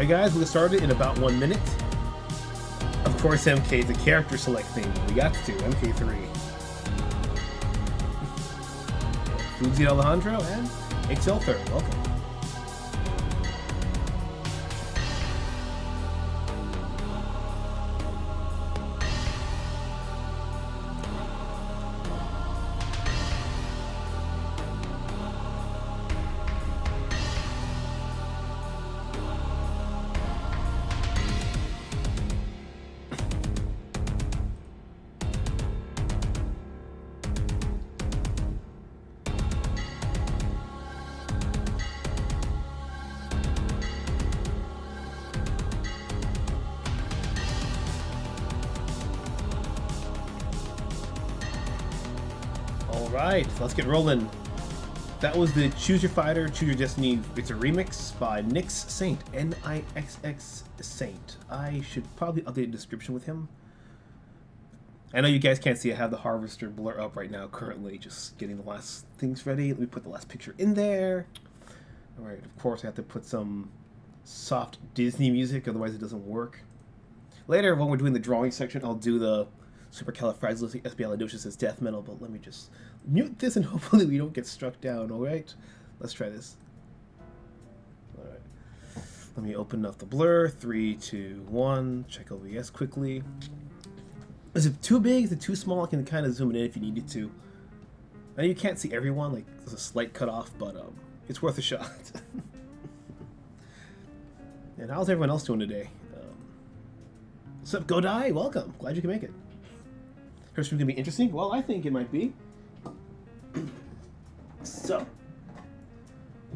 Hey guys, we'll get started in about 1 minute. Of course, MK, the character select thing. We got to MK3. Fuzi Alejandro and Excelthur, welcome. Alright, let's get rolling. That was the Choose Your Fighter, Choose Your Destiny. It's a remix by Nix Saint. N-I-X-X Saint. I should probably update the description with him. I know you guys can't see I have the Harvester blur up right now currently, just getting the last things ready. Let me put the last picture in there. Alright, of course I have to put some soft Disney music, otherwise it doesn't work. Later, when we're doing the drawing section, I'll do the Supercalifragilisticexpialidocious death metal, but let me just mute this and hopefully we don't get struck down, alright? Let's try this. Alright. Let me open up the blur. 3, 2, 1. Check OBS quickly. Is it too big? Is it too small? I can kind of zoom it in if you needed to. I know you can't see everyone, like there's a slight cutoff, but it's worth a shot. And how's everyone else doing today? What's up, Godai? Welcome. Glad you can make it. First one's gonna be interesting. Well, I think it might be. So,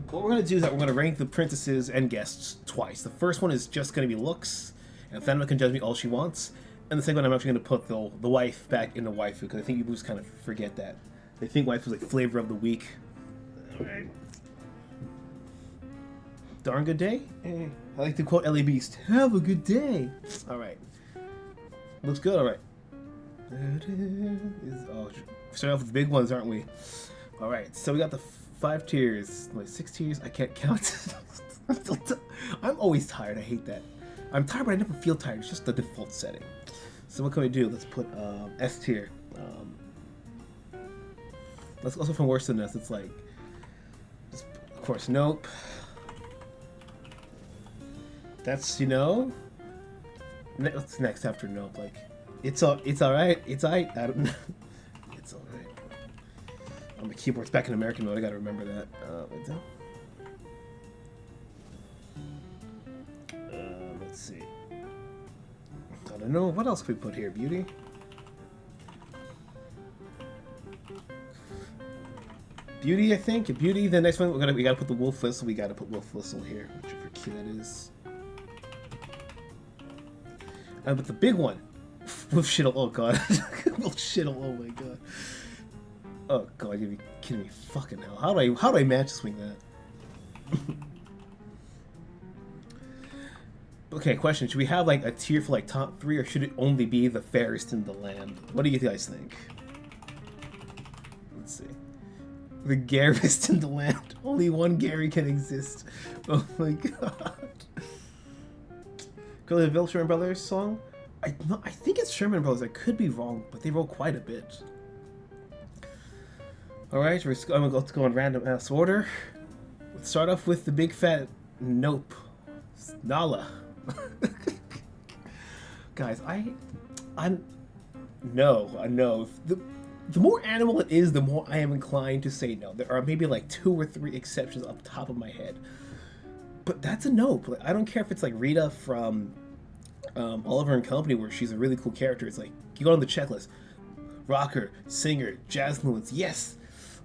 what we're gonna do is that we're gonna rank the princesses and guests twice. The first one is just gonna be looks, and Thanma can judge me all she wants. And the second one, I'm actually gonna put the wife back into waifu, because I think you just kind of forget that. They think waifu is like flavor of the week. Alright. Darn good day? I like to quote LA Beast. Have a good day! Alright. Looks good, alright. Oh, starting off with the big ones, aren't we? Alright, so we got the 5 tiers. Wait, 6 tiers? I can't count. I'm always tired, I hate that. I'm tired, but I never feel tired. It's just the default setting. So what can we do? Let's put S tier. Let's also from worse than this. It's like, of course, nope. That's, you know, what's next after nope? Like, it's alright. It's alright. I don't know. It's alright. My keyboard's back in American mode. I gotta remember that. Let's see. I don't know. What else can we put here? Beauty. Beauty, I think. Beauty. The next one we gotta put the wolf whistle. We gotta put wolf whistle here, whichever key that is. But the big one, wolf shittle. Oh god, wolf shittle. Oh my god. Oh god, you'd be kidding me. Fucking hell. How do I match swing that? Okay, question. Should we have like a tier for like top 3, or should it only be the fairest in the land? What do you guys think? Let's see. The garest in the land. Only one Gary can exist. Oh my god. Go to the Sherman Brothers song? I think it's Sherman Brothers. I could be wrong, but they wrote quite a bit. Alright, let's go in random ass order. Let's start off with the big fat nope. Nala. Guys, I know. The more animal it is, the more I am inclined to say no. There are maybe like 2 or 3 exceptions off the top of my head. But that's a nope. Like, I don't care if it's like Rita from Oliver and Company, where she's a really cool character. It's like, you go on the checklist. Rocker, singer, jazz influence, yes.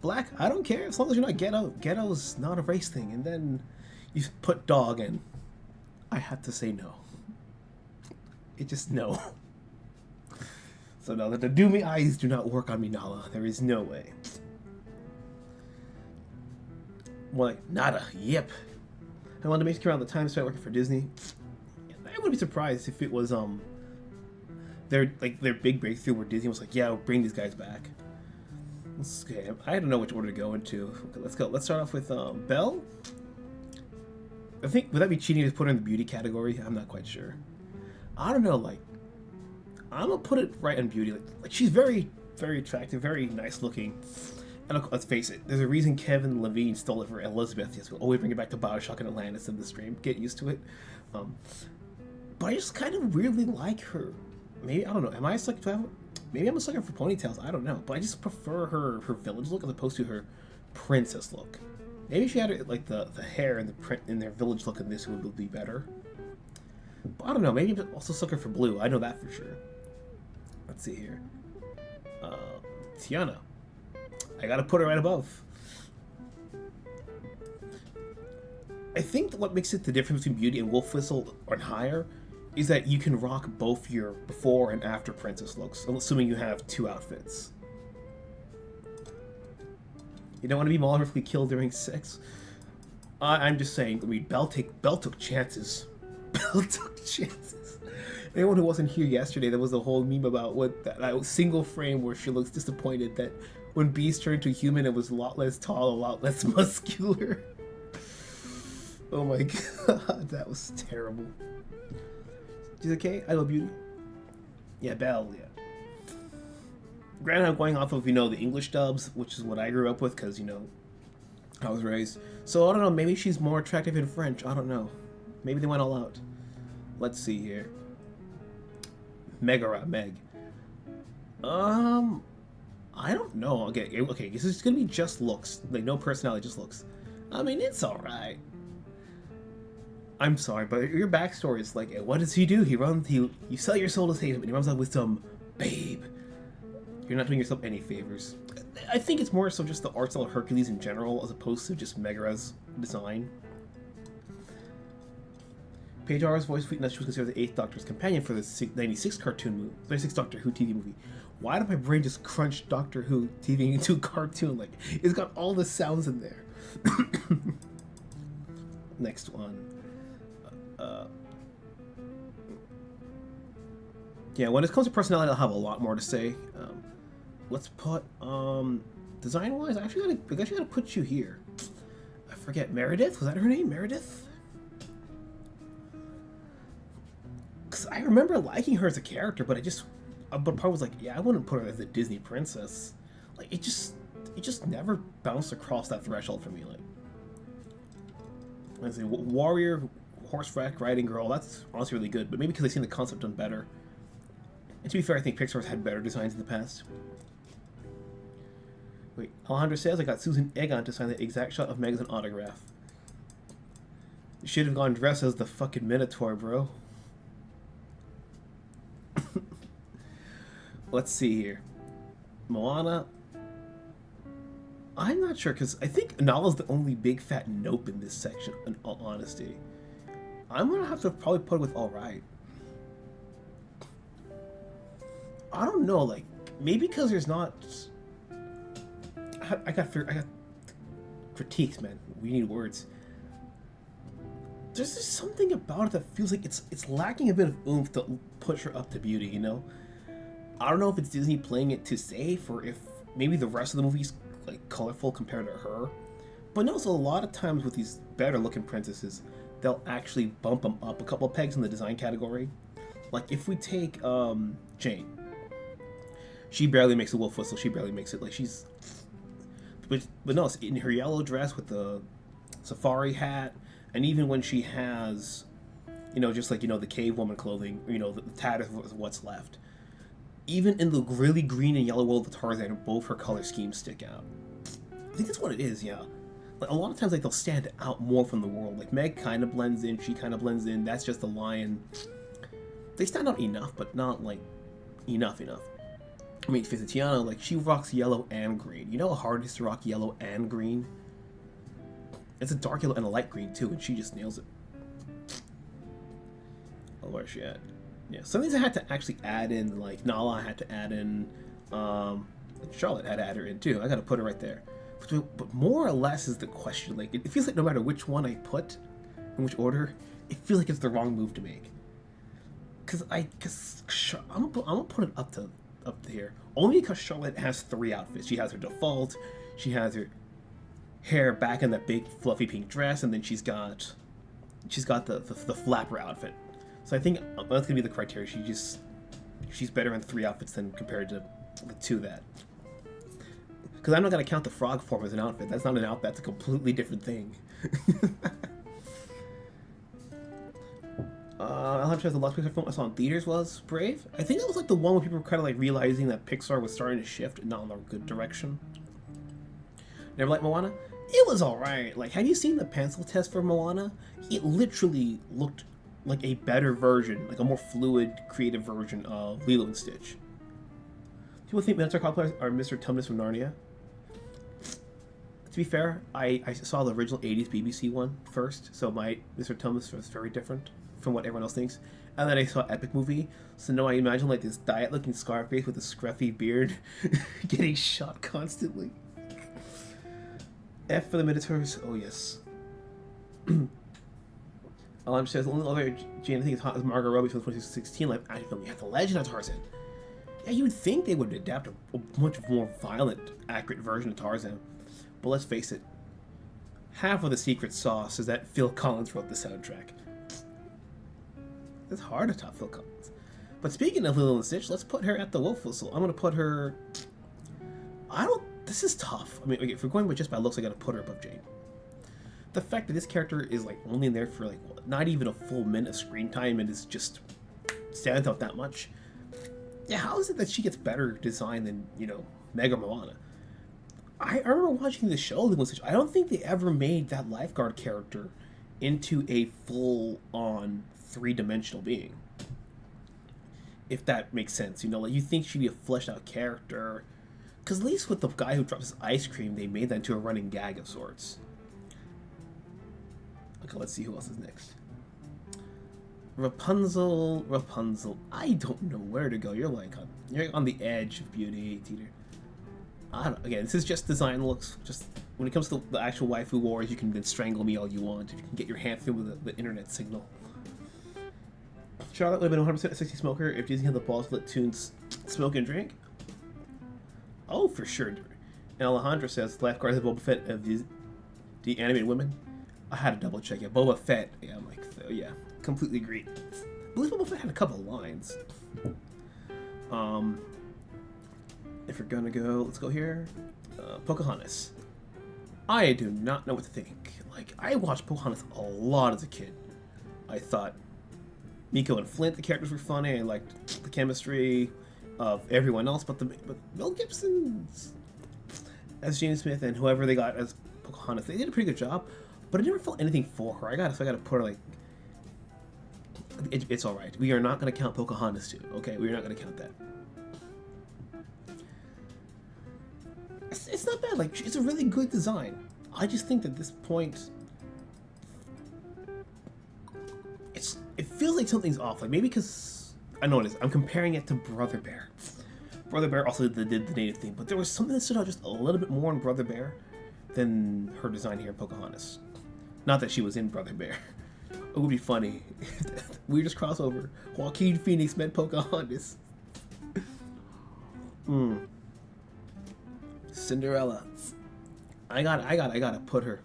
Black, I don't care, as long as you're not ghetto. Ghetto's not a race thing. And then you put dog in. I had to say no. It just, no. So no, the doomy eyes do not work on me, Nala. There is no way. More like, nada, yep. I wanted to make sure around the time I started working for Disney. I wouldn't be surprised if it was their big breakthrough where Disney was like, yeah, we'll bring these guys back. Okay, I don't know which order to go into. Okay, let's go. Let's start off with Belle. I think, would that be cheating to put her in the beauty category? I'm not quite sure. I don't know, like, I'm gonna put it right on beauty. Like she's very, very attractive, very nice looking. And look, let's face it, there's a reason Kevin Levine stole it for Elizabeth. Yes, we'll always bring it back to Bioshock and Atlantis in the stream. Get used to it. But I just kind of weirdly like her. Maybe, I don't know, am I a sucker? Maybe I'm a sucker for ponytails, I don't know. But I just prefer her village look as opposed to her princess look. Maybe if she had like the hair and the print in their village look in this would be better. But I don't know, maybe I'm also a sucker for blue, I know that for sure. Let's see here. Tiana. I gotta put her right above. I think what makes it the difference between Beauty and Wolf Whistle and higher is that you can rock both your before and after princess looks, assuming you have 2 outfits. You don't want to be maliciously killed during sex? I'm just saying, I mean, Belle took chances. Belle took chances. Anyone who wasn't here yesterday, there was a whole meme about what that single frame where she looks disappointed that when Beast turned to human, it was a lot less tall, a lot less muscular. Oh my god, that was terrible. She's okay? I love Beauty. Yeah, Belle, yeah. Granted, I'm going off of, you know, the English dubs, which is what I grew up with, because, you know, I was raised. So, I don't know, maybe she's more attractive in French, I don't know. Maybe they went all out. Let's see here. Meg. I don't know. Okay, this is gonna be just looks. Like, no personality, just looks. I mean, it's alright. I'm sorry, but your backstory is like, what does he do? You sell your soul to save him, and he runs out with some babe. You're not doing yourself any favors. I think it's more so just the art style of Hercules in general, as opposed to just Megara's design. Paige Ara's voice tweeted that she was considered the 8th Doctor's companion for the 96 cartoon movie, 96 Doctor Who TV movie. Why did my brain just crunch Doctor Who TV into a cartoon? Like, it's got all the sounds in there. Next one. Yeah, when it comes to personality, I'll have a lot more to say. Let's put, design-wise, I actually gotta put you here. I forget, Meredith? Was that her name? Meredith? Because I remember liking her as a character, but but part was like, yeah, I wouldn't put her as a Disney princess. Like, it just never bounced across that threshold for me. Like, let's see, warrior, horseback riding girl, that's honestly really good, but maybe because I've seen the concept done better. And to be fair, I think Pixar's had better designs in the past. Wait, Alejandro says I got Susan Egon to sign the exact shot of Meg's autograph. You should have gone dressed as the fucking Minotaur, bro. Let's see here. Moana. I'm not sure, because I think Nala's the only big fat nope in this section, in all honesty. I'm gonna have to probably put it with alright. I don't know, like, maybe because there's not... I got critiques, man. We need words. There's just something about it that feels like it's lacking a bit of oomph to push her up to beauty, you know? I don't know if it's Disney playing it too safe, or if maybe the rest of the movie's like colorful compared to her. But notice a lot of times with these better looking princesses, they'll actually bump them up a couple of pegs in the design category. Like if we take Jane, she barely makes a wolf whistle. She barely makes it. Like she's, but no, in her yellow dress with the safari hat, and even when she has, you know, just like, you know, the cave woman clothing, you know, the tatters of what's left. Even in the really green and yellow world of Tarzan, both her color schemes stick out. I think that's what it is, yeah. Like a lot of times, like they'll stand out more from the world. Like Meg kind of blends in, she kind of blends in. That's just the lion. They stand out enough, but not like enough. I mean, Tiana, like she rocks yellow and green. You know how hard it is to rock yellow and green? It's a dark yellow and a light green too, and she just nails it. Oh, where's she at? Yeah, some things I had to actually add in, like Nala I had to add in, Charlotte had to add her in too. I gotta put her right there. But more or less is the question, like, it feels like no matter which one I put, in which order, it feels like it's the wrong move to make. Cause I'm gonna put it up to here. Only because Charlotte has 3 outfits. She has her default, she has her hair back in that big fluffy pink dress, and then she's got she's got the flapper outfit. So I think that's gonna be the criteria. She's better in 3 outfits than compared to the 2 that. Because I'm not gonna count the frog form as an outfit. That's not an outfit. That's a completely different thing. I'll have to the last Pixar film I saw in theaters was Brave. I think that was like the one where people were kind of like realizing that Pixar was starting to shift and not in a good direction. Never liked Moana. It was alright. Like, have you seen the pencil test for Moana? It literally looked like a better version, like a more fluid, creative version of Lilo and Stitch. People think Minotaur cosplayers are Mr. Tumnus from Narnia. To be fair, I saw the original 80s BBC one first, so my Mr. Tumnus was very different from what everyone else thinks. And then I saw Epic Movie, so now I imagine like this diet-looking Scarface with a scruffy beard getting shot constantly. F for the Minotaurs, oh yes. Alan says the only other Jane I think is hot is Margot Robbie from the 2016 live action film. You have the Legend of Tarzan. Yeah, you would think they would adapt a much more violent, accurate version of Tarzan. But let's face it, half of the secret sauce is that Phil Collins wrote the soundtrack. It's hard to top Phil Collins. But speaking of Lilo and Stitch, let's put her at the wolf whistle. I'm going to put her... This is tough. I mean, if we're going with just by looks, I got to put her above Jane. The fact that this character is like only in there for like not even a full minute of screen time and is just stands out that much. Yeah, how is it that she gets better design than, you know, Meg or Moana? I remember watching the show Lilo and Stitch. I don't think they ever made that lifeguard character into a full-on 3-dimensional being. If that makes sense, you know, like you think she'd be a fleshed-out character, because at least with the guy who drops his ice cream, they made that into a running gag of sorts. Okay, let's see who else is next. Rapunzel. I don't know where to go. You're on the edge of beauty, Teeter. I don't know. Again, this is just design looks. Just when it comes to the actual waifu wars, you can then strangle me all you want if you can get your hand through with the internet signal. Charlotte would have been 100% a sexy smoker if Disney had the balls to let tunes smoke and drink. Oh, for sure. And Alejandra says, lifeguard is Boba Fett of the animated women. I had to double check. Yeah, Boba Fett. Yeah, I'm like, so, yeah, completely agree. I believe Boba Fett had a couple of lines. If we're gonna go, let's go here. Pocahontas. I do not know what to think. Like, I watched Pocahontas a lot as a kid. I thought Miko and Flint, the characters were funny. I liked the chemistry of everyone else, but Mel Gibson as James Smith and whoever they got as Pocahontas, they did a pretty good job. But I never felt anything for her. I gotta put her like. It's all right. We are not gonna count Pocahontas too. Okay, we are not gonna count that. It's not bad. Like, it's a really good design. I just think that at this point, it feels like something's off. Like maybe because I know what it is. I'm comparing it to Brother Bear. Brother Bear also did the native thing, but there was something that stood out just a little bit more in Brother Bear than her design here in Pocahontas. Not that she was in Brother Bear. It would be funny. Weirdest crossover. Joaquin Phoenix met Pocahontas. Cinderella. I gotta put her.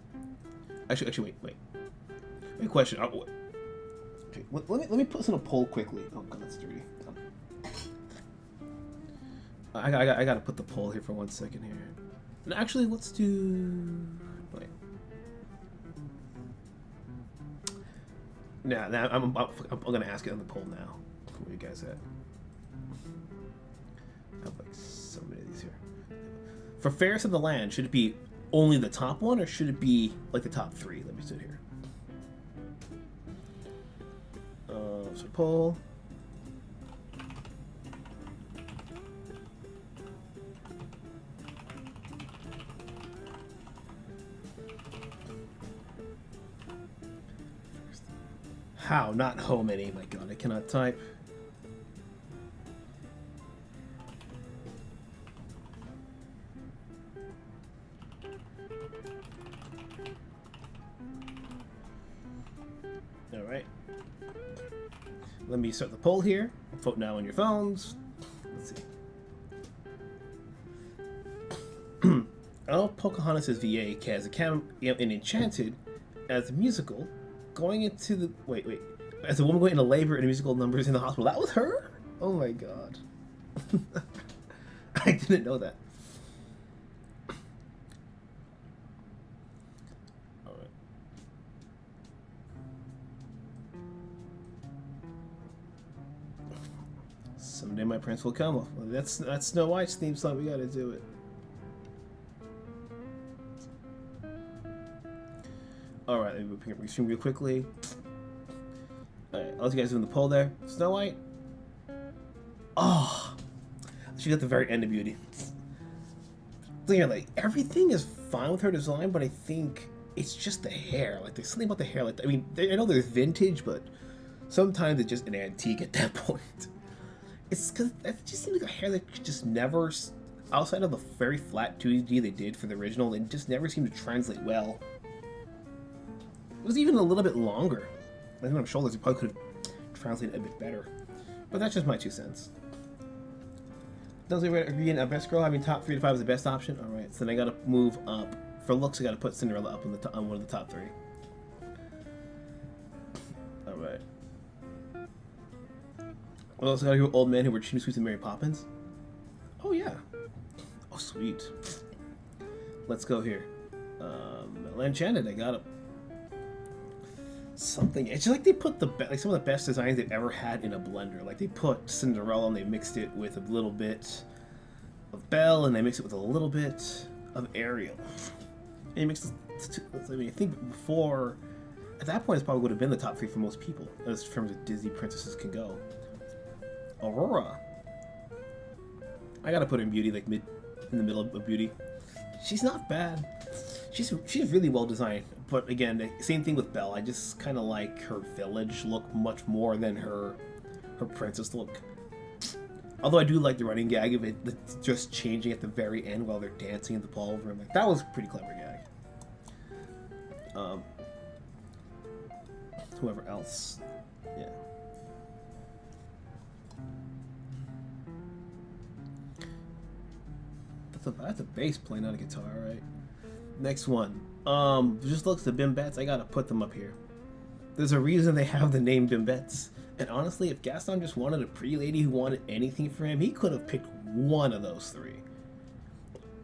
Actually, wait. Question. Okay, let me put this in a poll quickly. Oh god, that's dirty. I gotta put the poll here for 1 second here. And actually, let's do. Wait. Nah, I'm gonna ask it on the poll now. Where you guys at? I have like so many of these here. For Fairest of the Land, should it be only the top one, or should it be like the top 3? Let me sit here. So poll. How? Not how many? My god, I cannot type. Alright. Let me start the poll here. Vote now on your phones. Let's see. Oh, Pocahontas' VA has a in Enchanted as a musical. going into the wait. As a woman going into labor in musical numbers in the hospital. That was her? Oh my god. I didn't know that. Alright. Someday my prince will come. Well, that's Snow White's theme song. We gotta do it. Alright, let me pick up restream real quickly. Alright, I'll let you guys do in the poll there. Snow White. Oh, she's at the very end of Beauty. So yeah, like everything is fine with her design, but I think it's just the hair. Like there's something about the hair. Like I mean, I know there's vintage, but sometimes it's just an antique at that point. It's because it just seems like a hair that just never, outside of the very flat 2D they did for the original, it just never seemed to translate well. It was even a little bit longer. I think on shoulders it probably could have translated a bit better. But that's just my 2 cents. Does everybody agree in best girl having top 3 to 5 is the best option? Alright, so then I gotta move up. For looks, I gotta put Cinderella up on one of the top 3. Alright. We also gotta go old men who were Chino Sweets and Mary Poppins. Oh yeah. Oh sweet. Let's go here. Enchanted, I got it. Something. It's just like they put like some of the best designs they've ever had in a blender. Like they put Cinderella and they mixed it with a little bit of Belle and they mixed it with a little bit of Ariel. And you mix it. I mean, I think before at that point, it probably would have been the top 3 for most people as terms of Disney princesses can go. Aurora. I gotta put her in Beauty, like in the middle of Beauty. She's not bad. She's really well designed, but again, the same thing with Belle. I just kind of like her village look much more than her princess look. Although I do like the running gag of it just changing at the very end while they're dancing in the ballroom. Like that was a pretty clever gag. Whoever else, yeah. That's a bass playing on a guitar, right? Next one. Just looks the Bimbettes. I gotta put them up here. There's a reason they have the name Bimbettes. And honestly, if Gaston just wanted a pretty lady who wanted anything for him, he could have picked one of those 3.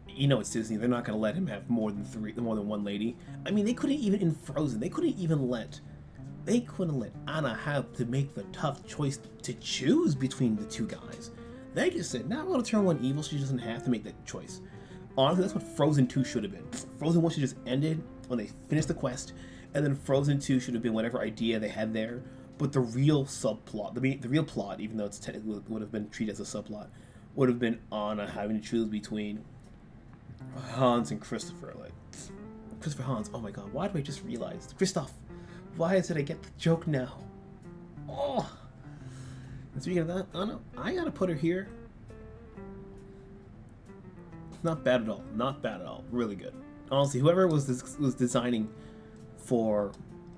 You know it's Disney. They're not gonna let him have more than one lady. I mean, they couldn't even in Frozen. They couldn't let Anna have to make the tough choice to choose between the 2 guys. They just said, now I'm gonna turn one evil. She doesn't have to make that choice. Honestly, that's what Frozen 2 should have been. Frozen 1 should just ended when they finished the quest, and then Frozen 2 should have been whatever idea they had there. But the real subplot, the real plot, even though it's technically would have been treated as a subplot, would have been Anna having to choose between Hans and Christopher. Like Christopher Hans. Oh my god, why do I just realize Kristoff? Why is it I get the joke now? Oh. And speaking of that, Anna, I gotta put her here. Not bad at all. Not bad at all. Really good. Honestly, whoever was designing for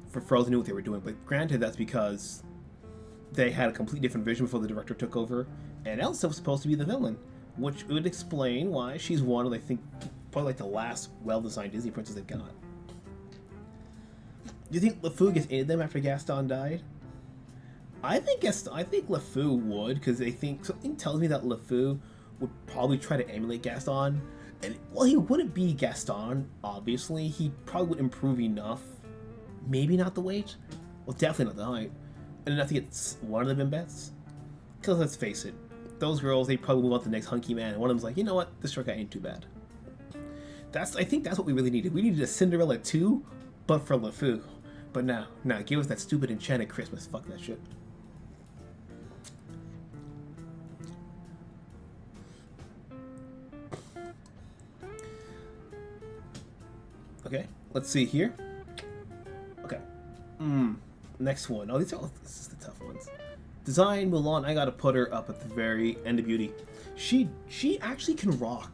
Frozen knew what they were doing. But granted, that's because they had a completely different vision before the director took over. And Elsa was supposed to be the villain, which would explain why she's one of, I think, probably like the last well-designed Disney princess they've got. Do you think LeFou gets any of them after Gaston died? I think LeFou would, because I think something tells me that LeFou would probably try to emulate Gaston. And, well, he wouldn't be Gaston, obviously. He probably would improve enough. Maybe not the weight. Well, definitely not the height. And enough to get one of the Bimbettes. Because let's face it, those girls, they probably move on to the next hunky man. And one of them's like, you know what? This short guy ain't too bad. I think that's what we really needed. We needed a Cinderella 2, but for LeFou. But nah, give us that stupid Enchanted Christmas. Fuck that shit. Okay, let's see here. Okay. Next one. Oh, this is the tough ones. Design Mulan, I gotta put her up at the very end of Beauty. She actually can rock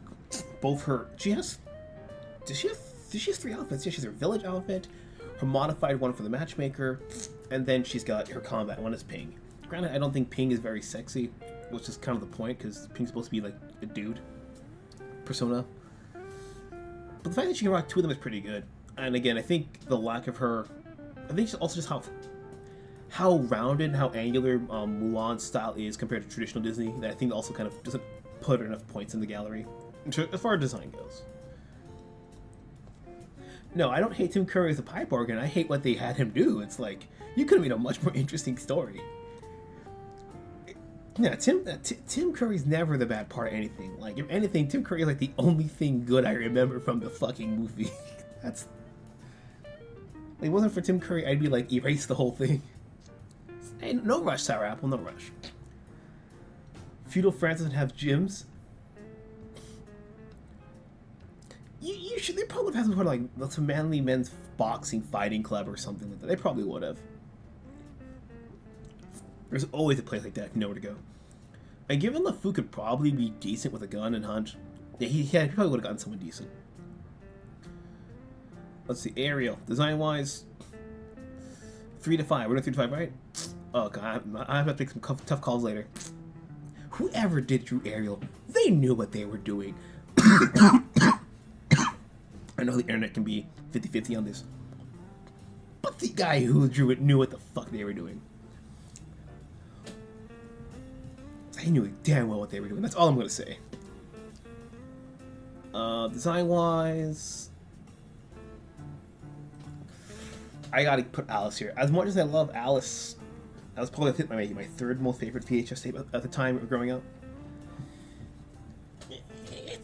both her. Does she have 3 outfits? Yeah, she's her village outfit, her modified one for the matchmaker, and then she's got her combat one is Ping. Granted, I don't think Ping is very sexy, which is kind of the point, because Ping's supposed to be like a dude persona. But the fact that she can rock 2 of them is pretty good. And again, I think the lack of her, I think it's also just how rounded and how angular Mulan's style is compared to traditional Disney, that I think also kind of doesn't put enough points in the gallery as far as design goes. No, I don't hate Tim Curry as a pipe organ. I hate what they had him do. It's like, you could have made a much more interesting story. Yeah, Tim Curry's never the bad part of anything. Like, if anything, Tim Curry is like the only thing good I remember from the fucking movie. That's... Like, if it wasn't for Tim Curry, I'd be like, erase the whole thing. Hey, no rush, Sour Apple, no rush. Feudal France doesn't have gyms. You should... They probably would have put, like, some manly men's boxing fighting club or something like that. They probably would have. There's always a place like that if you know where to go. And given LeFou could probably be decent with a gun and hunt, yeah, he probably would have gotten someone decent. Let's see, Ariel. Design-wise, 3 to 5. We're doing 3 to 5, right? Oh, God. I have to make some tough calls later. Whoever did Drew Ariel, they knew what they were doing. I know the internet can be 50-50 on this. But the guy who drew it knew what the fuck they were doing. They knew damn well what they were doing. That's all I'm going to say. Design-wise... I gotta put Alice here. As much as I love Alice, that was probably my third most favorite VHS tape at the time of growing up.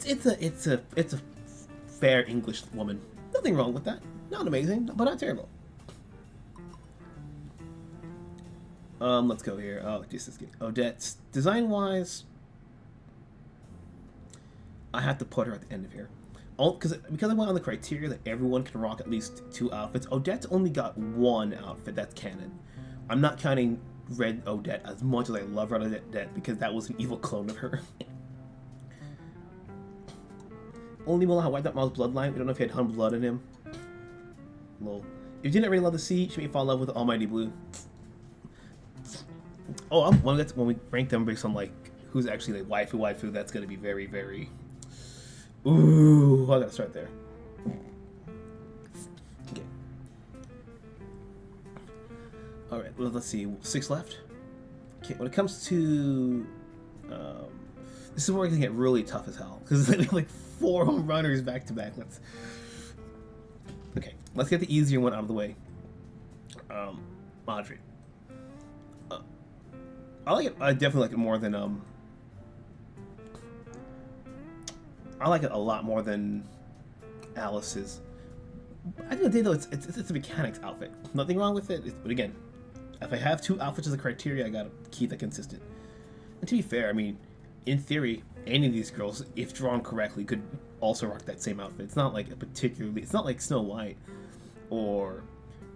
It's a fair English woman. Nothing wrong with that. Not amazing, but not terrible. Let's go here. Oh, Jesus. Odette. Design-wise, I have to put her at the end of here. Because I went on the criteria that everyone can rock at least 2 outfits. Odette's only got 1 outfit that's canon. I'm not counting Red Odette as much as I love Red Odette because that was an evil clone of her. Only Mulan had wiped out Maul's bloodline. We don't know if he had Hun blood in him. Lol. If you didn't really love the sea, she may fall in love with Almighty Blue. Oh, when we rank them based on like who's actually like waifu, that's gonna be very, very. Ooh, I gotta start there. Okay. All right. Well, let's see. 6 left. Okay. When it comes to, this is where it's gonna get really tough as hell because it's like 4 home runners back to back. Okay. Let's get the easier one out of the way. Madre. I like it. I definitely like it more than I like it a lot more than Alice's. I think the day though, it's a mechanics outfit. Nothing wrong with it. But again, if I have 2 outfits as a criteria, I gotta keep that consistent. And to be fair, I mean, in theory, any of these girls, if drawn correctly, could also rock that same outfit. It's not like it's not like Snow White or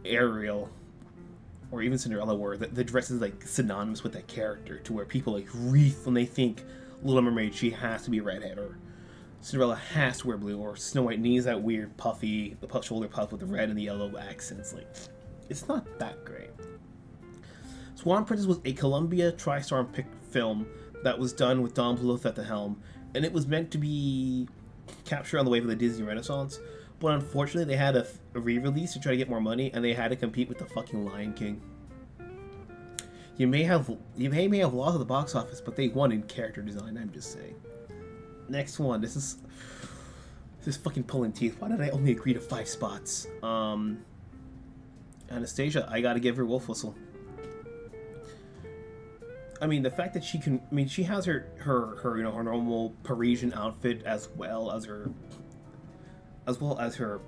Ariel or even Cinderella, where the dress is like synonymous with that character, to where people like wreath when they think Little Mermaid, she has to be redhead, or Cinderella has to wear blue, or Snow White needs that weird puffy, shoulder puff with the red and the yellow accents. Like, it's not that great. Swan Princess was a Columbia TriStar film that was done with Don Bluth at the helm, and it was meant to be captured on the wave of the Disney Renaissance, but unfortunately they had a re-release to try to get more money, and they had to compete with the fucking Lion King. You may have lost at the box office, but they won in character design, I'm just saying. Next one. This is fucking pulling teeth. Why did I only agree to 5 spots? Anastasia, I gotta give her Wolf Whistle. I mean, the fact that she can, I mean, she has her her normal Parisian outfit as well as her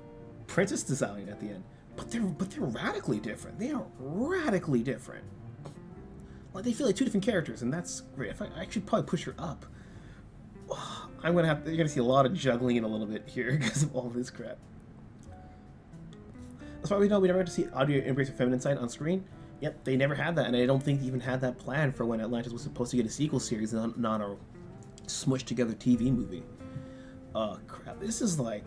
princess design at the end. But they're radically different. They are radically different. Like, they feel like 2 different characters, and that's great. I should probably push her up. You're gonna see a lot of juggling in a little bit here because of all this crap. That's why we never had to see audio embrace the feminine side on screen. Yep, they never had that, and I don't think they even had that plan for when Atlantis was supposed to get a sequel series, not a smushed together TV movie. Oh crap! This is like,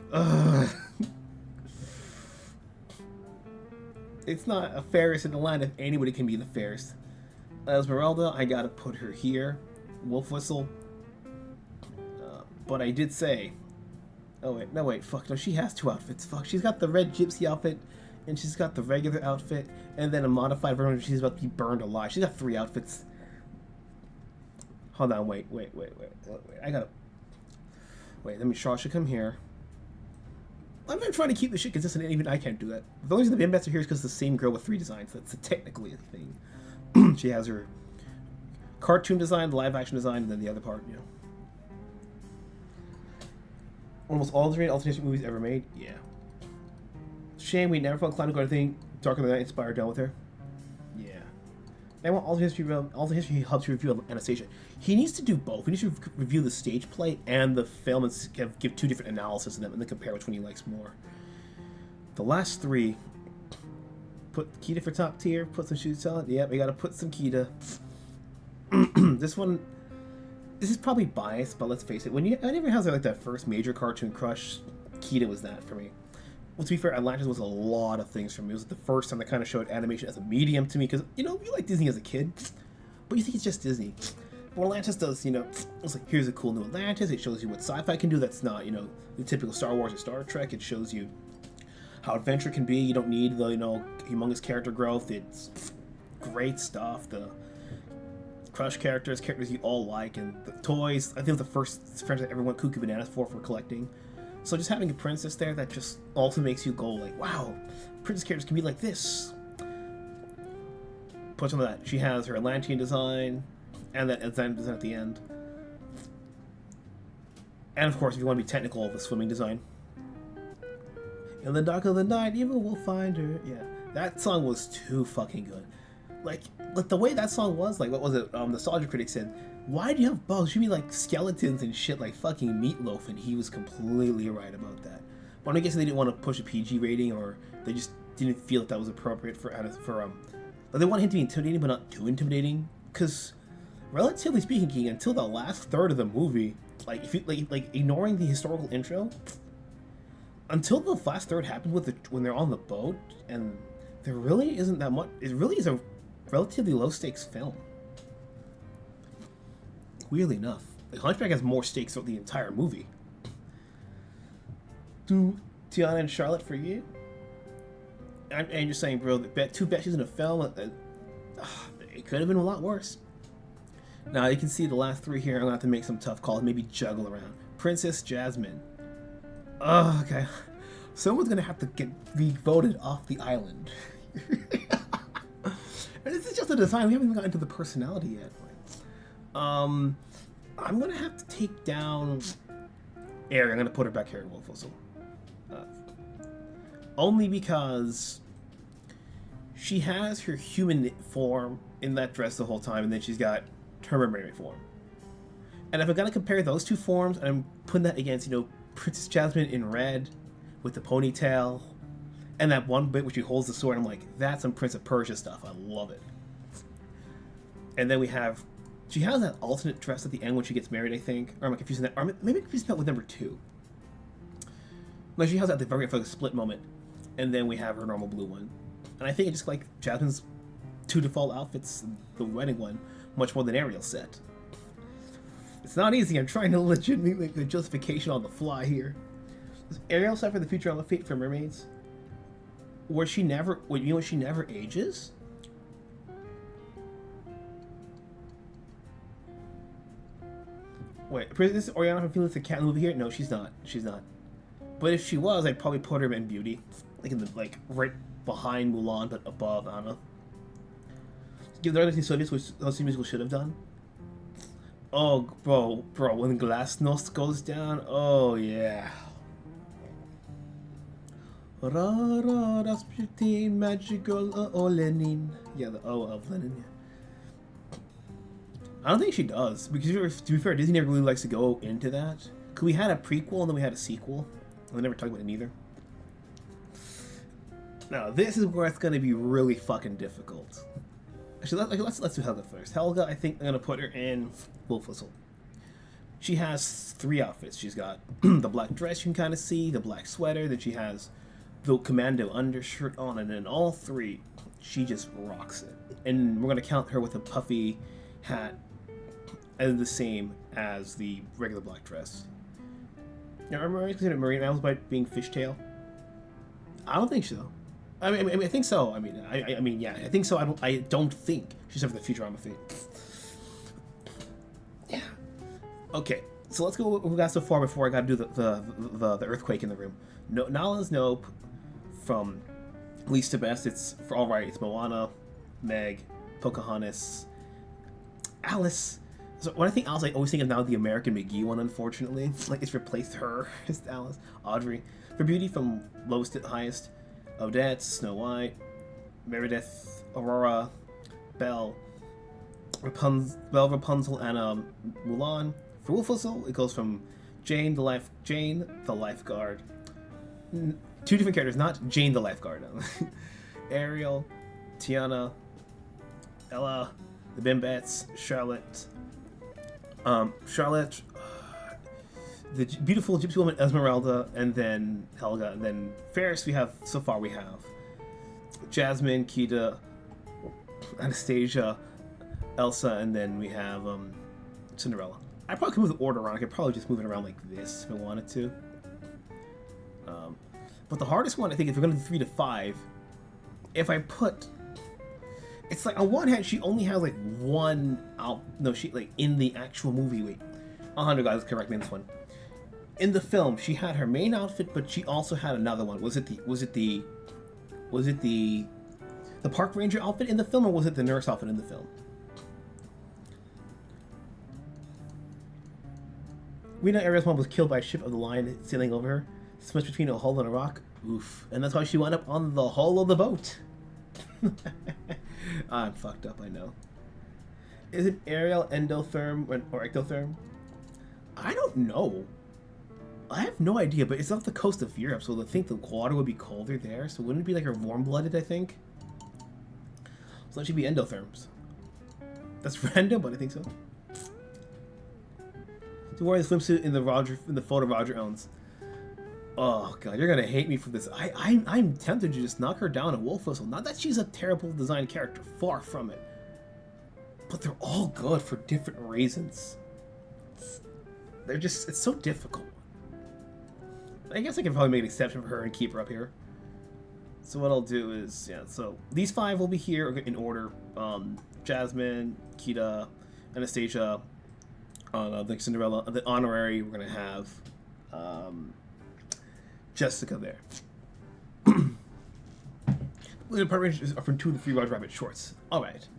it's not a fairest in the land if anybody can be the fairest. Esmeralda, I gotta put her here. Wolf Whistle. But I did say... Oh, wait. No, wait. Fuck. No, she has 2 outfits. Fuck. She's got the red gypsy outfit and she's got the regular outfit, and then a modified version where she's about to be burned alive. She's got 3 outfits. Hold on, wait. I gotta... Wait, let me... Shaw should come here. I'm not trying to keep the shit consistent, and even I can't do that. The only reason the best are here is because it's the same girl with 3 designs. That's technically a thing. She has her cartoon design, the live action design, and then the other part, you know. Almost all the alternate movies ever made? Yeah. Shame we never felt inclined to go anything Darker Than Night inspired done with her. Yeah. I want all the history helps you review Anastasia. He needs to do both. He needs to review the stage play and the film and give 2 different analyses of them and then compare which one he likes more. The last 3, put Kita for top tier, put some shoes on. Yep, we gotta put some Kita. This is probably biased, but let's face it. Whenever has like that first major cartoon crush, Kita was that for me. Well, to be fair, Atlantis was a lot of things for me. It was the first time they kind of showed animation as a medium to me, because, you know, you like Disney as a kid, but you think it's just Disney. But Atlantis does, you know, it's like, here's a cool new Atlantis. It shows you what sci-fi can do that's not, you know, the typical Star Wars or Star Trek. It shows you how adventure can be. You don't need the, you know, humongous character growth. It's great stuff. The crush characters you all like, and the toys. I think the first franchise everyone went cuckoo bananas for collecting. So just having a princess there that just also makes you go like, wow, princess characters can be like this. Put some of that. She has her Atlantean design, and that design at the end. And of course, if you want to be technical, the swimming design. In the dark of the night, evil will find her. Yeah, that song was too fucking good. Like the way that song was, like, what was it? The Nostalgia Critic said, why do you have bugs? You mean like skeletons and shit like fucking Meatloaf, and he was completely right about that. But I guess they didn't want to push a PG rating, or they just didn't feel that was appropriate for like they wanted him to be intimidating, but not too intimidating. Because relatively speaking, until the last third of the movie, like if you like ignoring the historical intro, until the last third happens when they're on the boat, and there really isn't that much. It really is a relatively low stakes film. Weirdly enough, like Hunchback has more stakes throughout the entire movie. Tiana and Charlotte for you. And you're saying, bro, 2 Betches in a film, it could have been a lot worse. Now you can see the last 3 here. I'm gonna have to make some tough calls, maybe juggle around. Princess Jasmine. Oh, okay. Someone's gonna have to be voted off the island. And this is just a design. We haven't even gotten into the personality yet. I'm gonna have to take down Aerie. I'm gonna put her back here at Wolf Whistle. Only because she has her human form in that dress the whole time, and then she's got her mermaid form. And if I'm gonna compare those 2 forms, and I'm putting that against, you know, Princess Jasmine in red with the ponytail, and that one bit where she holds the sword, I'm like, that's some Prince of Persia stuff. I love it. And then we have, she has that alternate dress at the end when she gets married, I think. Or am I confusing that? Or maybe I'm confusing that with number 2. Like, she has that at the very for the split moment. And then we have her normal blue one. And I think it's just like Jasmine's 2 default outfits, the wedding one, much more than Ariel's set. It's not easy. I'm trying to legitimately make a justification on the fly here. Does Ariel suffer the Futurama fate for mermaids? Where she never, you know, she never ages? Wait, Princess Oriana from Felix the Cat in the movie here? No, she's not. She's not. But if she was, I'd probably put her in Beauty, like in the right behind Mulan, but above Anna. Give the other Soviets which those musical should have done. Oh, bro, when Glasnost goes down, oh yeah. Ra ra, Rasputin, magical Lenin. Yeah, the O of Lenin. Yeah. I don't think she does, because to be fair, Disney never really likes to go into that. Cause we had a prequel and then we had a sequel. We never talked about it neither. Now this is where it's gonna be really fucking difficult. Actually, let's do Helga first. Helga, I think I'm gonna put her in Wolf Whistle. She has 3 outfits. She's got the black dress you can kind of see, the black sweater, then she has the commando undershirt on, and in all 3, she just rocks it. And we're gonna count her with a puffy hat as the same as the regular black dress. Now, remember I considered marine mammals by being fishtail? I don't think so. I think so. I mean, yeah, I think so. I don't think she's over the Futurama thing. Yeah. Okay, so let's go. What we got so far before I got to do the earthquake in the room. No, Nala's nope. From least to best, it's for all right. It's Moana, Meg, Pocahontas, Alice. So when I think Alice, I always think of now the American McGee one. Unfortunately, like it's replaced her as Alice. Audrey for beauty from lowest to highest. Odette, Snow White, Meredith, Aurora, Belle, Rapunzel, and Mulan. For Wolf Whistle, it goes from Jane the lifeguard. Two different characters, not Jane the lifeguard. Ariel, Tiana, Ella, the Bimbats, Charlotte, the beautiful gypsy woman Esmeralda, and then Helga, and then Ferris. We have Jasmine, Kita, Anastasia, Elsa, and then we have Cinderella. I probably could move the order around. I could probably just move it around like this if I wanted to. But the hardest one, I think, if we're going to do 3 to 5, if I put, it's like on one hand she only has like one she like in the actual movie. Wait, 100 guys correct me on this one. In the film, she had her main outfit, but she also had another one. Was it the park ranger outfit in the film, or was it the nurse outfit in the film? We know Ariel's mom was killed by a ship of the line sailing over her, smushed between a hull and a rock. Oof. And that's why she wound up on the hull of the boat. I'm fucked up, I know. Is it Ariel endotherm or ectotherm? I don't know. I have no idea, but it's off the coast of Europe, so I think the water would be colder there, so wouldn't it be like her warm-blooded, I think? So that should be endotherms. That's random, but I think so. To wear the swimsuit in the photo Roger owns. Oh god, you're gonna hate me for this. I'm tempted to just knock her down a wolf whistle. Not that she's a terrible designed character, far from it. But they're all good for different reasons. It's so difficult. I guess I can probably make an exception for her and keep her up here. So what I'll do is, yeah, so these 5 will be here in order. Jasmine, Kita, Anastasia, like Cinderella. The honorary, we're gonna have Jessica there. The part ranges are from 2 to 3 Roger Rabbit shorts. Alright,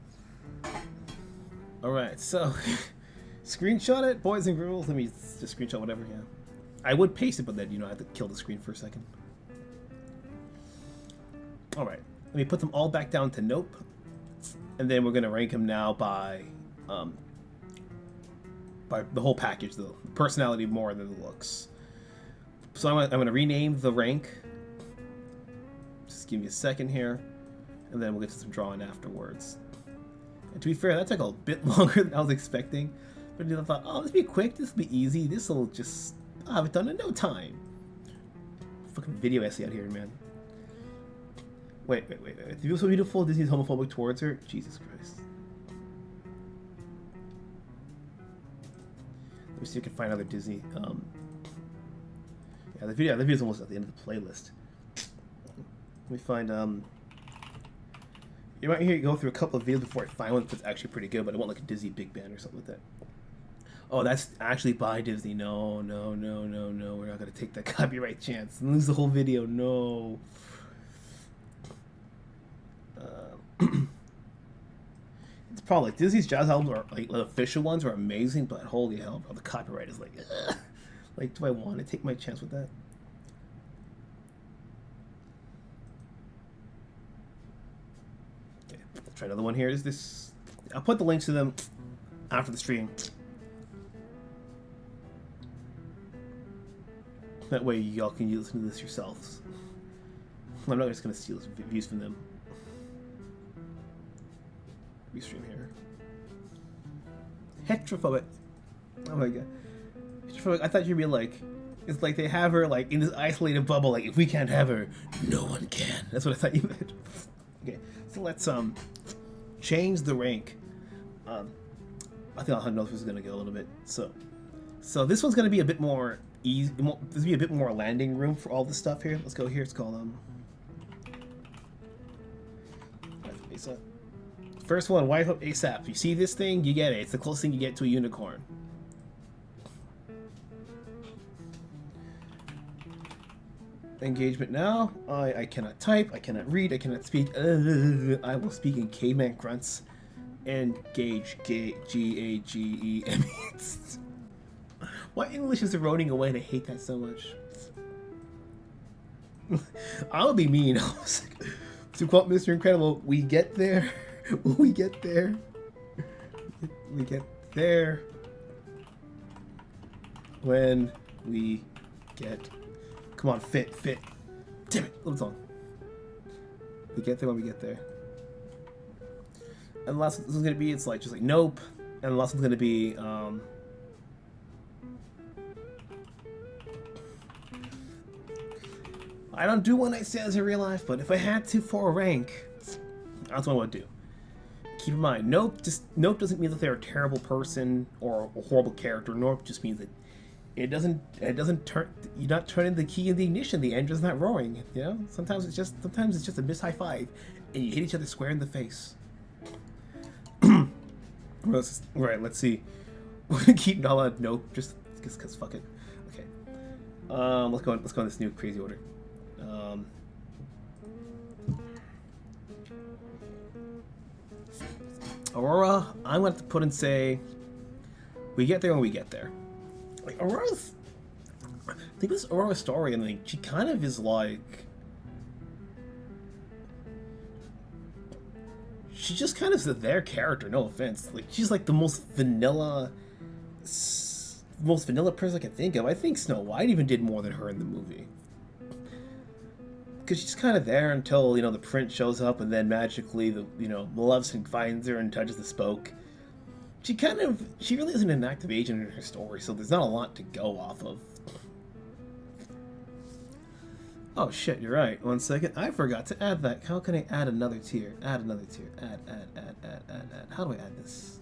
so screenshot it, boys and girls. Let me just screenshot whatever, yeah. I would paste it, but then, I have to kill the screen for a second. Alright, let me put them all back down to nope. And then we're going to rank them now by the whole package, the personality more than the looks. So I'm going to rename the rank. Just give me a second here. And then we'll get to some drawing afterwards. And to be fair, that took a bit longer than I was expecting. But I thought, oh, this will be quick, this will be easy, this will just... I'll have it done in no time. Fucking video essay out here, man. Wait. The view so beautiful, Disney's homophobic towards her? Jesus Christ. Let me see if I can find other Disney. Yeah, the video is almost at the end of the playlist. Let me find, you might hear you go through a couple of videos before I find one that's actually pretty good, but I want like a Disney Big Band or something like that. Oh, that's actually by Disney. No. We're not going to take that copyright chance and lose the whole video. No. It's probably like Disney's jazz albums are like the official ones are amazing, but holy hell, bro, the copyright is like, ugh. Like, do I want to take my chance with that? Okay, let's try another one here. Is this? I'll put the links to them after the stream. That way y'all can listen to this yourselves. I'm not just going to steal views from them. Restream here. Heterophobic. Oh my god. Heterophobic. I thought you'd be like, it's like they have her like in this isolated bubble. Like, if we can't have her, no one can. That's what I thought you meant. Okay, so let's change the rank. I think I'll know if this is gonna go a little bit. So this one's gonna be a bit more easy. There's be a bit more landing room for all this stuff here. Let's go here. It's called Lisa. First one, wife up ASAP. You see this thing, you get it. It's the closest thing you get to a unicorn. Engagement now. I cannot type, I cannot read, I cannot speak. I will speak in caveman grunts. Engage. G-A-G-E-M. Why English is eroding away and I hate that so much. I'll be mean. To quote Mr. Incredible, we get there. We get there. We get there. When we get... Come on, fit. Damn it, little song. We get there when we get there. And the last one's gonna be, it's like, just like, nope. And the last one's gonna be, I don't do one night stands in real life, but if I had to for a rank, that's what I would do. Keep in mind, nope doesn't mean that they're a terrible person or a horrible character. Nope just means that it doesn't turn, you're not turning the key in the ignition, the engine's not roaring, you know? Sometimes it's just a missed high five and you hit each other square in the face. Right, let's see. We're gonna keep all out nope, just cause fuck it. Okay. Let's go in this new crazy order. Aurora, I'm going to put and say, we get there when we get there. Like, Aurora's, I think this Aurora's story, and like, she kind of is like, she just kind of is their character, no offense. Like, she's like the most vanilla person I can think of. I think Snow White even did more than her in the movie. Because she's kind of there until, you know, the prince shows up and then magically, Maleficent finds her and touches the spoke. She really isn't an active agent in her story, so there's not a lot to go off of. Oh shit, you're right. 1 second. I forgot to add that. How can I add another tier? Add another tier. Add. How do I add this?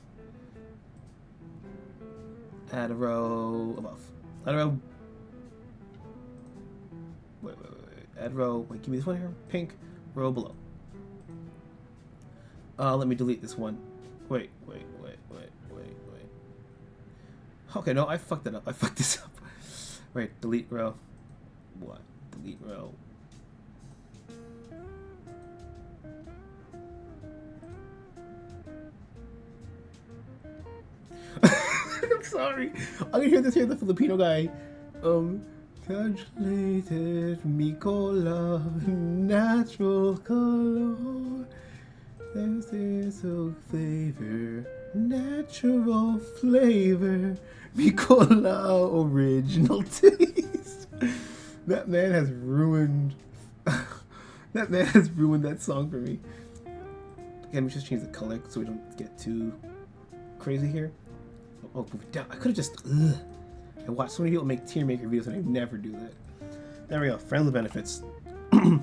Add a row above. Add a row. Wait. Add row. Wait, give me this one here. Pink. Row below. Let me delete this one. Wait. Okay, no, I fucked it up. I fucked this up. Right, delete row. What? Delete row. I'm sorry. I can hear this here, the Filipino guy. Translated Mikola, natural color. There's a flavor, natural flavor. Mikola, original taste. That man has ruined. That man has ruined that song for me. Okay, let me just change the color so we don't get too crazy here. Oh, move it down. I could have just. I watch so many people make tier maker videos and I never do that. There we go. Friendly benefits. Oh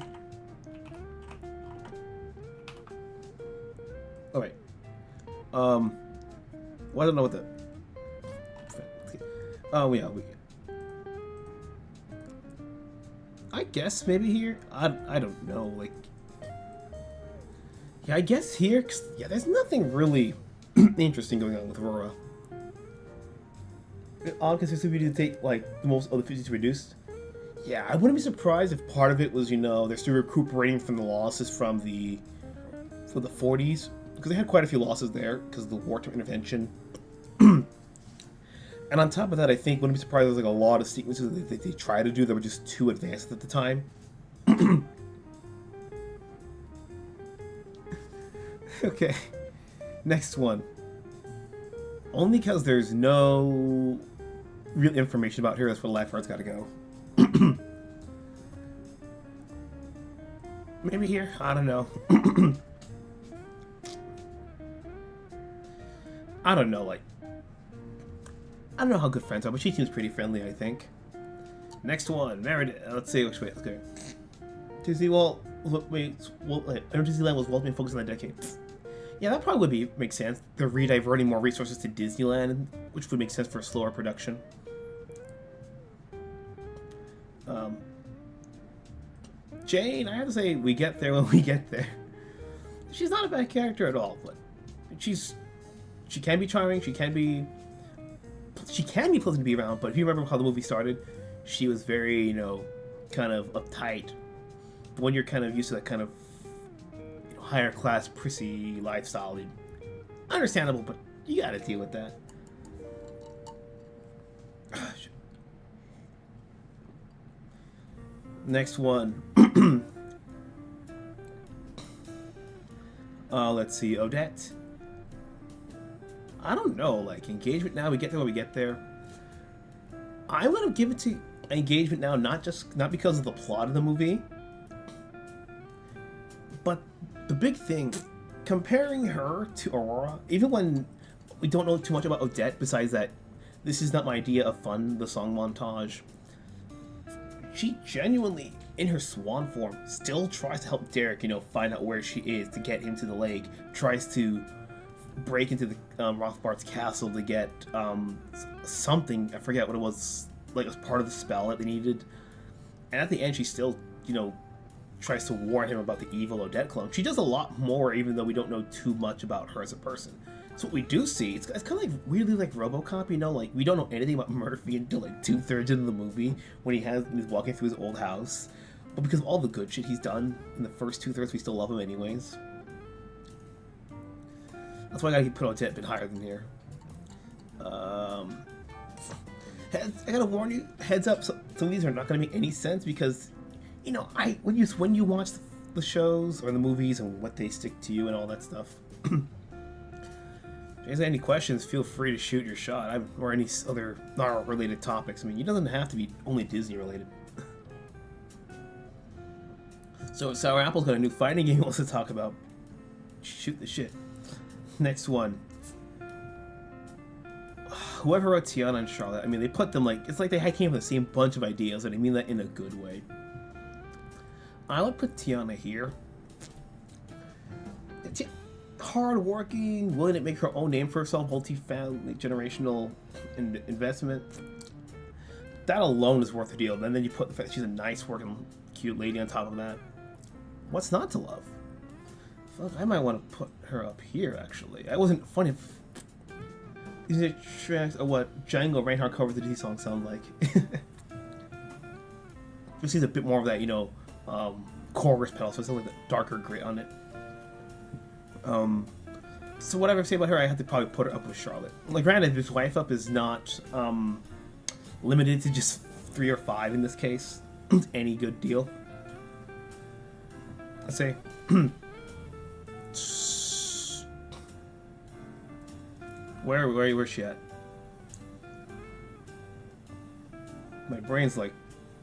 wait. Well, I don't know what the. Oh yeah, I guess maybe here. I don't know. Like, yeah, I guess here. 'Cause, yeah, there's nothing really interesting going on with Aurora. Odd consistency to take like the most other 50s reduced. Yeah, I wouldn't be surprised if part of it was, they're still recuperating from the losses from the 40s, because they had quite a few losses there because of the wartime intervention. And on top of that, I think wouldn't be surprised there's like a lot of sequences that they tried to do that were just too advanced at the time. Okay, next one. Only because there's no real information about her, that's where the life art's gotta go. Maybe here? I don't know. I don't know, I don't know how good friends are, but she seems pretty friendly, I think. Next one, Meredith. Let's see, which way, let's go. Disneyland was ultimately focused on that decade. Yeah, that probably would make sense. They're re-diverting more resources to Disneyland, which would make sense for a slower production. Jane, I have to say, we get there when we get there. she's not a bad character at all, but she can be charming, she can be pleasant to be around, but if you remember how the movie started, she was very, kind of uptight. But when you're kind of used to that kind of higher class prissy lifestyle, understandable, but you gotta deal with that. Next one. Let's see, Odette. I don't know, like, engagement now, we get there when we get there. I'm gonna give it to engagement now, not because of the plot of the movie, but the big thing, comparing her to Aurora, even when we don't know too much about Odette, besides that this is not my idea of fun, the song montage, she genuinely, in her swan form, still tries to help Derek, find out where she is, to get him to the lake, tries to break into the Rothbart's castle to get something, I forget what it was, like it was part of the spell that they needed. And at the end, she still, tries to warn him about the evil Odette clone. She does a lot more, even though we don't know too much about her as a person. So what we do see, it's kind of like weirdly like RoboCop, like we don't know anything about Murphy until like 2/3 into the movie when he's walking through his old house. But because of all the good shit he's done in the first 2/3, we still love him anyways. That's why I gotta put Odette a bit higher than here. I gotta warn you, heads up, some of these are not gonna make any sense because, when you watch the shows or the movies and what they stick to you and all that stuff. If you guys have any questions, feel free to shoot your shot, or any other related topics. I mean, it doesn't have to be only Disney related. So Sour Apple's got a new fighting game he wants to talk about. Shoot the shit. Next one. Whoever wrote Tiana and Charlotte, I mean, they put them it's like they came with the same bunch of ideas, and I mean that in a good way. I would put Tiana here. Hard-working, willing to make her own name for herself, multi-family, generational investment. That alone is worth the deal. And then you put the fact that she's a nice, working, cute lady on top of that. What's not to love? Fuck, I might want to put her up here, actually. I wasn't funny if these are tracks of what Django Reinhardt covers the Disney song sound like. Just sees a bit more of that, chorus pedal, so it's like the darker grit on it. So whatever I say about her, I have to probably put her up with Charlotte. Like, granted, this wife up is not limited to just 3 or 5 in this case. Any good deal. Let's say where's she at? My brain's like,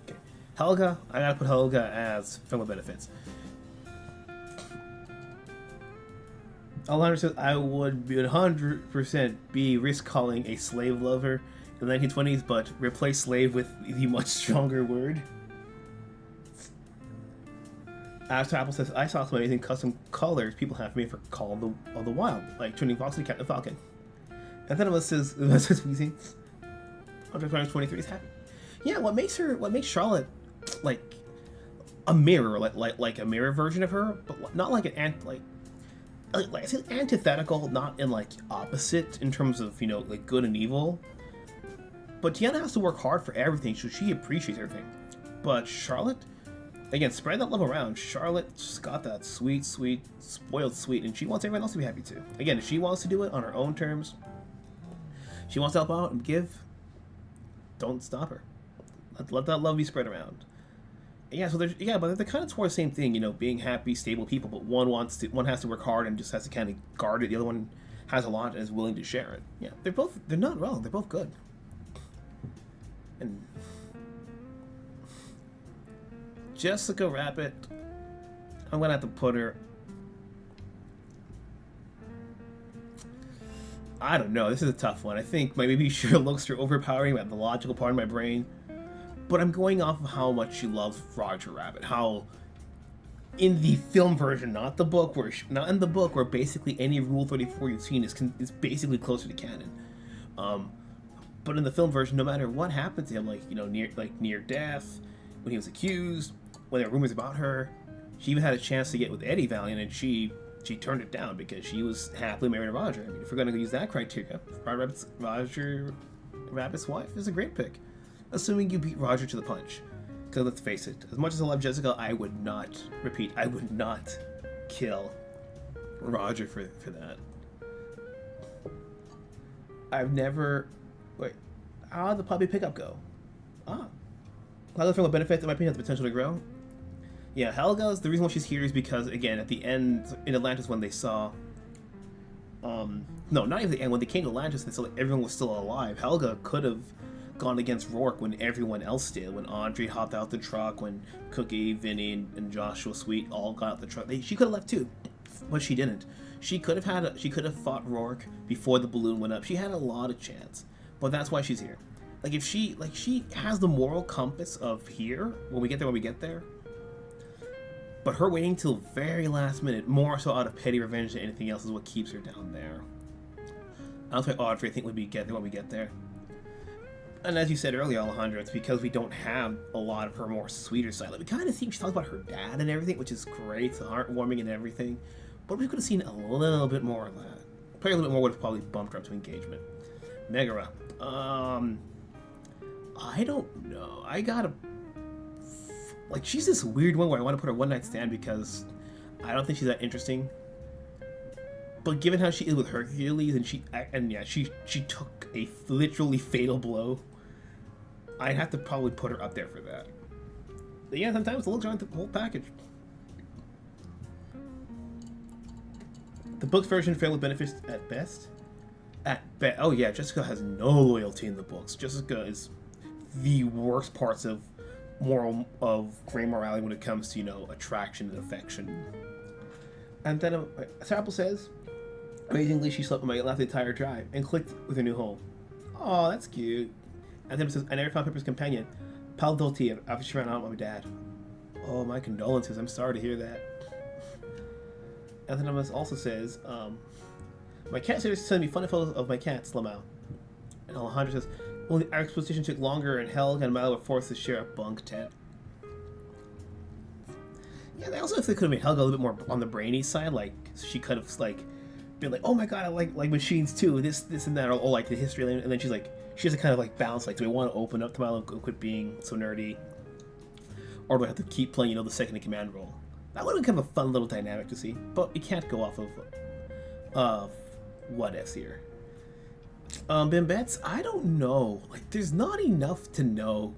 okay. Helga, I gotta put Helga as film benefits. Alejandro says, I would be 100% be risk calling a slave lover in the 1920s, but replace slave with the much stronger word. After Apple says, I saw some amazing custom colors people have made for Call of the Wild, like Tuning Fox and Captain Falcon. And then it says, wheezing. 123 is happy. Yeah, what makes Charlotte like a mirror, like a mirror version of her, but not like an I say antithetical, not in opposite in terms of good and evil. But Tiana has to work hard for everything, so she appreciates everything. But Charlotte, again, spread that love around. Charlotte's got that sweet, spoiled sweet, and she wants everyone else to be happy too. Again, if she wants to do it on her own terms, she wants to help out and give, don't stop her. Let that love be spread around. Yeah, so but they're kind of towards the same thing, being happy, stable people, but one has to work hard and just has to kind of guard it. The other one has a lot and is willing to share it. Yeah, they're not wrong. They're both good. And Jessica Rabbit, I'm gonna have to put her. I don't know. This is a tough one. I think maybe her looks are overpowering the logical part of my brain. But I'm going off of how much she loves Roger Rabbit. How in the film version, not in the book, where basically any Rule 34 you've seen is basically closer to canon. But in the film version, no matter what happened to him, near death, when he was accused, when there were rumors about her, she even had a chance to get with Eddie Valiant, and she she turned it down because she was happily married to Roger. I mean, if we're gonna use that criteria, Roger Rabbit's wife is a great pick, assuming you beat Roger to the punch. Because let's face it, as much as I love Jessica, I would not kill Roger for that. I've never... Wait, how did the puppy pickup go? Helga's from the benefits, in my opinion, has the potential to grow. Yeah, Helga's, the reason why she's here is because, again, at the end, in Atlantis, when they saw... no, not even the end, when they came to Atlantis, they saw that everyone was still alive. Helga could have gone against Rourke when everyone else did. When Audrey hopped out the truck, when Cookie, Vinny, and Joshua Sweet all got out the truck. She could have left too, but she didn't. She could have fought Rourke before the balloon went up. She had a lot of chance, but that's why she's here. Like if she has the moral compass of here when we get there. But her waiting till very last minute, more so out of petty revenge than anything else, is what keeps her down there. That's why Audrey, I think, would be when we get there. And as you said earlier, Alejandro, it's because we don't have a lot of her more sweeter side. Like, we kind of see she talks about her dad and everything, which is great, so heartwarming and everything. But we could have seen a little bit more of that. Probably a little bit more would have probably bumped her up to engagement. Megara. I don't know. I gotta... Like, she's this weird one where I want to put her one night stand because I don't think she's that interesting. But given how she is with Hercules, and she took a literally fatal blow, I'd have to probably put her up there for that. But yeah, sometimes the looks aren't the whole package. The book's version failed with benefits at best. Oh yeah, Jessica has no loyalty in the books. Jessica is the worst parts of gray morality when it comes to, you know, attraction and affection. And then Apple says, amazingly, she slept with my lap the entire drive and clicked with her new home. Oh, that's cute. And then it says, I never found Pepper's companion, Pal Dolti, after she ran out with my dad. Oh, my condolences. I'm sorry to hear that. And then it also says, my cat sitter sent me funny photos of my cat, Slamau. And Alejandro says, well, our exposition took longer and Helga and Milo were forced to share a bunk tent. Yeah, they also, if they could have made Helga a little bit more on the brainy side, like, she could have, like, been like, oh my god, I like machines too, this and that, or like the history, and then she's like, she has to kind of like balance, like, do I want to open up to Milo and quit being so nerdy, or do I have to keep playing, you know, the second in command role? That would have been kind of a fun little dynamic to see, but you can't go off of what ifs here. Bimbets, I don't know, like, there's not enough to know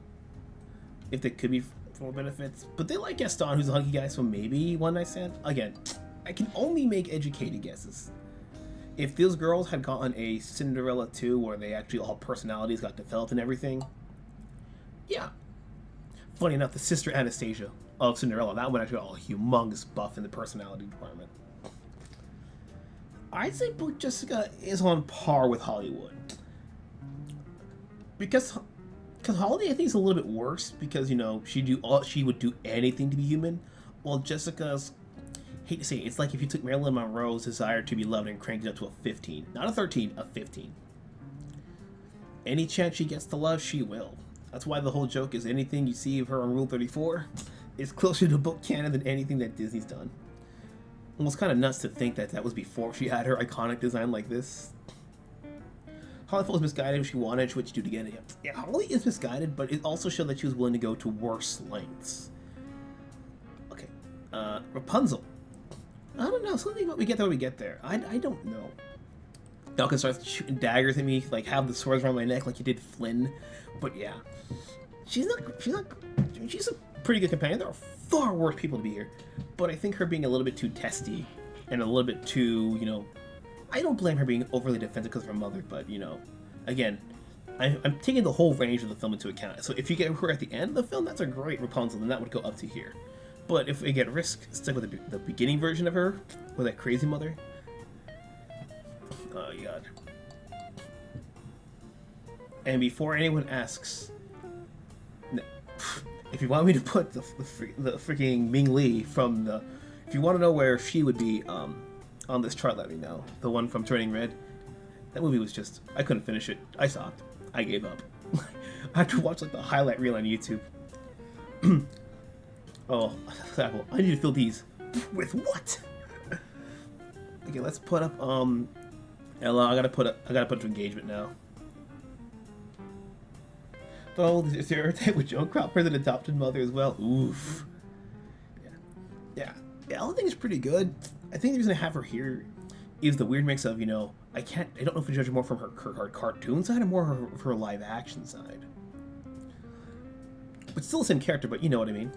if there could be more benefits, but they like Gaston, who's a hunky guy, so maybe one night stand. Again, I can only make educated guesses. If those girls had gotten a Cinderella 2 where they actually all personalities got developed and everything, yeah. Funny enough, the sister Anastasia of Cinderella, that one actually got a humongous buff in the personality department. I'd say Book Jessica is on par with Hollywood. Because Holiday, I think, is a little bit worse because, you know, she would do anything to be human, while Jessica's, hate to say it, it's like if you took Marilyn Monroe's desire to be loved and cranked it up to a 15. Not a 13, a 15. Any chance she gets to love, she will. That's why the whole joke is anything you see of her on Rule 34 is closer to book canon than anything that Disney's done. It was kind of nuts to think that that was before she had her iconic design like this. Holly was misguided when she wanted, what she do to get it. Yeah, Holly is misguided, but it also showed that she was willing to go to worse lengths. Okay, Rapunzel. I don't know, something about we get there when we get there. I don't know. Falcon starts shooting daggers at me, like have the swords around my neck like you did Flynn. But yeah, she's a pretty good companion. There are far worse people to be here. But I think her being a little bit too testy and a little bit too, you know, I don't blame her being overly defensive because of her mother, but, you know, again, I'm taking the whole range of the film into account. So if you get her at the end of the film, that's a great Rapunzel, then that would go up to here. But if we get Risk stuck with the beginning version of her, with that crazy mother, oh god. And before anyone asks, if you want me to put the freaking Ming Lee from the, if you want to know where she would be on this chart, let me know. The one from Turning Red. That movie was just, I couldn't finish it. I stopped. I gave up. I have to watch like the highlight reel on YouTube. Oh, I need to fill these. With what? Okay, let's put up Ella. I gotta put to engagement now. Oh, is there a type with Joe Crop for an adopted mother as well? Oof. Yeah. Ella thing is pretty good. I think the reason I have her here is the weird mix of, I don't know if I judge more from her cartoon side or more her live action side. But still the same character, but you know what I mean.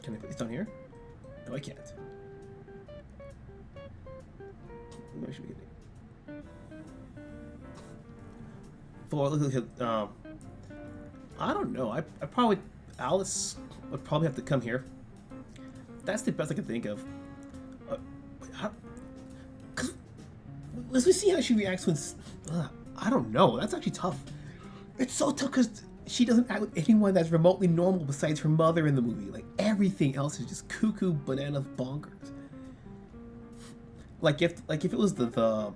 Can I put this down here? No, I can't. Where should we get it? I don't know. Alice would probably have to come here. That's the best I can think of. Let's see how she reacts when. I don't know. That's actually tough. It's so tough because she doesn't act with anyone that's remotely normal besides her mother in the movie. Like everything else is just cuckoo, bananas, bonkers. Like if it was the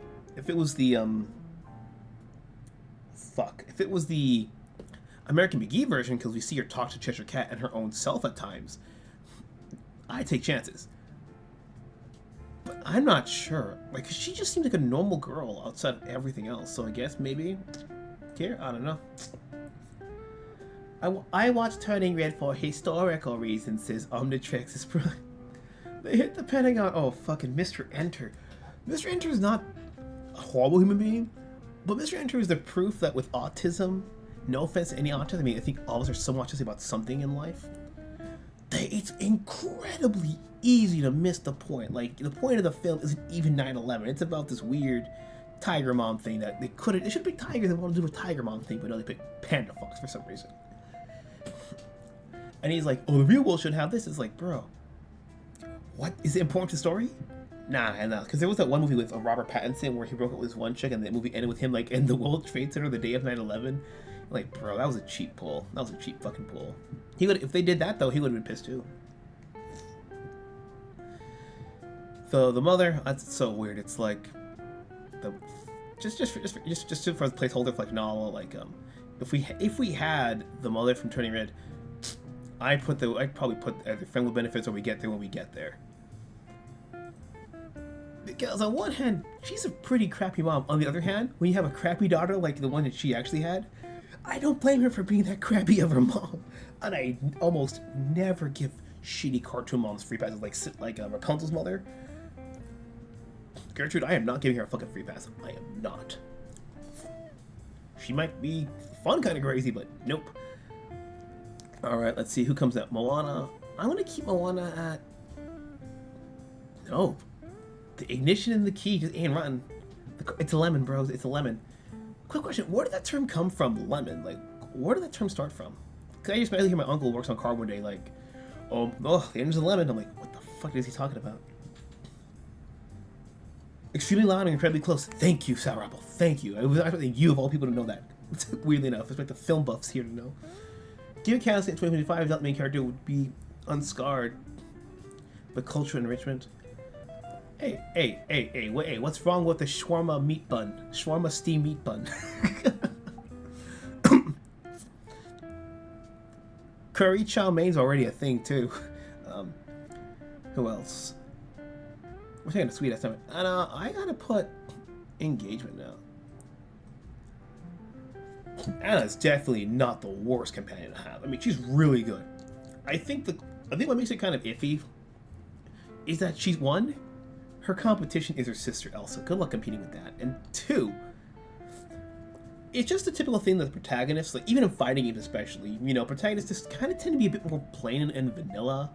American McGee version, because we see her talk to Cheshire Cat and her own self at times, I take chances. But I'm not sure. Like, she just seems like a normal girl outside of everything else. So I guess maybe here, I don't know. I watched Turning Red for historical reasons, says Omnitrix. Is they hit the Pentagon. Oh, fucking Mr. Enter. Mr. Enter is not a horrible human being, but Mr. Enter is the proof that with autism, no offense to any autism, I mean, I think all of us are somewhat autistic about something in life, that it's incredibly easy to miss the point. Like, the point of the film isn't even 9/11. It's about this weird Tiger Mom thing that it should be Tigers that want to do a Tiger Mom thing, but no, they picked Panda Fox for some reason. And he's like, oh, the real world should have this. It's like, bro, what? Is it important to the story? Nah, because there was that one movie with Robert Pattinson where he broke up with this one chick and the movie ended with him like in the World Trade Center the day of 9/11. Like, bro, that was a cheap pull. That was a cheap fucking pull. If they did that though, he would have been pissed too. So the mother, that's so weird. It's like just for the placeholder for like Nala, like if we had the mother from Turning Red, I'd probably put either friend with benefits or we get there when we get there. Because on one hand, she's a pretty crappy mom. On the other hand, when you have a crappy daughter like the one that she actually had, I don't blame her for being that crappy of a mom. And I almost never give shitty cartoon moms free passes like Rapunzel's mother. Gertrude, I am not giving her a fucking free pass. I am not. She might be fun kind of crazy, but nope. Alright, let's see who comes out. Moana. I'm going to keep Moana at... Nope. The ignition and the key just ain't running. It's a lemon, bros. It's a lemon. Quick question. Where did that term come from, lemon? Like, where did that term start from? Because I just hear my uncle works on car one day, like, the engine's a lemon. I'm like, what the fuck is he talking about? Extremely loud and incredibly close. Thank you, Sour Apple. Thank you. I was expecting you of all people to know that. Weirdly enough, it's like the film buffs here to know. Given casting in 2025, that main character would be unscarred, but cultural enrichment. Hey, wait, what's wrong with the shawarma meat bun? Shawarma steam meat bun. Curry chow mein's already a thing, too. Who else? We're taking a sweet ass time. And I gotta put engagement now. Anna's definitely not the worst companion to have. I mean, she's really good. I think what makes it kind of iffy is that she's one, her competition is her sister Elsa. Good luck competing with that. And two, it's just a typical thing that protagonists, like even in fighting games especially, protagonists just kind of tend to be a bit more plain and vanilla,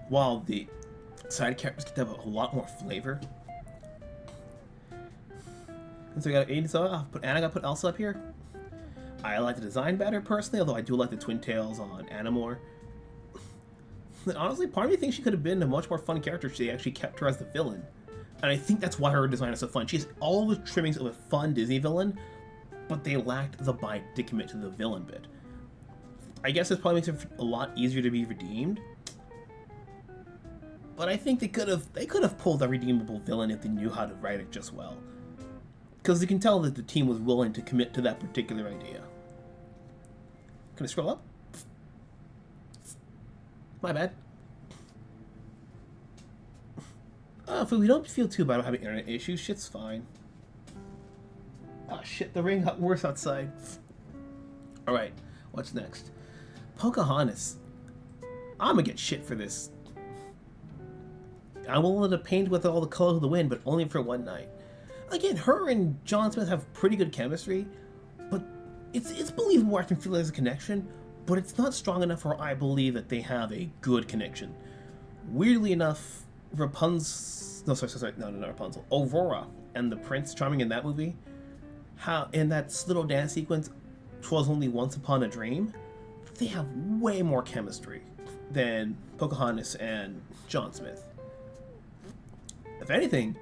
while the side characters get to have a lot more flavor. And so we got Aiden, so I'll put Anna, I gotta put Elsa up here. I like the design better personally, although I do like the twin tails on Anna more. And honestly, part of me thinks she could have been a much more fun character if they actually kept her as the villain. And I think that's why her design is so fun. She has all the trimmings of a fun Disney villain, but they lacked the bite to commit to the villain bit. I guess this probably makes it a lot easier to be redeemed. But I think they could have pulled a redeemable villain if they knew how to write it just well. Because you can tell that the team was willing to commit to that particular idea. Can I scroll up? My bad. If we don't feel too bad about having internet issues, shit's fine. Oh shit, the rain got worse outside. Alright, what's next? Pocahontas. I'm gonna get shit for this. I'm willing to paint with all the colors of the wind, but only for one night. Again, her and John Smith have pretty good chemistry, but it's believable I can feel there's a connection, but it's not strong enough for I believe that they have a good connection. Weirdly enough, not Rapunzel. Aurora and the Prince Charming in that movie, how in that little dance sequence, 'Twas Only Once Upon a Dream, they have way more chemistry than Pocahontas and John Smith. If anything,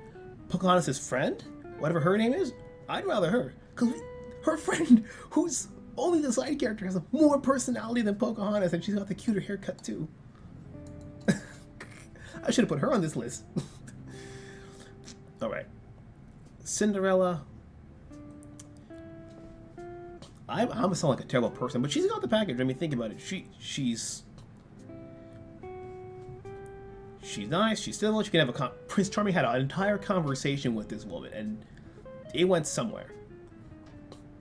Pocahontas' friend, whatever her name is, I'd rather her. Because her friend, who's only the side character, has more personality than Pocahontas, and she's got the cuter haircut too. I should have put her on this list. Alright. Cinderella. I'm gonna sound like a terrible person, but she's got the package. I mean, think about it. She's nice. She's civil. She can have a Prince Charming had an entire conversation with this woman, and it went somewhere.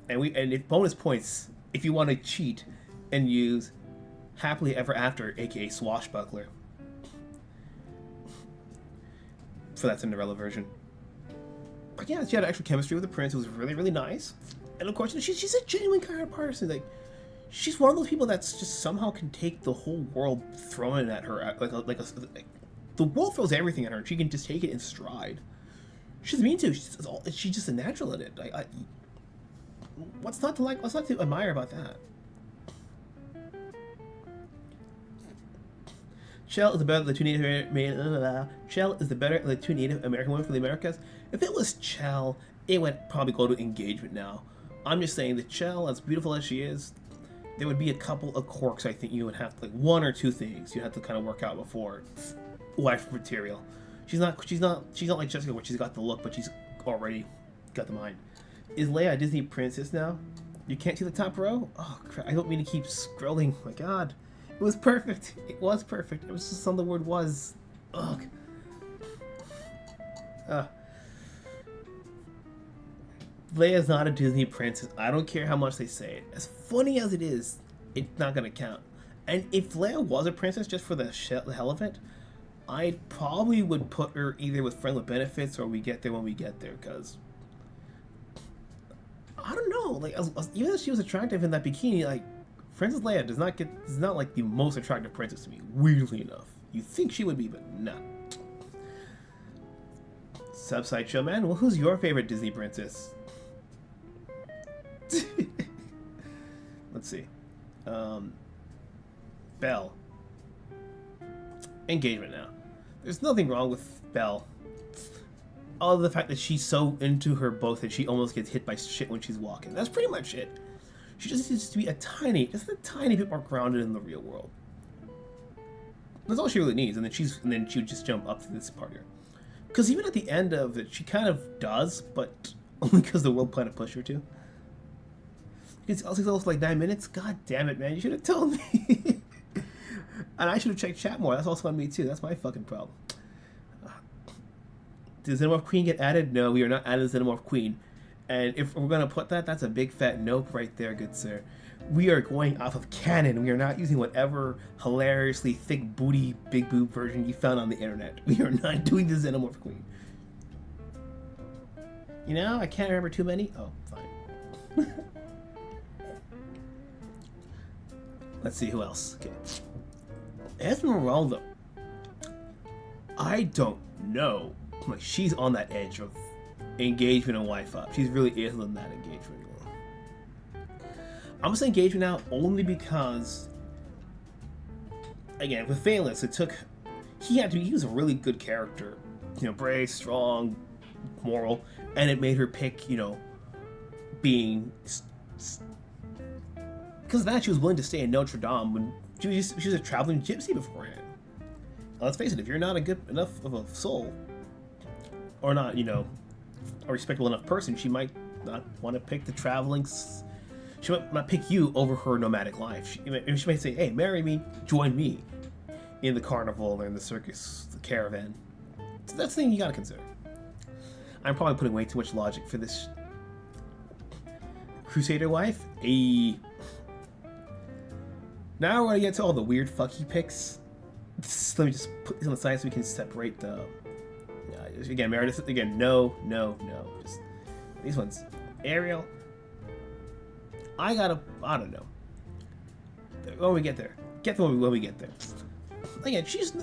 And if bonus points if you want to cheat and use happily ever after, aka swashbuckler, for that Cinderella version. But yeah, she had actual chemistry with the prince. It was really, really nice. And of course, she's a genuine kind of person. Like, she's one of those people that's just somehow can take the whole world thrown at her. Like the world throws everything at her, and she can just take it in stride. She's mean to. She's just a natural at it. What's not to like? What's not to admire about that? Shell is the better of the two Native American women for the Americas. If it was Chell, it would probably go to engagement now. I'm just saying that Chell, as beautiful as she is, there would be a couple of quirks. I think you would have to, like, one or two things you have to kind of work out before wife material. She's not like Jessica, where she's got the look, but she's already got the mind. Is Leia a Disney princess now? You can't see the top row? Oh crap! I don't mean to keep scrolling. My God. It was perfect. It was perfect. It was just on the word was. Ugh. Leia's not a Disney princess. I don't care how much they say it. As funny as it is, it's not gonna count. And if Leia was a princess just for the hell of it, I probably would put her either with Friend with Benefits or We Get There When We Get There, because I don't know. Like, even if she was attractive in that bikini, like, Princess Leia does not like the most attractive princess to me, weirdly enough. You think she would be, but no. Subside show man. Well, who's your favorite Disney princess? Let's see. Belle. Engagement now. There's nothing wrong with Belle. Other than the fact that she's so into her boat that she almost gets hit by shit when she's walking. That's pretty much it. She just needs to be just a tiny bit more grounded in the real world. That's all she really needs, and then she would just jump up to this part here. Because even at the end of it, she kind of does, but only because the world plan to push her to. It's also like 9 minutes. God damn it, man! You should have told me. And I should have checked chat more. That's also on me too. That's my fucking problem. Does Xenomorph Queen get added? No, we are not adding Xenomorph Queen. And if we're going to put that, that's a big fat nope right there, good sir. We are going off of canon. We are not using whatever hilariously thick booty, big boob version you found on the internet. We are not doing the Xenomorph Queen. You know, I can't remember too many. Oh, fine. Let's see who else. Okay. Esmeralda. I don't know. Like, she's on that edge of engagement and wife up. She's really is on that engagement. I'm gonna say engagement now only because, again, with Valence, he was a really good character, you know, brave, strong, moral, and it made her pick, you know, being, because of that she was willing to stay in Notre Dame when she was a traveling gypsy beforehand. Now, let's face it, if you're not a good enough of a soul, or not, you know, a respectable enough person, she might not want to pick the traveling. She might not pick you over her nomadic life. She might say, "Hey, marry me, join me." in the carnival or in the circus, the caravan. So that's the thing you gotta consider. I'm probably putting way too much logic for this Crusader wife. Now we're gonna get to all the weird fucky pics. Let me just put these on the side so we can separate the. Again, Meredith. Again, no. Just these ones. Ariel. I don't know. When we get there. Get to when we get there. Again, she's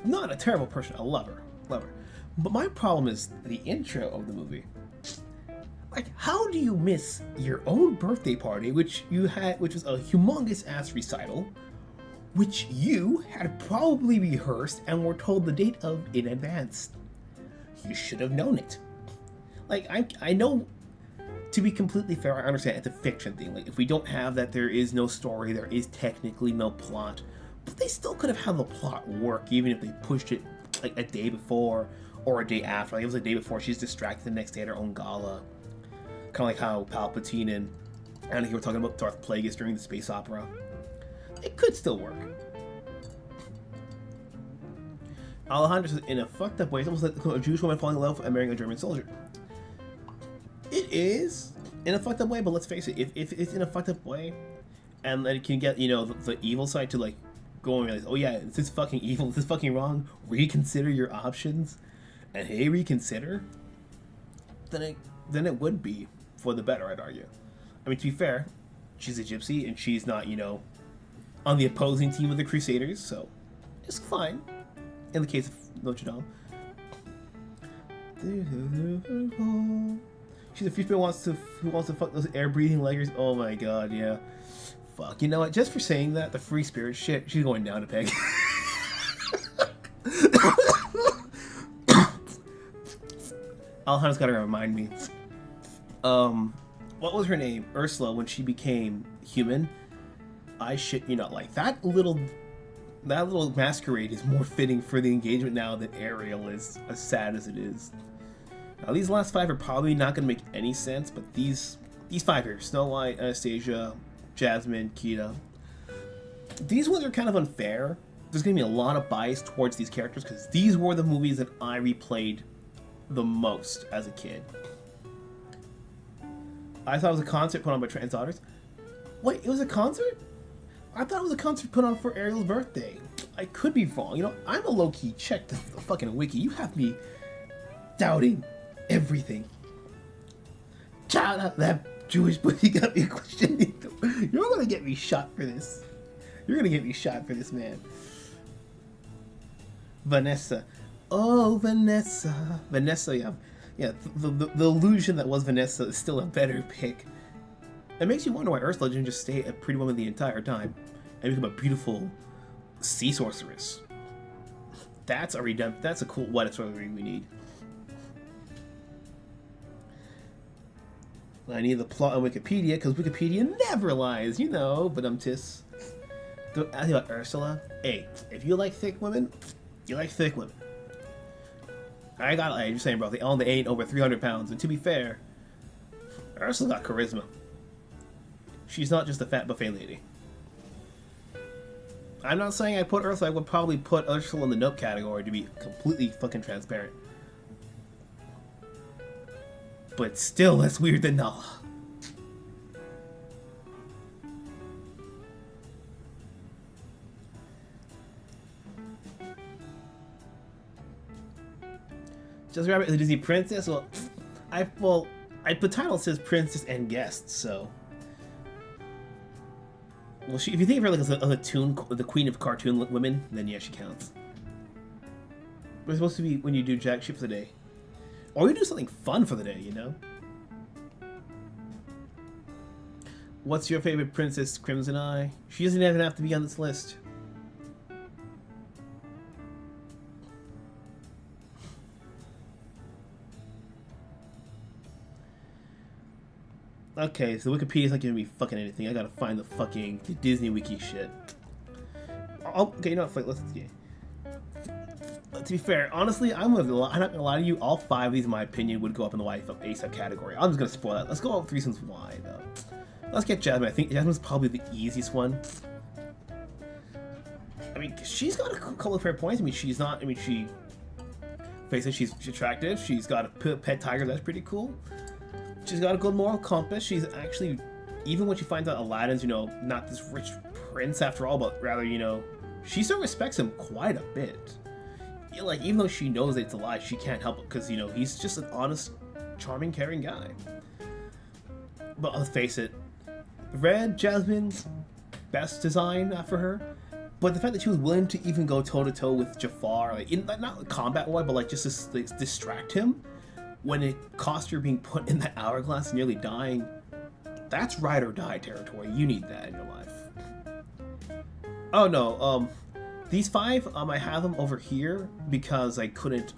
not a terrible person. I love her. But my problem is the intro of the movie. Like, how do you miss your own birthday party, which was a humongous ass recital, which you had probably rehearsed and were told the date of in advance? You should have known it. Like, I know, to be completely fair, I understand it's a fiction thing. Like, if we don't have that, there is no story, there is technically no plot, but they still could have had the plot work, even if they pushed it, like, a day before or a day after. Like, it was a day before, she's distracted the next day at her own gala. Kind of like how Palpatine and Anakin were talking about Darth Plagueis during the space opera. It could still work. Alejandro says, in a fucked up way, it's almost like a Jewish woman falling in love and marrying a German soldier. It is in a fucked up way, but let's face it, if it's in a fucked up way, and then it can get, the evil side to, like, go and realize, oh yeah, this is fucking evil, this is fucking wrong, reconsider your options, and hey, reconsider, then it would be for the better, I'd argue. I mean, to be fair, she's a gypsy, and she's not, on the opposing team of the Crusaders, so it's fine. In the case of Notre Dame. She's a future who wants to fuck those air-breathing leggers. Oh my god, yeah. Fuck, you know what? Just for saying that, the free spirit shit, she's going down a peg. Alejandro's gotta remind me. What was her name? Ursula, when she became human. I shit you not, like, that little masquerade is more fitting for the engagement now than Ariel is, as sad as it is. Now, these last 5 are probably not going to make any sense, but these 5 here, Snow White, Anastasia, Jasmine, Kida, these ones are kind of unfair. There's going to be a lot of bias towards these characters, because these were the movies that I replayed the most as a kid. I thought it was a concert put on by trans daughters. Wait, it was a concert? I thought it was a concert put on for Ariel's birthday. I could be wrong. I'm a low-key check the fucking wiki. You have me doubting everything. Shout out that Jewish pussy got me questioning. You're gonna get me shot for this. You're gonna get me shot for this, man. Vanessa. Oh, Vanessa. Vanessa, yeah. Yeah, the illusion that was Vanessa is still a better pick. It makes you wonder why Ursula didn't just stay a pretty woman the entire time and become a beautiful sea sorceress. That's a cool what if story we need. I need the plot on Wikipedia, because Wikipedia never lies, but tis. Don't ask me about Ursula. Hey, if you like thick women, you like thick women. I'm just saying, bro, they ain't over 300 pounds, and to be fair, Ursula got charisma. She's not just a fat buffet lady. I'm not saying I put Ursula, I would probably put Ursula in the nope category, to be completely fucking transparent. But still less weird than Nala. Just Rabbit is a Disney princess? The title says princess and guest, so. Well, if you think of her like as the queen of cartoon women, then yeah, she counts. But it's supposed to be when you do jack shit for the day. Or you do something fun for the day, What's your favorite princess, Crimson Eye? She doesn't even have to be on this list. Okay, so Wikipedia's not giving me fucking anything. I gotta find the Disney Wiki shit. Okay, you know what? Let's get. To be fair, honestly, I'm not gonna lie to you. All 5 of these, in my opinion, would go up in the wife of ASAP category. I'm just gonna spoil that. Let's go over 3 reasons why, though. Let's get Jasmine. I think Jasmine's probably the easiest one. I mean, she's got a couple of fair points. I mean, she's not. I mean, face it, she's attractive. She's got a pet tiger. That's pretty cool. She's got a good moral compass. She's actually, even when she finds out Aladdin's, not this rich prince after all, but rather, she still respects him quite a bit. Like, even though she knows that it's a lie, she can't help it because, he's just an honest, charming, caring guy. But let's face it, Red, Jasmine's best design for her. But the fact that she was willing to even go toe-to-toe with Jafar, like, not combat-wise, but, like, just to distract him, when it cost her being put in that hourglass and nearly dying, that's ride or die territory. You need that in your life. Oh, no, these 5, I have them over here because I couldn't,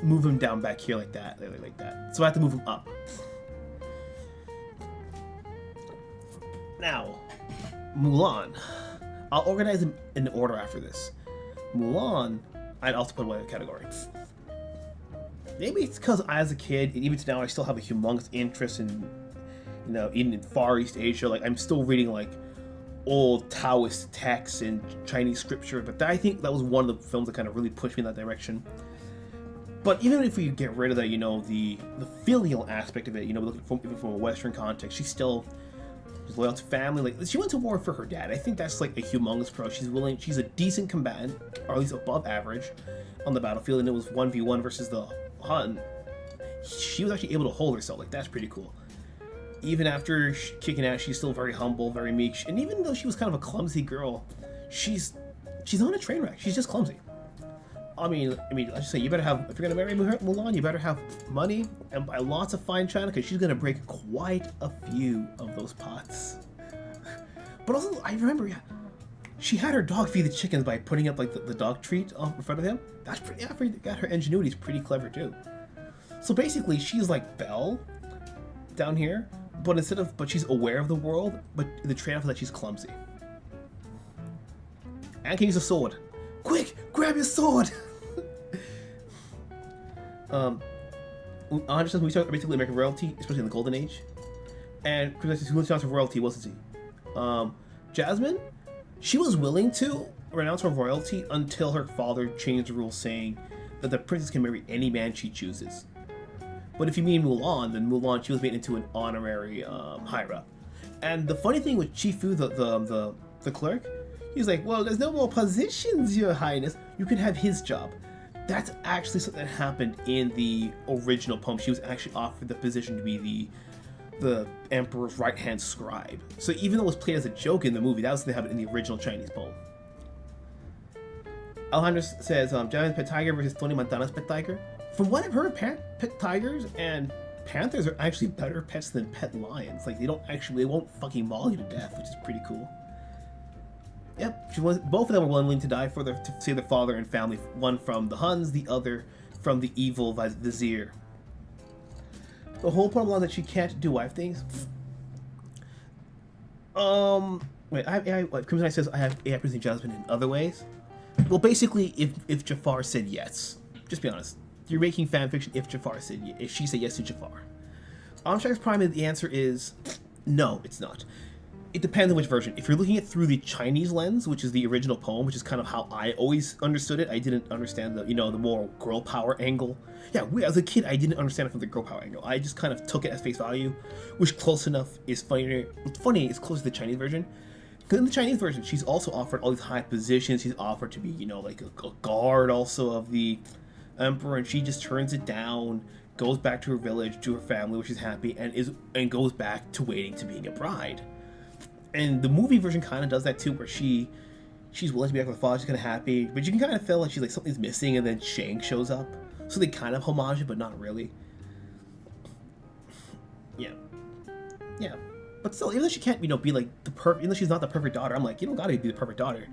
move them down back here like that. So I have to move them up. Now, Mulan. I'll organize them in order after this. Mulan, I'd also put away the category. Maybe it's because as a kid, and even to now, I still have a humongous interest in, even in Far East Asia. Like, I'm still reading, like, old Taoist texts and Chinese scripture, but I think that was one of the films that kind of really pushed me in that direction. But even if we get rid of that, the filial aspect of it, looking even from a Western context, she's loyal to family. Like, she went to war for her dad. I think that's like a humongous pro. She's a decent combatant, or at least above average, on the battlefield. And it was 1v1 versus the Hun. She was actually able to hold herself. Like, that's pretty cool. Even after kicking ass, she's still very humble, very meek. And even though she was kind of a clumsy girl, she's not a train wreck. She's just clumsy. I mean, let's just say, you better have, if you're gonna marry Mulan, you better have money and buy lots of fine china, because she's gonna break quite a few of those pots. But also, I remember, she had her dog feed the chickens by putting up, like, the dog treat in front of him. That's pretty, I forgot her ingenuity is pretty clever too. So basically, she's like Belle down here, but but she's aware of the world, but the trade-off is that she's clumsy. And can use a sword. Quick, grab your sword! Understand we talk basically American royalty, especially in the Golden Age. And Princess who renounce her royalty, wasn't she? Jasmine, she was willing to renounce her royalty until her father changed the rules saying that the princess can marry any man she chooses. But if you mean Mulan, then Mulan, she was made into an honorary higher up. And the funny thing with Chifu, the clerk, he's like, well, there's no more positions, Your Highness. You can have his job. That's actually something that happened in the original poem. She was actually offered the position to be the emperor's right-hand scribe. So even though it was played as a joke in the movie, that was something that happened in the original Chinese poem. Alejandro says, Giant's pet tiger versus Tony Montana's pet tiger. From what I've heard, pet tigers and panthers are actually better pets than pet lions. Like, they won't fucking maul you to death, which is pretty cool. Yep, both of them were willing to die to save their father and family. One from the Huns, the other from the evil vizier. The whole point of that she can't do wife things. Wait, Crimson Knight says I have AI producing Jasmine in other ways. Well, basically, if Jafar said yes, just be honest. You're making fan fiction if Jafar said if she said yes to Jafar. On Strikes Prime, the answer is no, it's not. It depends on which version. If you're looking at it through the Chinese lens, which is the original poem, which is kind of how I always understood it. I didn't understand the more girl power angle. Yeah, as a kid, I didn't understand it from the girl power angle. I just kind of took it as face value, which close enough is funnier. It's funny, it's close to the Chinese version. Because in the Chinese version, she's also offered all these high positions. She's offered to be, like a guard also of the emperor, and she just turns it down, goes back to her village, to her family, where she's happy, and goes back to waiting to being a bride. And the movie version kind of does that too, where she's willing to be back with her father, she's kind of happy, but you can kind of feel like she's like something's missing, and then Shang shows up. So they kind of homage it, but not really. Yeah. But still, even though she can't, be like the perfect, even though she's not the perfect daughter, I'm like, you don't gotta be the perfect daughter.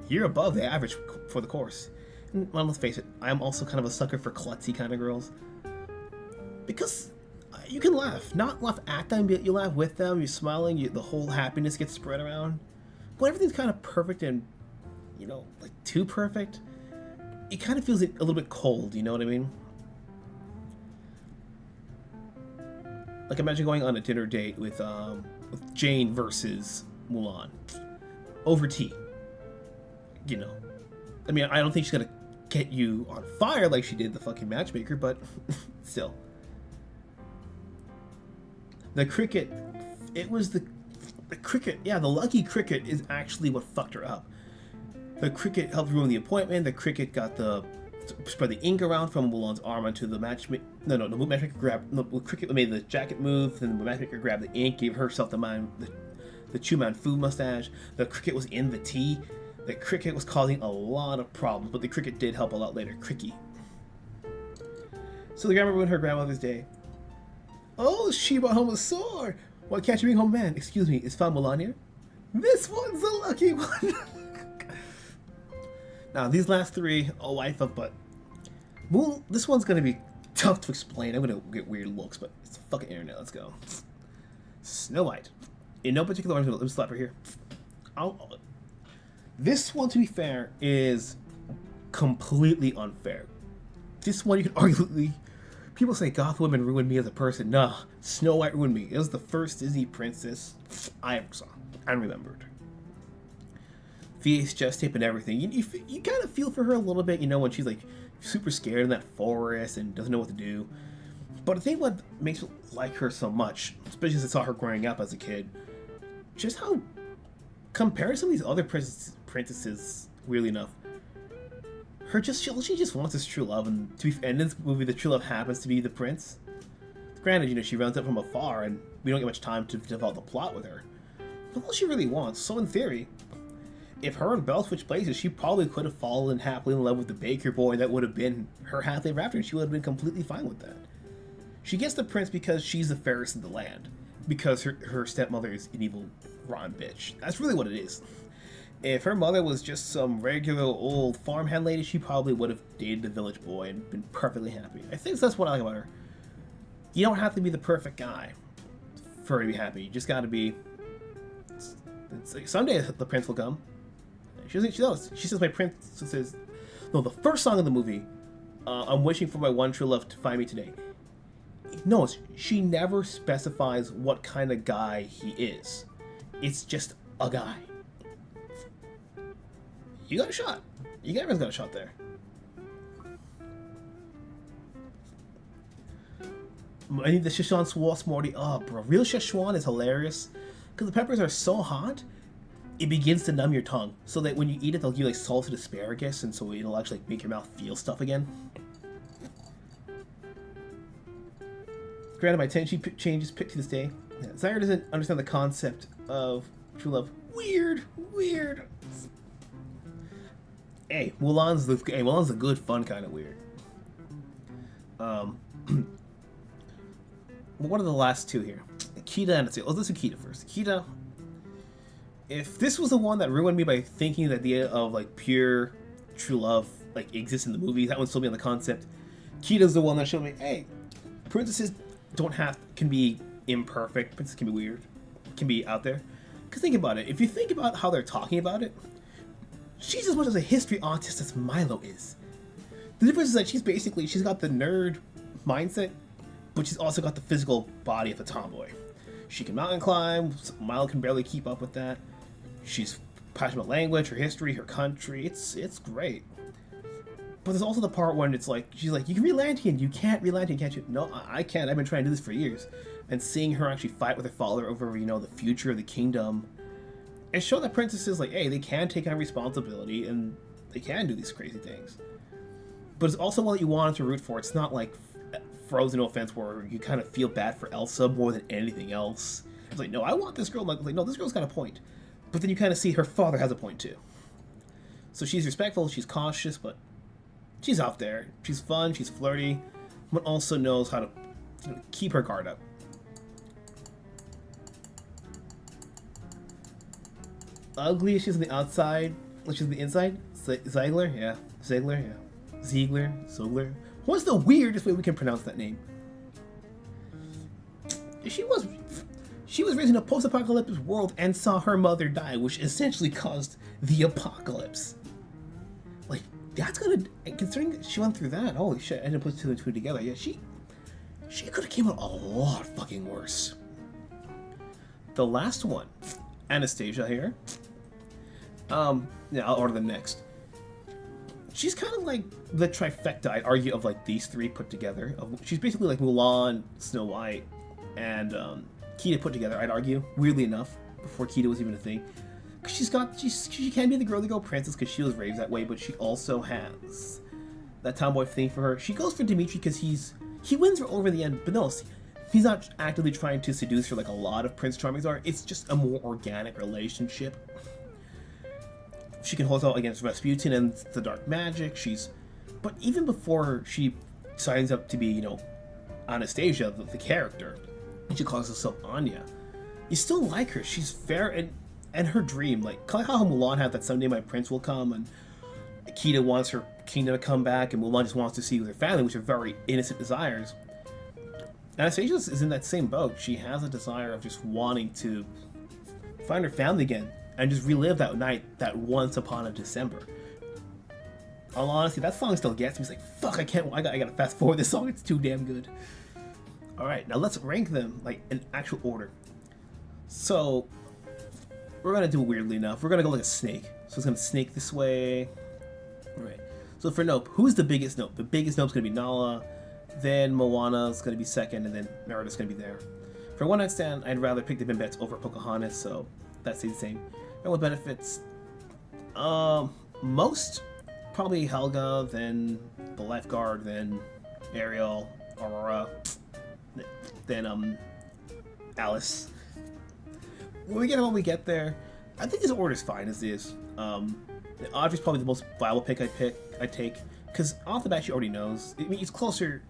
You're above the average for the course. And, well, let's face it, I'm also kind of a sucker for klutzy kind of girls. Because you can laugh. Not laugh at them, but you laugh with them, you're smiling, the whole happiness gets spread around. But everything's kind of perfect and, like too perfect. It kind of feels a little bit cold, you know what I mean? Like, imagine going on a dinner date with Jane versus Mulan. over tea. You know, I mean, I don't think she's gonna get you on fire like she did the fucking matchmaker, but still. The cricket, it was the cricket, yeah, the lucky cricket is actually what fucked her up. The cricket helped ruin the appointment. The cricket got spread the ink around from Mulan's arm onto the matchmaker. The matchmaker grabbed, the cricket made the jacket move, then the matchmaker grabbed the ink, gave herself the Chu Man Fu mustache. The cricket was in the tea. The cricket was causing a lot of problems, but the cricket did help a lot later. Cricky. So the grandma ruined her grandmother's day. Oh, Shimo home is sore. Why can't you bring home man? Excuse me, is Fan Mulan here? This one's the lucky one. Now, these last three, oh, I thought, but this one's gonna be tough to explain. I'm gonna get weird looks, but it's the fucking internet. Let's go. Snow White. In no particular order, let me slap her here. This one, to be fair, is completely unfair. This one, you can arguably... People say Goth women ruined me as a person. Nah, Snow White ruined me. It was the first Disney princess I ever saw and remembered. VHS tape and everything. You kind of feel for her a little bit, you know, when she's like super scared in that forest and doesn't know what to do. But I think what makes me like her so much, especially since I saw her growing up as a kid, just how, compared to some of these other princesses, weirdly enough, she just wants this true love, and in this movie, the true love happens to be the prince. Granted, you know, she runs up from afar, and we don't get much time to develop the plot with her. But all she really wants, so in theory, if her and Belle switched places, she probably could have fallen happily in love with the baker boy. That would have been her happily ever after, and she would have been completely fine with that. She gets the prince because she's the fairest in the land, because her stepmother is an evil, rotten bitch. That's really what it is. If her mother was just some regular old farmhand lady, she probably would have dated the village boy and been perfectly happy. I think that's what I like about her. You don't have to be the perfect guy for her to be happy. You just gotta be... It's like, someday the prince will come. She knows. She says my prince says... No, the first song of the movie, I'm wishing for my one true love to find me today. No, she never specifies what kind of guy he is. It's just a guy. You got a shot. Everyone's got a shot there. I need the Szechuan sauce Morty. Oh, bro. Real Szechuan is hilarious. Because the peppers are so hot, it begins to numb your tongue. So that when you eat it, they'll give you like salted asparagus, and so it'll actually make your mouth feel stuff again. Granted, my attention changes picked to this day. Yeah, Zaire doesn't understand the concept of true love. Weird. Hey, Mulan's the good, fun kind of weird. What are the last two here? Kita and Atsuko. Let's do Kita first. Kita, if this was the one that ruined me by thinking the idea of like pure true love like exists in the movies, that one sold me on the concept. Kita's the one that showed me, hey, princesses can be imperfect. Princesses can be weird, can be out there. Because think about it. If you think about how they're talking about it, she's as much as a history autist as Milo is. The difference is that she's got the nerd mindset, but she's also got the physical body of a tomboy. She can mountain climb. Milo can barely keep up with that. She's passionate about language, her history, her country. It's great. But there's also the part when it's like, she's like, you can read Lantian. You can't read Lantian, can't you? No, I can't. I've been trying to do this for years. And seeing her actually fight with her father over, you know, the future of the kingdom, it showed that princesses, like, hey, they can take on responsibility and they can do these crazy things. But it's also one that you wanted to root for. It's not like Frozen, no offense, where you kind of feel bad for Elsa more than anything else. It's like, no, I want this girl. Like, no, this girl's got a point. But then you kind of see her father has a point too. So she's respectful, she's cautious, but she's out there. She's fun, she's flirty, but also knows how to, you know, keep her guard up. Ugly, she's on the outside, she's on the inside. Ziegler, yeah. Ziegler. What's the weirdest way we can pronounce that name? She was raised in a post-apocalyptic world and saw her mother die, which essentially caused the apocalypse. Like, that's gonna, considering she went through that, holy shit, I didn't put two and two together. Yeah, she could have came out a lot fucking worse. The last one, Anastasia here. Yeah, I'll order them next. She's kind of like the trifecta, I'd argue, of like these three put together. She's basically like Mulan, Snow White, and Kita put together, I'd argue. Weirdly enough, before Kita was even a thing. She can be the girl princess because she was raised that way, but she also has that tomboy thing for her. She goes for Dimitri because he wins her over in the end, but no, he's not actively trying to seduce her like a lot of Prince Charmings are. It's just a more organic relationship. She can hold out against Rasputin and the dark magic. But even before she signs up to be, you know, Anastasia, the character, and she calls herself Anya, you still like her. She's fair, and her dream, like how Mulan had that someday my prince will come, and Kita wants her kingdom to come back, and Mulan just wants to see with her family, which are very innocent desires. Anastasia is in that same boat. She has a desire of just wanting to find her family again and just relive that night, that once upon a December. All honesty, that song still gets me. It's like, fuck, I gotta fast forward this song. It's too damn good. All right, now let's rank them like in actual order. So we're gonna do it weirdly enough. We're gonna go like a snake. So it's gonna snake this way. All right. So for Nope, who's the biggest Nope? The biggest Nope's gonna be Nala. Then Moana's gonna be second, and then Merida's gonna be there. For One Night Stand, I'd rather pick the Bimbets over Pocahontas, so that stays the same. And with benefits, most probably Helga, then the lifeguard, then Ariel, Aurora, then Alice. When we get what we get there, I think this order's fine as is. Audrey's probably the most viable pick I take, because off the bat she already knows. I mean, it's closer.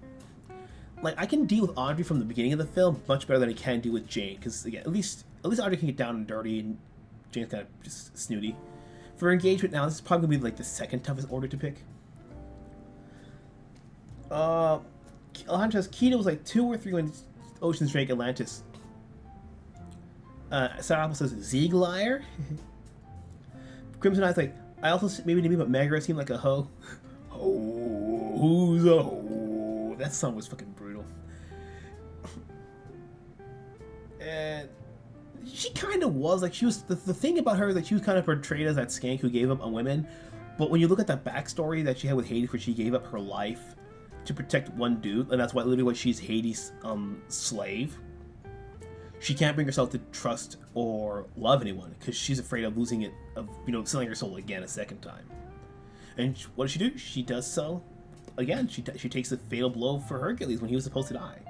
Like, I can deal with Audrey from the beginning of the film much better than I can deal with Jane, because again, at least Audrey can get down and dirty, and Jane's kind of just snooty. For engagement now, this is probably gonna be like the second toughest order to pick. Alejandro says Kita was like 2 or 3 when Ocean's Drake Atlantis. Sarah Apple says Ziegler. Crimson Eye's like, I also maybe to me, but Megra seemed like a hoe. Oh, who's a hoe? That song was fucking brutal. And she kind of was like, she was the thing about her is that she was kind of portrayed as that skank who gave up on women. But when you look at that backstory that she had with Hades, where she gave up her life to protect one dude, and that's why literally why she's Hades' slave. She can't bring herself to trust or love anyone because she's afraid of losing it, of, you know, selling her soul again a second time. And what does she do? She does so again. She takes the fatal blow for Hercules when he was supposed to die.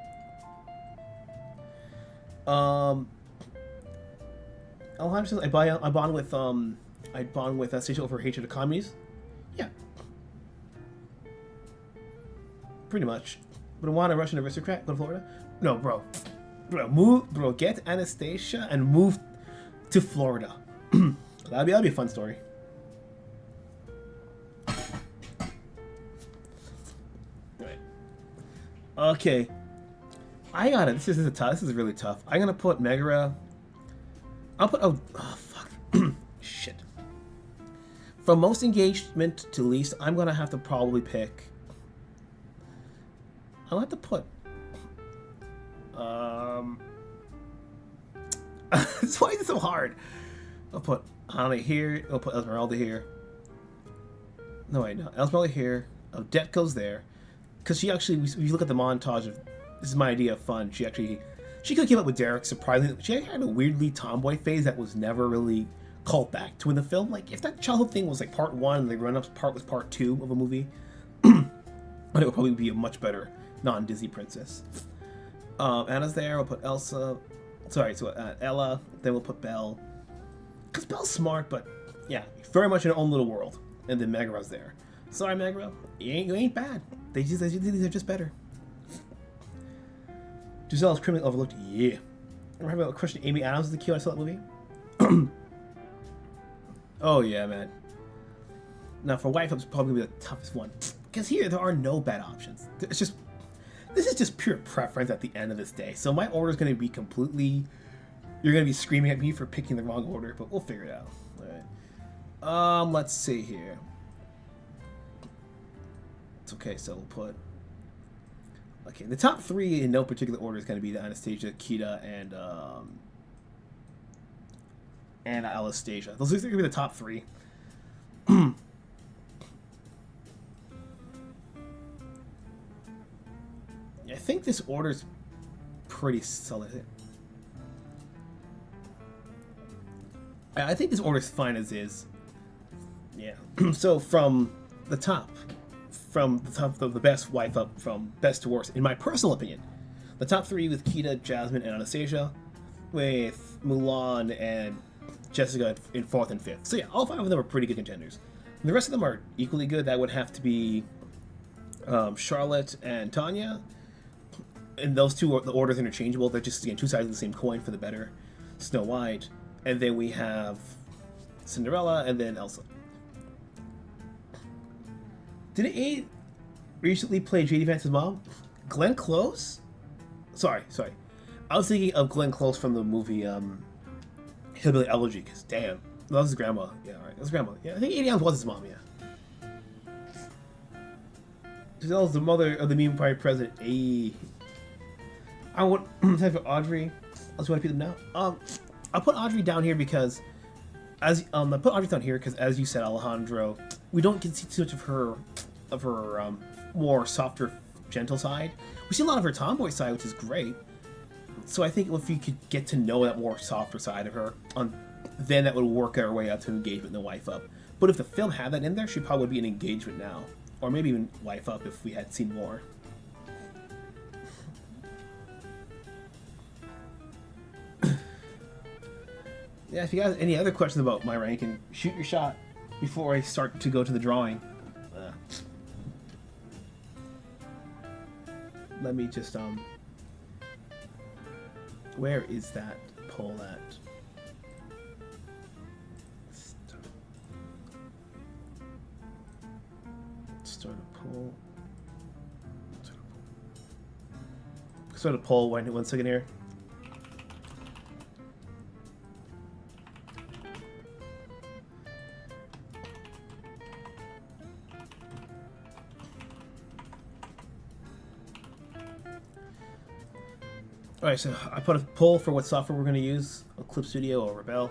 Alejandro says I bond with Stacia over hatred of communies. Yeah, pretty much. But I want a Russian aristocrat go to Florida? No, bro. Bro, get Anastasia and move to Florida. That'd be a fun story. Right. Okay. I got it. This is really tough. I'm gonna put Megara. I'll put fuck. Shit. From most engagement to least, I'm gonna have to probably pick. I'll have to put. Why is it so hard? I'll put Anna here. I'll put Esmeralda here. No, wait, no. Esmeralda here. Odette goes there. Because she actually, if you look at the montage of, this is my idea of fun, she could have kept up with Derek, surprisingly. She had a weirdly tomboy phase that was never really called back to in the film. Like, if that childhood thing was like part 1 and the run-up part was part 2 of a movie, it would probably be a much better non-Disney princess. Anna's there. We'll put Elsa. Sorry, so Ella. Then we'll put Belle. Because Belle's smart, but yeah, very much in her own little world. And then Megara's there. Sorry, Megara. You ain't bad. These are just better. Giselle's criminally overlooked. Yeah. I remember a question Amy Adams was the cue I saw that movie. Oh, yeah, man. Now, for wife, it's probably going to be the toughest one. Because here, there are no bad options. It's just. This is just pure preference at the end of this day. So my order is going to be completely... You're going to be screaming at me for picking the wrong order, but we'll figure it out. All right. Let's see here. It's okay, so we'll put... Okay, the top 3 in no particular order is going to be the Anastasia, Kita, and Anastasia. Those are going to be the top 3. I think this order's pretty solid. I think this order's fine as is. Yeah. So from the top of the best wife up, from best to worst, in my personal opinion, the top 3 with Kita, Jasmine, and Anastasia, with Mulan and Jessica in 4th and 5th. So yeah, all 5 of them are pretty good contenders. And the rest of them are equally good. That would have to be Charlotte and Tanya. And those two, the order's interchangeable. They're just, again, 2 sides of the same coin for the better. Snow White. And then we have Cinderella and then Elsa. Did A recently play JD Vance's mom? Glenn Close? Sorry. I was thinking of Glenn Close from the movie Hillbilly Elegy, because damn. No, that was his grandma. Yeah, alright. That was grandma. Yeah, I think 80 was his mom, yeah. Giselle is the mother of the meme party president. Ayy. I want time for Audrey. Let's want to put them now. I'll put Audrey down here because, I put Audrey down here because, as you said, Alejandro, we don't get to see too much of her more softer, gentle side. We see a lot of her tomboy side, which is great. So I think if you could get to know that more softer side of her, then that would work our way up to engagement in the wife up. But if the film had that in there, she probably would be an engagement now, or maybe even wife up if we had seen more. Yeah, if you guys have any other questions about my ranking, shoot your shot before I start to go to the drawing. Let me just, where is that poll at? Start a poll. Start a poll, 1 second here. Alright, so I put a poll for what software we're going to use, Clip Studio or Rebel.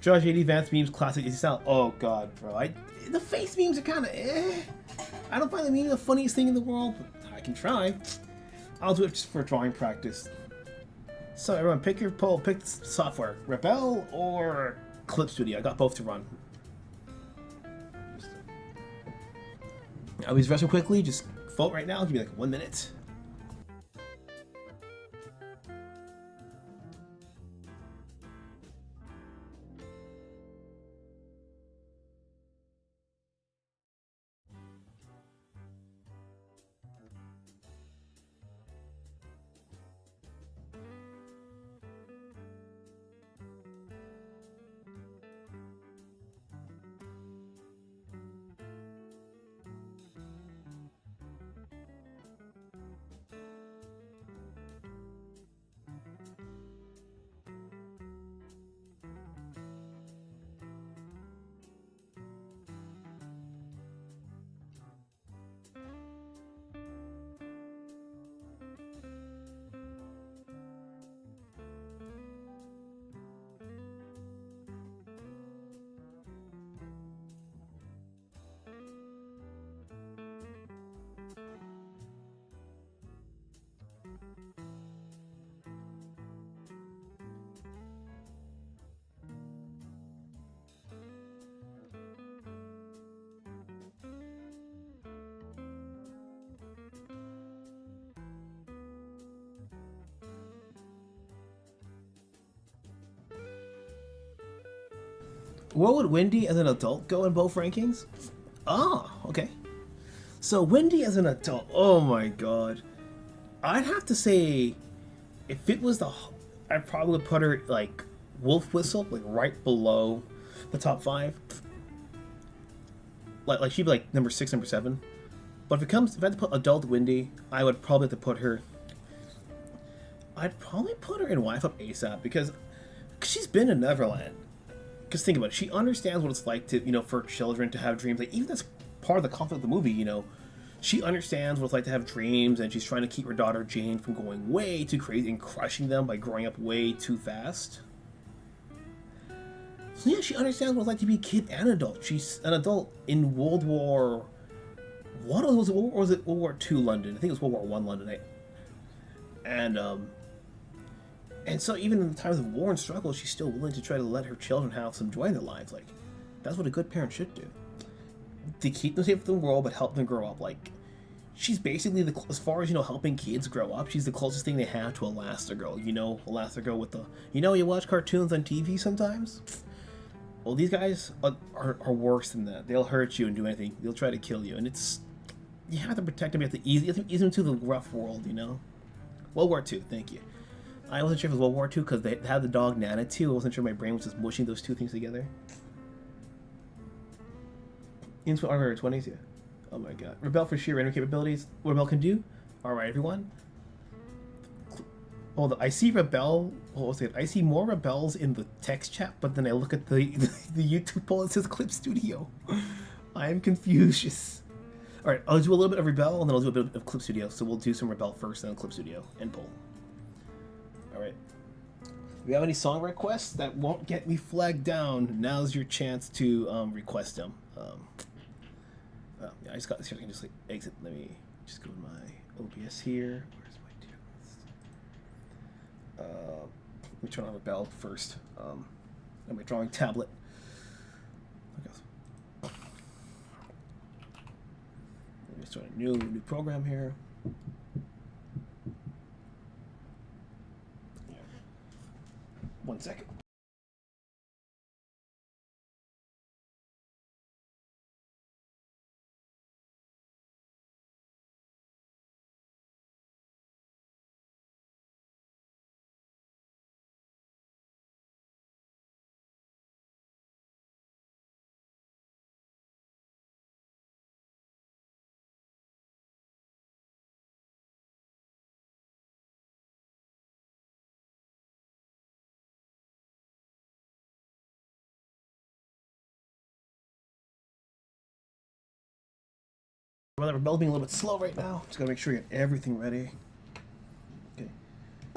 Draw JD Vance memes, classic easy style. Oh god, bro. The face memes are kind of eh. I don't find the meme the funniest thing in the world, but I can try. I'll do it just for drawing practice. So everyone, pick your poll, pick software. Rebel or Clip Studio. I got both to run. I'll use the rest real quickly, just vote right now. Give me like 1 minute. What would Wendy as an adult go in both rankings? Oh, okay. So Wendy as an adult, oh my god. I'd have to say, if it was I'd probably put her like Wolf Whistle, like right below the top 5. Like she'd be like number 6, number 7. But if I had to put adult Wendy, I would probably have to put her. I'd probably put her in Wife Up ASAP because she's been in Neverland. Because think about it, she understands what it's like to, for children to have dreams. Like, even that's part of the conflict of the movie, She understands what it's like to have dreams, and she's trying to keep her daughter Jane from going way too crazy and crushing them by growing up way too fast. So yeah, she understands what it's like to be a kid and adult. She's an adult in World War... What was it? Or was it World War II London? I think it was World War I London. And so even in the times of war and struggle, she's still willing to try to let her children have some joy in their lives. Like, that's what a good parent should do. To keep them safe from the world, but help them grow up. Like, she's basically, as far as, helping kids grow up, she's the closest thing they have to Elastigirl. Elastigirl with the, you watch cartoons on TV sometimes? Well, these guys are worse than that. They'll hurt you and do anything. They'll try to kill you. And you have to protect them. You have to ease them to the rough world, World War II, thank you. I wasn't sure if it was World War II because they had the dog Nana too. I wasn't sure my brain was just mushing those two things together. Into our 20s, yeah. Oh my god. Rebel for sheer random capabilities. What Rebel can do? Alright, everyone. Hold on. I see Rebel. What was it? I see more Rebels in the text chat, but then I look at the YouTube poll. It says Clip Studio. I am confused. Alright, I'll do a little bit of Rebel and then I'll do a bit of Clip Studio. So we'll do some Rebel first, then Clip Studio and poll. Alright. If you have any song requests that won't get me flagged down, now's your chance to request them. Yeah, I just got this here. I can just exit. Let me just go to my OBS here. Where's my tier list? Let me turn on Rebel first. On my drawing tablet. Okay. Let me start a new program here. Yeah. 1 second. Rebel being a little bit slow right now. Just gotta make sure you get everything ready. Okay,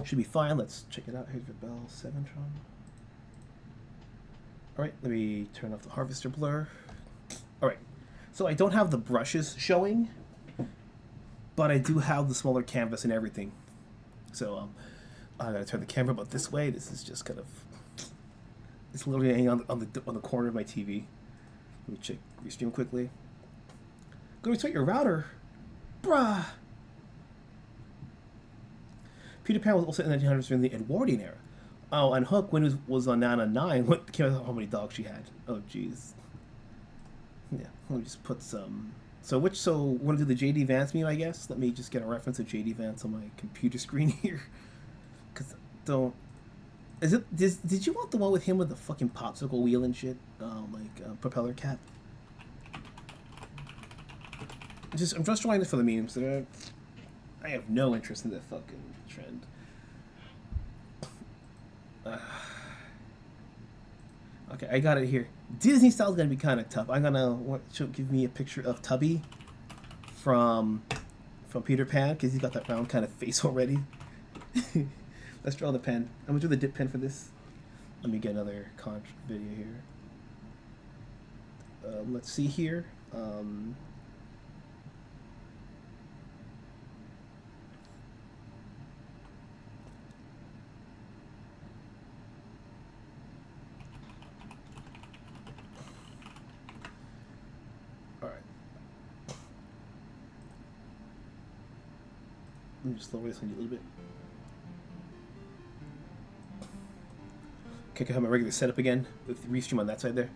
should be fine. Let's check it out. Here's Rebel 7 Tron. All right, let me turn off the harvester blur. All right, so I don't have the brushes showing, but I do have the smaller canvas and everything. So I gotta turn the camera about this way. This is just kind of, it's literally hanging on the corner of my TV. Let me check restream quickly. Go restart your router, bruh. Peter Pan was also in the 1900s during the Edwardian era. Oh, and Hook, when it was on Nana 9, what came out how many dogs she had? Oh, jeez. Yeah, let me just put some. So want to do the JD Vance meme? I guess. Let me just get a reference of JD Vance on my computer screen here, because don't. Is it? Did you want the one with him with the fucking popsicle wheel and shit, propeller cap? I'm just trying this for the memes. I have no interest in that fucking trend. Okay, I got it here. Disney style is gonna be kind of tough. I'm gonna give me a picture of Tubby from Peter Pan because he's got that round kind of face already. Let's draw the pen. I'm gonna do the dip pen for this. Let me get another video here. Let's see here. Let me just lower this one a little bit. Okay, can I have my regular setup again with restream on that side there?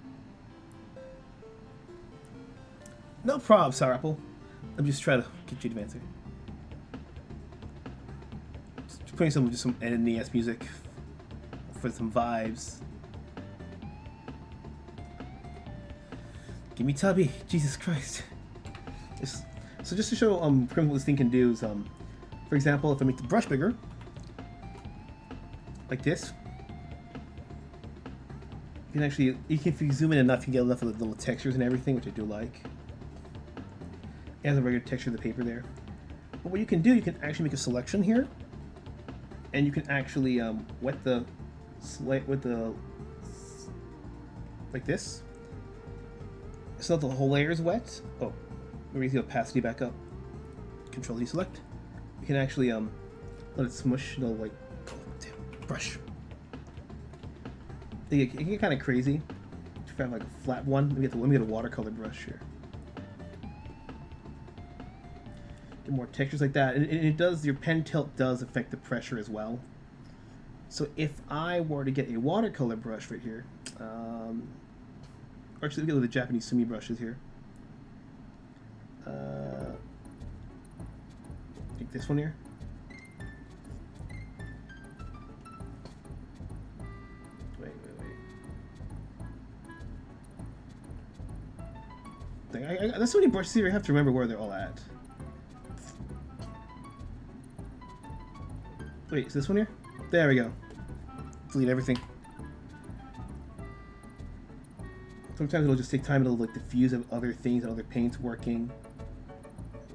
No problem, Sour Apple. I'm just trying to get you to answer. Just putting some NES music for some vibes. Give me Tubby, Jesus Christ. So just to show what this thing can do is for example, if I make the brush bigger, like this, you can actually, if you zoom in enough, you can get enough of the little textures and everything, which I do like. It has a regular texture of the paper there. But what you can do, you can actually make a selection here, and you can actually wet the slate with the like this, so that the whole layer is wet. Oh, raise the opacity back up. Control deselect. You can actually let it smush. It'll like, oh, damn, brush. It can get kind of crazy. If I have like a flat one, let me get a watercolor brush here. Get more textures like that, and it does. Your pen tilt does affect the pressure as well. So if I were to get a watercolor brush right here, or actually we go with the Japanese sumi brushes here. Take this one here. Wait. There's so many brushes here. I have to remember where they're all at. Wait, is this one here? There we go. Delete everything. Sometimes it'll just take time. It'll like diffuse of other things and other paints working.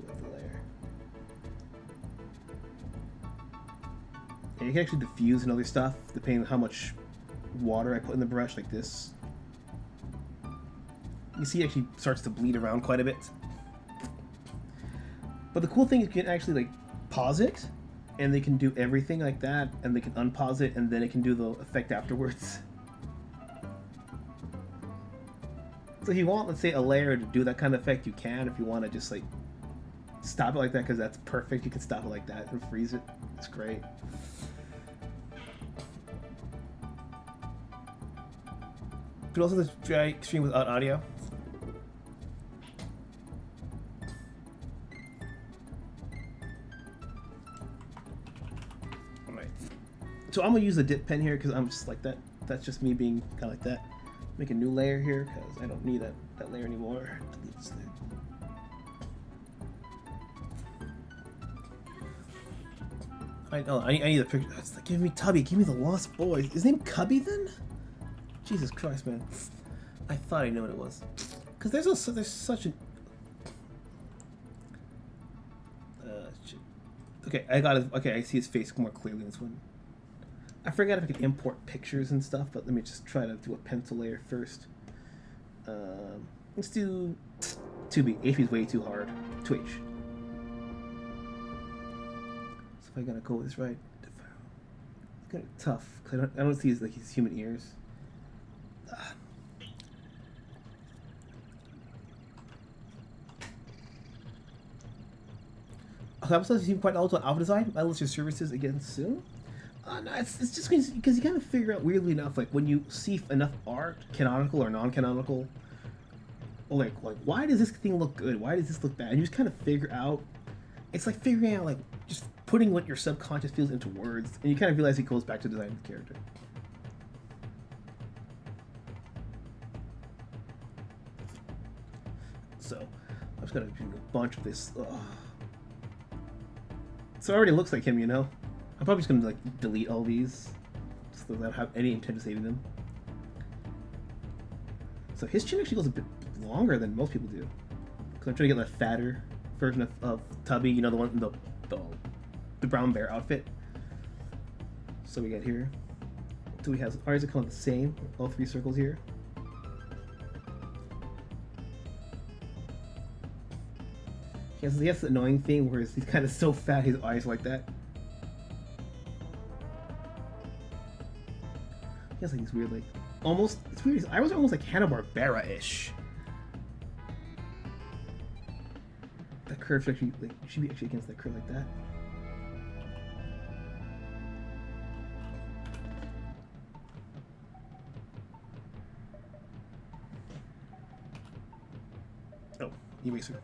The layer. And you can actually diffuse and other stuff depending on how much water I put in the brush, like this. You see, it actually starts to bleed around quite a bit. But the cool thing is you can actually like pause it, and they can do everything like that, and they can unpause it, and then it can do the effect afterwards. So if you want, let's say, a layer to do that kind of effect, you can. If you want to just like stop it like that, because that's perfect, you can stop it like that and freeze it. It's great. You can also just try stream without audio. So I'm gonna use a dip pen here because I'm just like that. That's just me being kind of like that. Make a new layer here because I don't need that layer anymore. Delete this thing. I need a picture. It's like, give me Tubby. Give me the Lost Boys. Is his name Cubby then? Jesus Christ, man. I thought I knew what it was. Because there's such a. Shit. Okay, I got it. Okay, I see his face more clearly in this one. I forgot if I could import pictures and stuff, but let me just try to do a pencil layer first. Let's do 2B. HP is way too hard. 2H. So if I gotta go with this right, it's kind of tough because I don't see his human ears. Okay, I'm supposed to see quite also on alpha design. I'll list your services again soon. No, it's just because you kind of figure out, weirdly enough, like when you see enough art, canonical or non-canonical, like why does this thing look good? Why does this look bad? And you just kind of figure out. It's like figuring out, like just putting what your subconscious feels into words, and you kind of realize it goes back to design of the character. So I'm just gonna do a bunch of this. Ugh. So it already looks like him, you know. I'm probably just gonna like delete all these, so that I don't have any intent of saving them. So his chin actually goes a bit longer than most people do, because I'm trying to get that fatter version of Tubby, you know, the one in the brown bear outfit. So we got here. So we have ours are kind of the same, all three circles here. He has the annoying thing where he's kind of so fat, his eyes like that. He has like these weird, like, almost, it's weird, his eyes are almost like Hanna-Barbera-ish. That curve should actually, like, should be actually against that curve like that. Oh, eraser.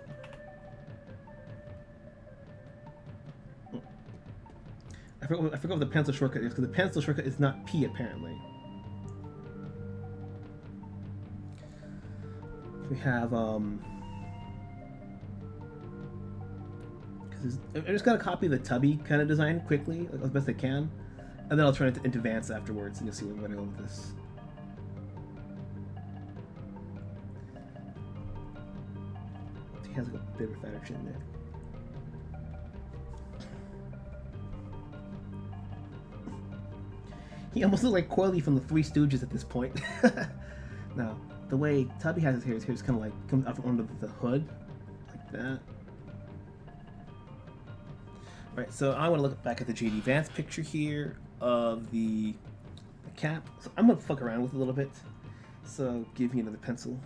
I forgot what the pencil shortcut is, because the pencil shortcut is not P apparently. We have I'm just gonna copy the Tubby kind of design quickly, like, as best I can, and then I'll turn it into advance afterwards, and you'll see where I'm gonna go with this. has like a bit of a fatter chin there. He almost looks like Coily from the Three Stooges at this point. Now, the way Tubby has his hair is kind of like comes up under the hood, like that. Right, so I want to look back at the JD Vance picture here of the cap. So I'm gonna fuck around with it a little bit. So give me another pencil.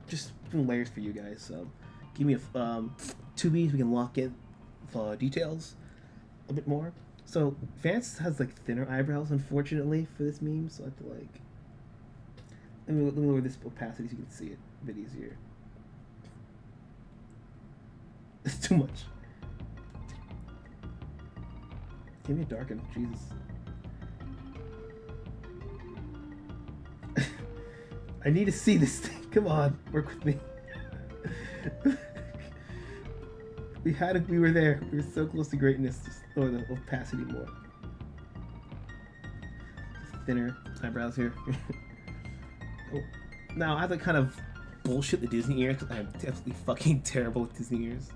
Just some layers for you guys. So give me a 2Bs. We can lock in details a bit more. So Vance has like thinner eyebrows, unfortunately, for this meme. So I have to like let me lower this opacity so you can see it a bit easier. It's too much. Give me a darken, Jesus. I need to see this thing. Come on, work with me. We were there. We were so close to greatness. Just lower the opacity more. Thinner eyebrows here. Oh. Now I have to kind of bullshit the Disney ears because I'm definitely fucking terrible with Disney ears.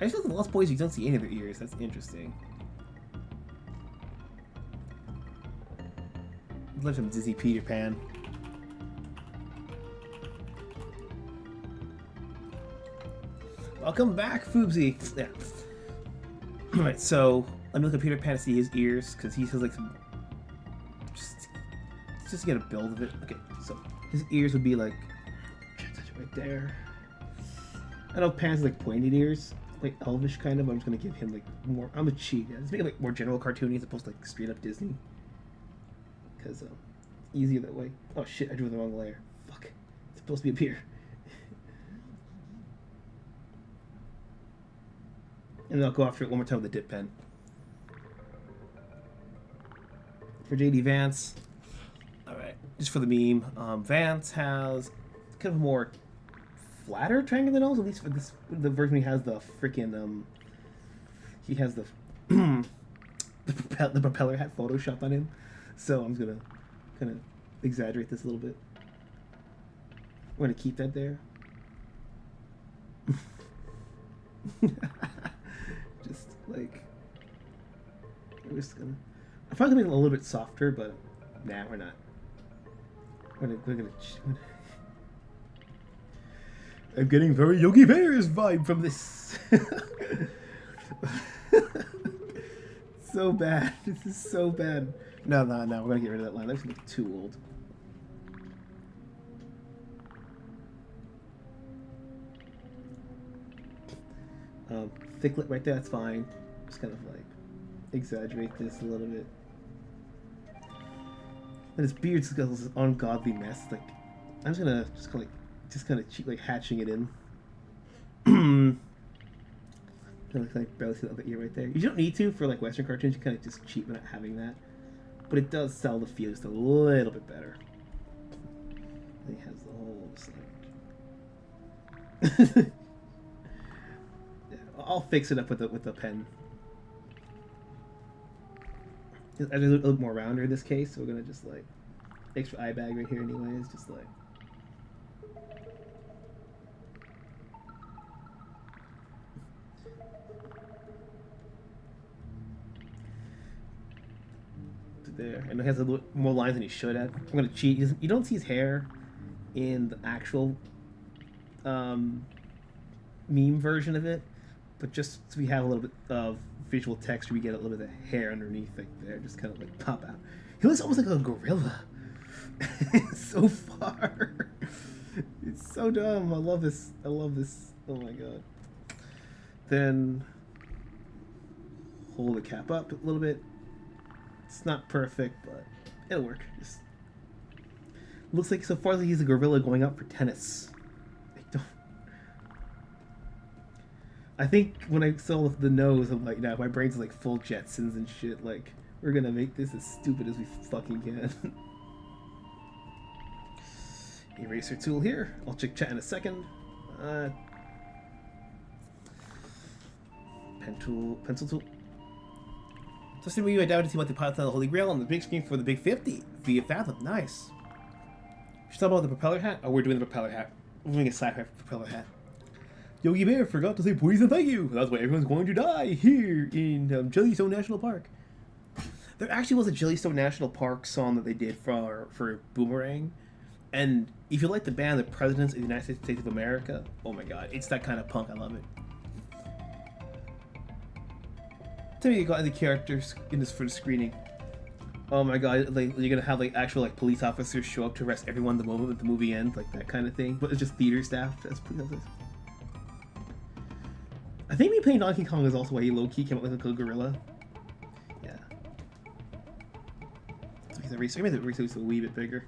I just know the Lost Boys you don't see any of their ears. That's interesting. Love some Disney Peter Pan. Welcome back, Foobsy. Yeah. Alright, so let me look at Peter Pan to see his ears, because he has like some. Just to get a build of it. Okay, so his ears would be like right there. I know Pan's like pointed ears, like elvish kind of. I'm just gonna give him like more. I'm a cheat. Yeah, let's make it like more general cartoony as opposed to like straight up Disney. Because easier that way. Oh shit! I drew the wrong layer. Fuck. It's supposed to be up here. And then I'll go after it one more time with the dip pen. For JD Vance. Alright, just for the meme. Vance has kind of a more flatter triangular nose, at least for this. The version he has the freaking he has the the propeller hat photoshopped on him. So I'm just gonna kind of exaggerate this a little bit. We're gonna keep that there. Just like we're just gonna. I'm probably gonna make it a little bit softer, but nah, we're not. We're gonna I'm getting very Yogi Bear's vibe from this. So bad. This is so bad. No. We're gonna get rid of that line. That's gonna make it too old. Thick lip right there. That's fine. Just kind of like exaggerate this a little bit. And his beard's got this ungodly mess. Like I'm just gonna kind of cheat, like hatching it in. Kind of barely see the other ear right there. You don't need to for like Western cartoons. You kind of just cheat by not having that, but it does sell the feel just a little bit better. And he has the whole like. Yeah, I'll fix it up with the pen. It's a little more rounder in this case, so we're gonna just like extra eye bag right here, anyways. Just like. There, and it has a little more lines than he should have. I'm gonna cheat. You don't see his hair in the actual meme version of it, but just so we have a little bit of visual texture, we get a little bit of hair underneath like there, just kind of like pop out. He looks almost like a gorilla. So far. It's so dumb. I love this. Oh my god. Then hold the cap up a little bit. It's not perfect, but it'll work. Just looks like so far like he's a gorilla going out for tennis. I think when I saw the nose, I'm like, nah, my brain's like full Jetsons and shit. Like, we're gonna make this as stupid as we fucking can. Eraser tool here. I'll check chat in a second. Pencil tool. So Shimo, I doubted to see what the pilot of the Holy Grail on the big screen for the Big 50 via Fathom. Nice. Should we talk about the propeller hat? Oh, we're doing the propeller hat. We're doing a sci-fi propeller hat. Yogi Bear forgot to say please and thank you. That's why everyone's going to die here in Jellystone National Park. There actually was a Jellystone National Park song that they did for Boomerang. And if you like the band, the Presidents of the United States of America, oh my god, it's that kind of punk. I love it. Tell me you got the characters in this for the screening. Oh my god, like you're gonna have like actual like police officers show up to arrest everyone the moment the movie ends, like that kind of thing. But it's just theater staff as police officers. I think me playing Donkey Kong is also why he low-key came up with a little gorilla. Yeah. So he's a racer. Maybe the racer was a wee bit bigger.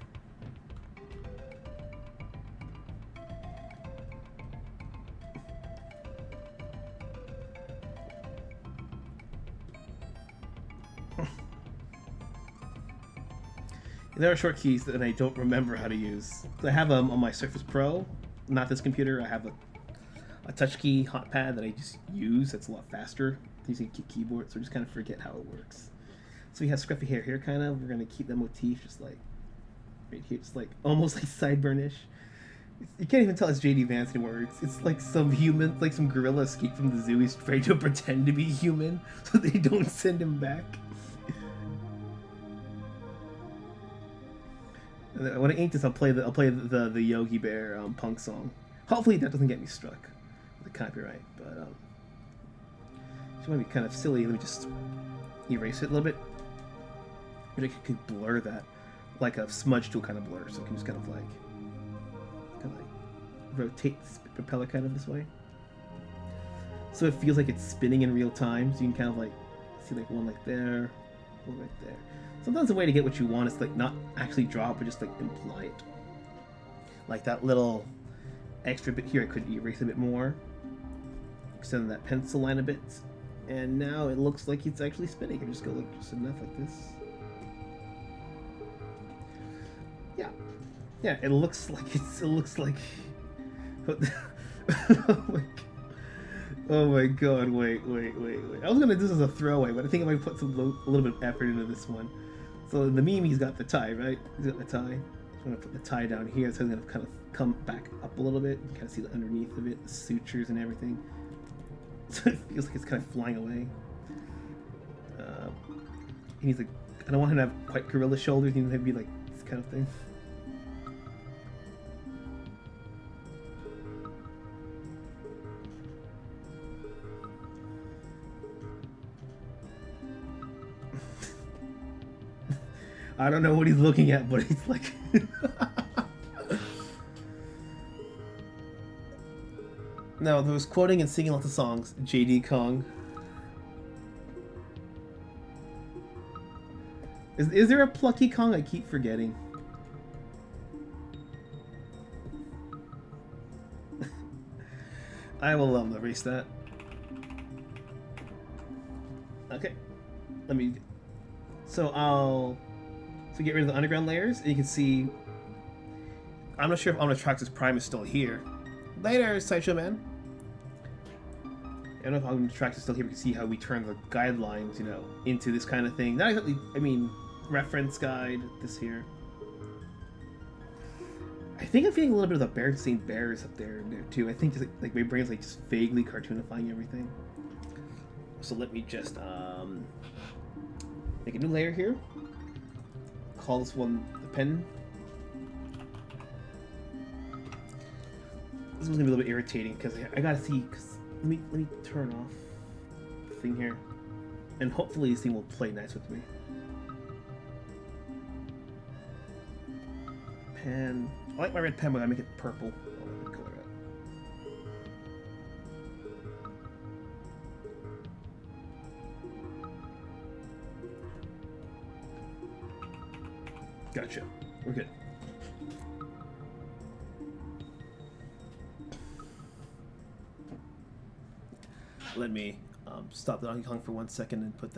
There are short keys that I don't remember how to use. I have them on my Surface Pro, not this computer. I have a touch key hot pad that I just use. That's a lot faster using a keyboard, so I just kind of forget how it works. So we have scruffy hair here, kind of. We're gonna keep that motif just like right here, just like almost like sideburnish. You can't even tell it's JD Vance anymore. It's like some human, like some gorilla escaped from the zoo. He's trying to pretend to be human so they don't send him back. When I ink this, I'll play the Yogi Bear punk song. Hopefully that doesn't get me struck with the copyright, but it might be kind of silly. Let me just erase it a little bit. But I could blur that like a smudge tool kind of blur, so I can just kind of like rotate this propeller kind of this way, so it feels like it's spinning in real time. So you can kind of like see like one like there, one right there. Sometimes the way to get what you want is like not actually draw it, but just like imply it. Like that little extra bit here, I could erase a bit more, extend that pencil line a bit, and now it looks like it's actually spinning. I just go like just enough like this. Yeah, it looks like it looks like. Oh my god! Wait! I was gonna do this as a throwaway, but I think I might put a little bit of effort into this one. So the meme, he's got the tie, right? He's got the tie. I'm gonna put the tie down here, so it's gonna kind of come back up a little bit. You kind of see the underneath of it, the sutures and everything. So it feels like it's kind of flying away. And he's like, I don't want him to have quite gorilla shoulders. He needs to be like this kind of thing. I don't know what he's looking at, but he's like... No, there was quoting and singing lots of songs. JD Kong. Is there a plucky Kong? I keep forgetting. I will erase that. Okay. Let me... So get rid of the underground layers, and you can see... I'm not sure if Omnitrax's Prime is still here. Later, Sideshow Man. I don't know if Omnitrax is still here. We can see how we turn the guidelines, you know, into this kind of thing. Not exactly, I mean, reference guide, this here. I think I'm feeling a little bit of the Berenstain Bears up there too. I think just like my brain's like just vaguely cartoonifying everything. So let me just make a new layer here. Call this one the pen. This one's gonna be a little bit irritating because I gotta see. Cause let me turn off the thing here, and hopefully this thing will play nice with me. Pen. I like my red pen, but I make it purple. Oh, let me color it. Gotcha. We're good. Let me stop the Donkey Kong for 1 second and put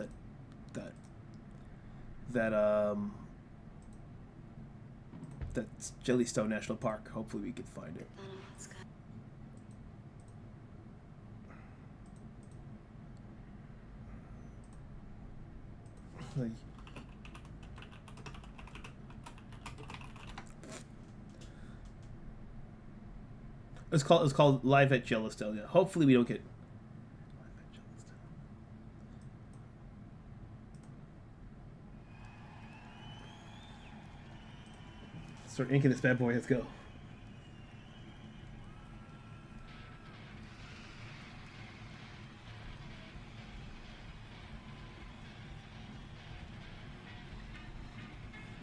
that's Jellystone National Park. Hopefully we can find it. It's called Live at Yellowstone. Yeah. Hopefully we don't get. Start inking this bad boy. Let's go.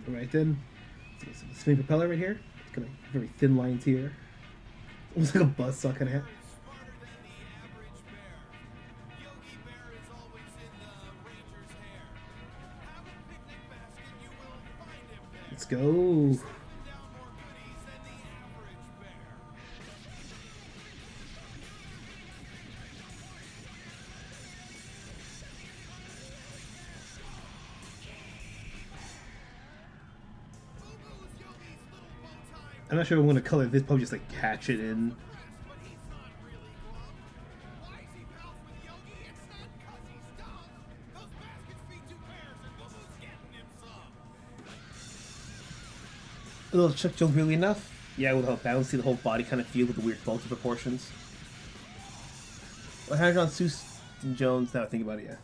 All right then. Let's get some spinning propeller right here. It's kind of very thin lines here. Almost like a buzzsaw kind of hat. Let's go. I'm not sure if I'm going to color this, probably just like hatch it in. A little Chuck Jones really enough? Yeah, with how bouncy the whole body kind of feel with the weird bulky proportions. What had on Seuss and Jones, now I think about it, yeah.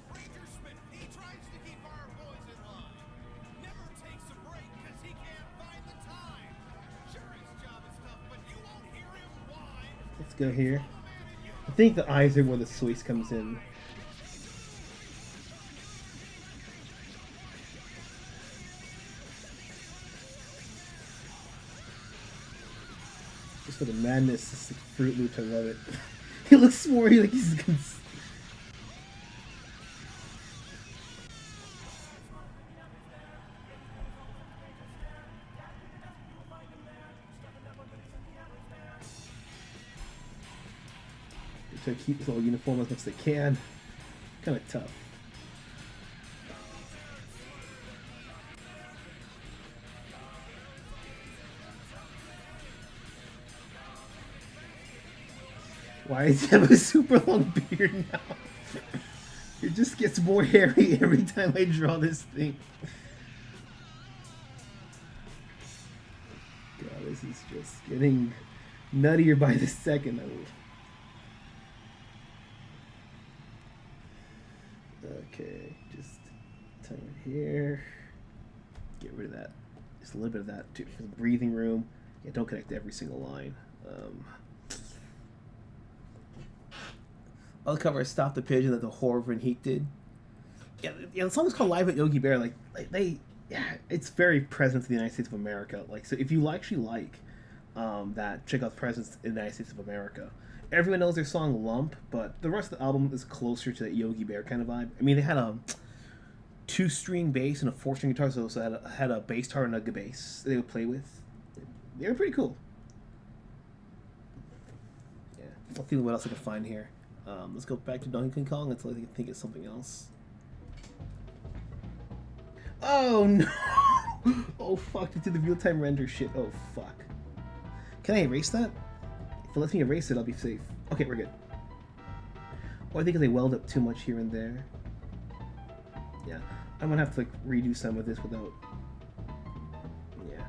Let's go here. I think the eyes are where the Seuss comes in. Just for the madness, this like Fruit Loops, I love it. He looks more like he's gonna... Try to keep this little uniform as much as they can. Kind of tough. Why does he have a super long beard now? It just gets more hairy every time I draw this thing. God, this is just getting nuttier by the second. Okay, just time it here. Get rid of that. Just a little bit of that too for the breathing room. Yeah, don't connect to every single line. I'll cover Stop the Pigeon that the Horror and Heat did. Yeah, the song is called Live at Yogi Bear. Like they, yeah, it's very present in the United States of America. Like, so if you actually like that, check out Presence in the United States of America. Everyone knows their song Lump, but the rest of the album is closer to that Yogi Bear kind of vibe. I mean, they had a 2-string bass and a 4-string guitar, so it had a bass guitar and a bass they would play with. They were pretty cool. Yeah, I'll see what else I can find here. Let's go back to Donkey Kong until I think it's something else. Oh no! Oh fuck, it did the real-time render shit. Oh fuck. Can I erase that? If it lets me erase it, I'll be safe. Okay, we're good. Well, I think they weld up too much here and there. Yeah, I'm gonna have to like redo some of this without... Yeah.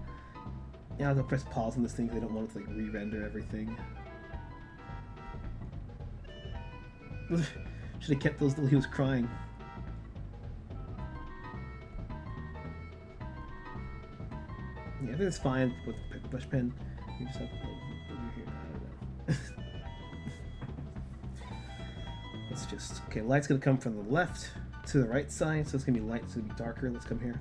Yeah, I'll have to press pause on this thing because I don't want it to like re-render everything. Should have kept those till he was crying. Yeah, I think it's fine with the brush pen. You just have to over here. I don't know. Let's just... Okay, light's gonna come from the left to the right side, so it's gonna be light, so it'll be darker. Let's come here.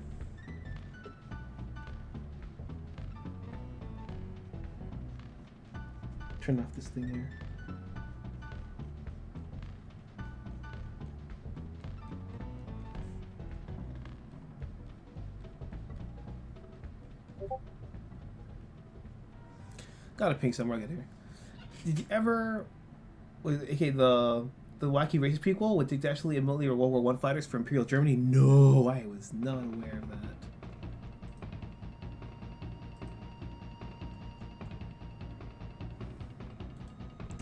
Turn off this thing here. Got a pink somewhere I get here. Did you ever... Okay, the Wacky Racist prequel with Dick Dashley and Millie or World War I fighters for Imperial Germany? No, I was not aware of that.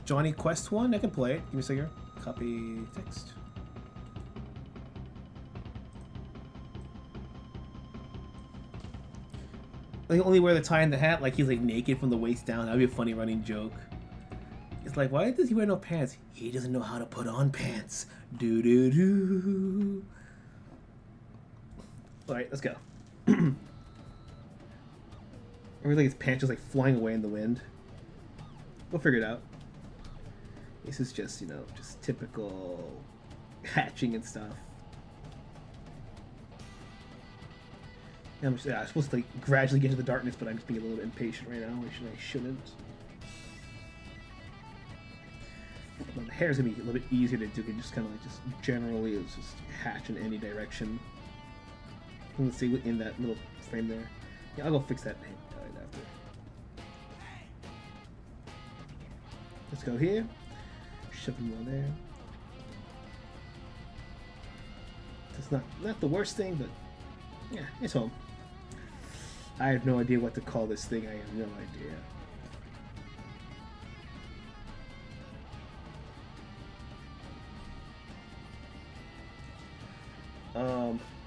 Johnny Quest 1? I can play it. Give me a second. Copy text. Like only wear the tie and the hat like he's like naked from the waist down. That'd be a funny running joke. Like, why does he wear no pants? He doesn't know how to put on pants. Do do do. All right, let's go. I really like his pants just like flying away in the wind. We'll figure it out. This is just, you know, just typical hatching and stuff. I'm supposed to like gradually get into the darkness, but I'm just being a little bit impatient right now. I shouldn't. Well, the hair's gonna be a little bit easier to do. It just kind of like just generally is just hatch in any direction. Let's see in that little frame there. Yeah, I'll go fix that right after. Let's go here. Shove him on there. It's not the worst thing, but yeah, it's home. I have no idea what to call this thing. I have no idea.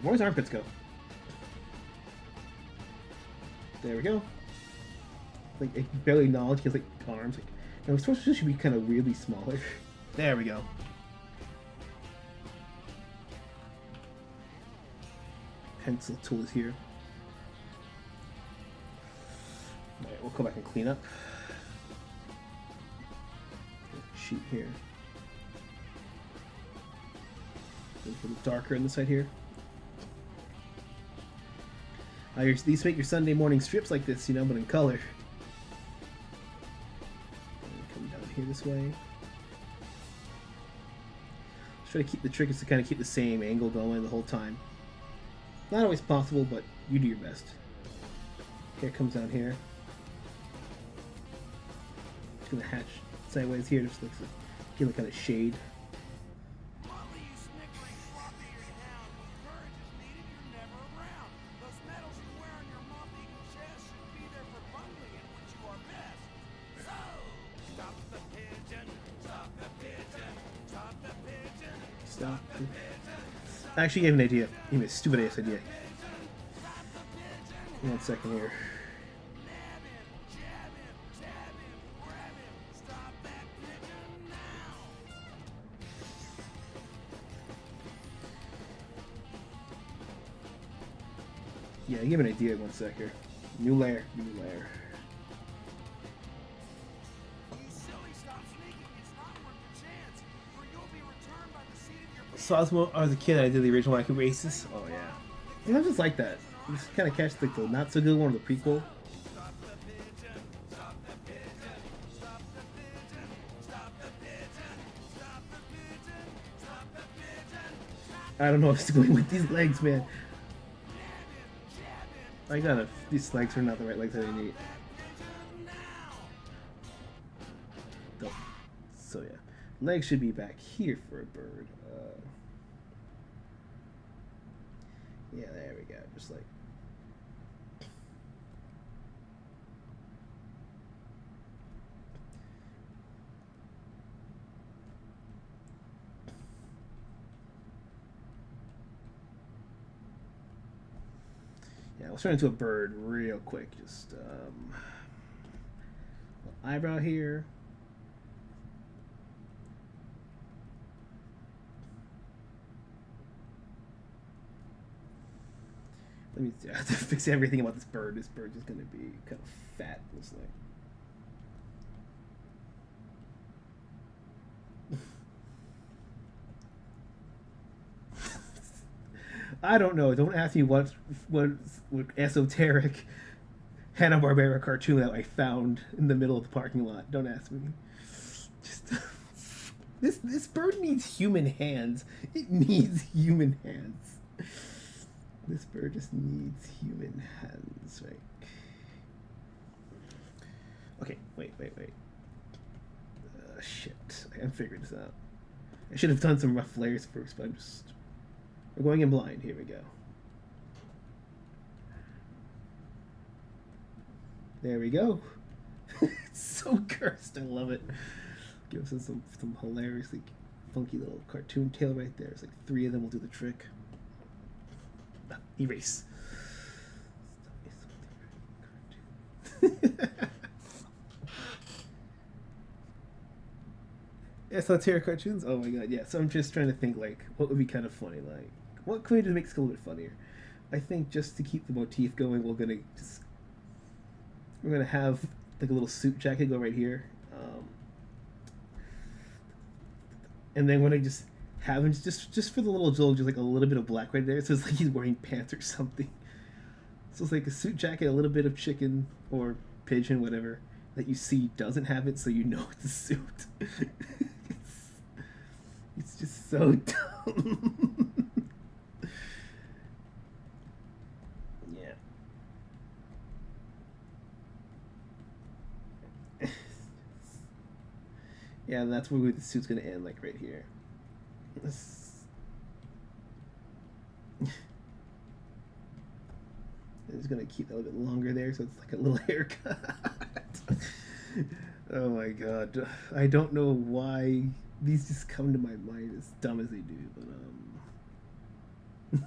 Where's his armpits go? There we go. Like, I barely acknowledge his like arms. Like, now his torso should be kind of weirdly smaller. There we go. Pencil tool is here. Alright, we'll go back and clean up. Sheet here. A little darker on the side here. These make your Sunday morning strips like this, you know, but in color. Come down here this way. Try to keep the trick is to kind of keep the same angle going the whole time. Not always possible, but you do your best. Hair comes down here. Just gonna hatch sideways here, just looks like give it kind of shade. I actually gave an idea. He made a stupid ass idea. 1 second here. Yeah, give an idea 1 sec here. New layer, new layer. So I was a kid and I did the original Wacky Races. Oh yeah. You know, just like that. You just kind of catch like the not so good one or the prequel. I don't know what's going with these legs, man. These legs are not the right legs that I need. So yeah, legs should be back here for a bird. Yeah, there we go. Just like. Yeah, let's turn into a bird real quick. Just eyebrow here. I have to fix everything about this bird. This bird is going to be kind of fat, looks like. I don't know. Don't ask me what esoteric Hanna-Barbera cartoon that I found in the middle of the parking lot. Don't ask me. Just this bird needs human hands. It needs human hands. This bird just needs human hands, right? Okay, wait. Shit, I'm figuring this out. I should have done some rough layers first, but we're going in blind. Here we go. There we go. It's so cursed. I love it. Gives us some hilariously funky little cartoon tail right there. It's like 3 of them will do the trick. Erase. Yeah, satire cartoons. Oh my god, yeah. So I'm just trying to think like what would be kind of funny. Like what could we do to make this a little bit funnier? I think just to keep the motif going, we're gonna have like a little suit jacket go right here, and then when I just have him just for the little joke, just like a little bit of black right there, so it's like he's wearing pants or something. So it's like a suit jacket, a little bit of chicken or pigeon, whatever that you see doesn't have it, so you know it's a suit. It's just so dumb. Yeah. Yeah, and that's where the suit's gonna end, like right here. It's gonna keep that a little bit longer there, so it's like a little haircut. Oh my god, I don't know why these just come to my mind as dumb as they do, but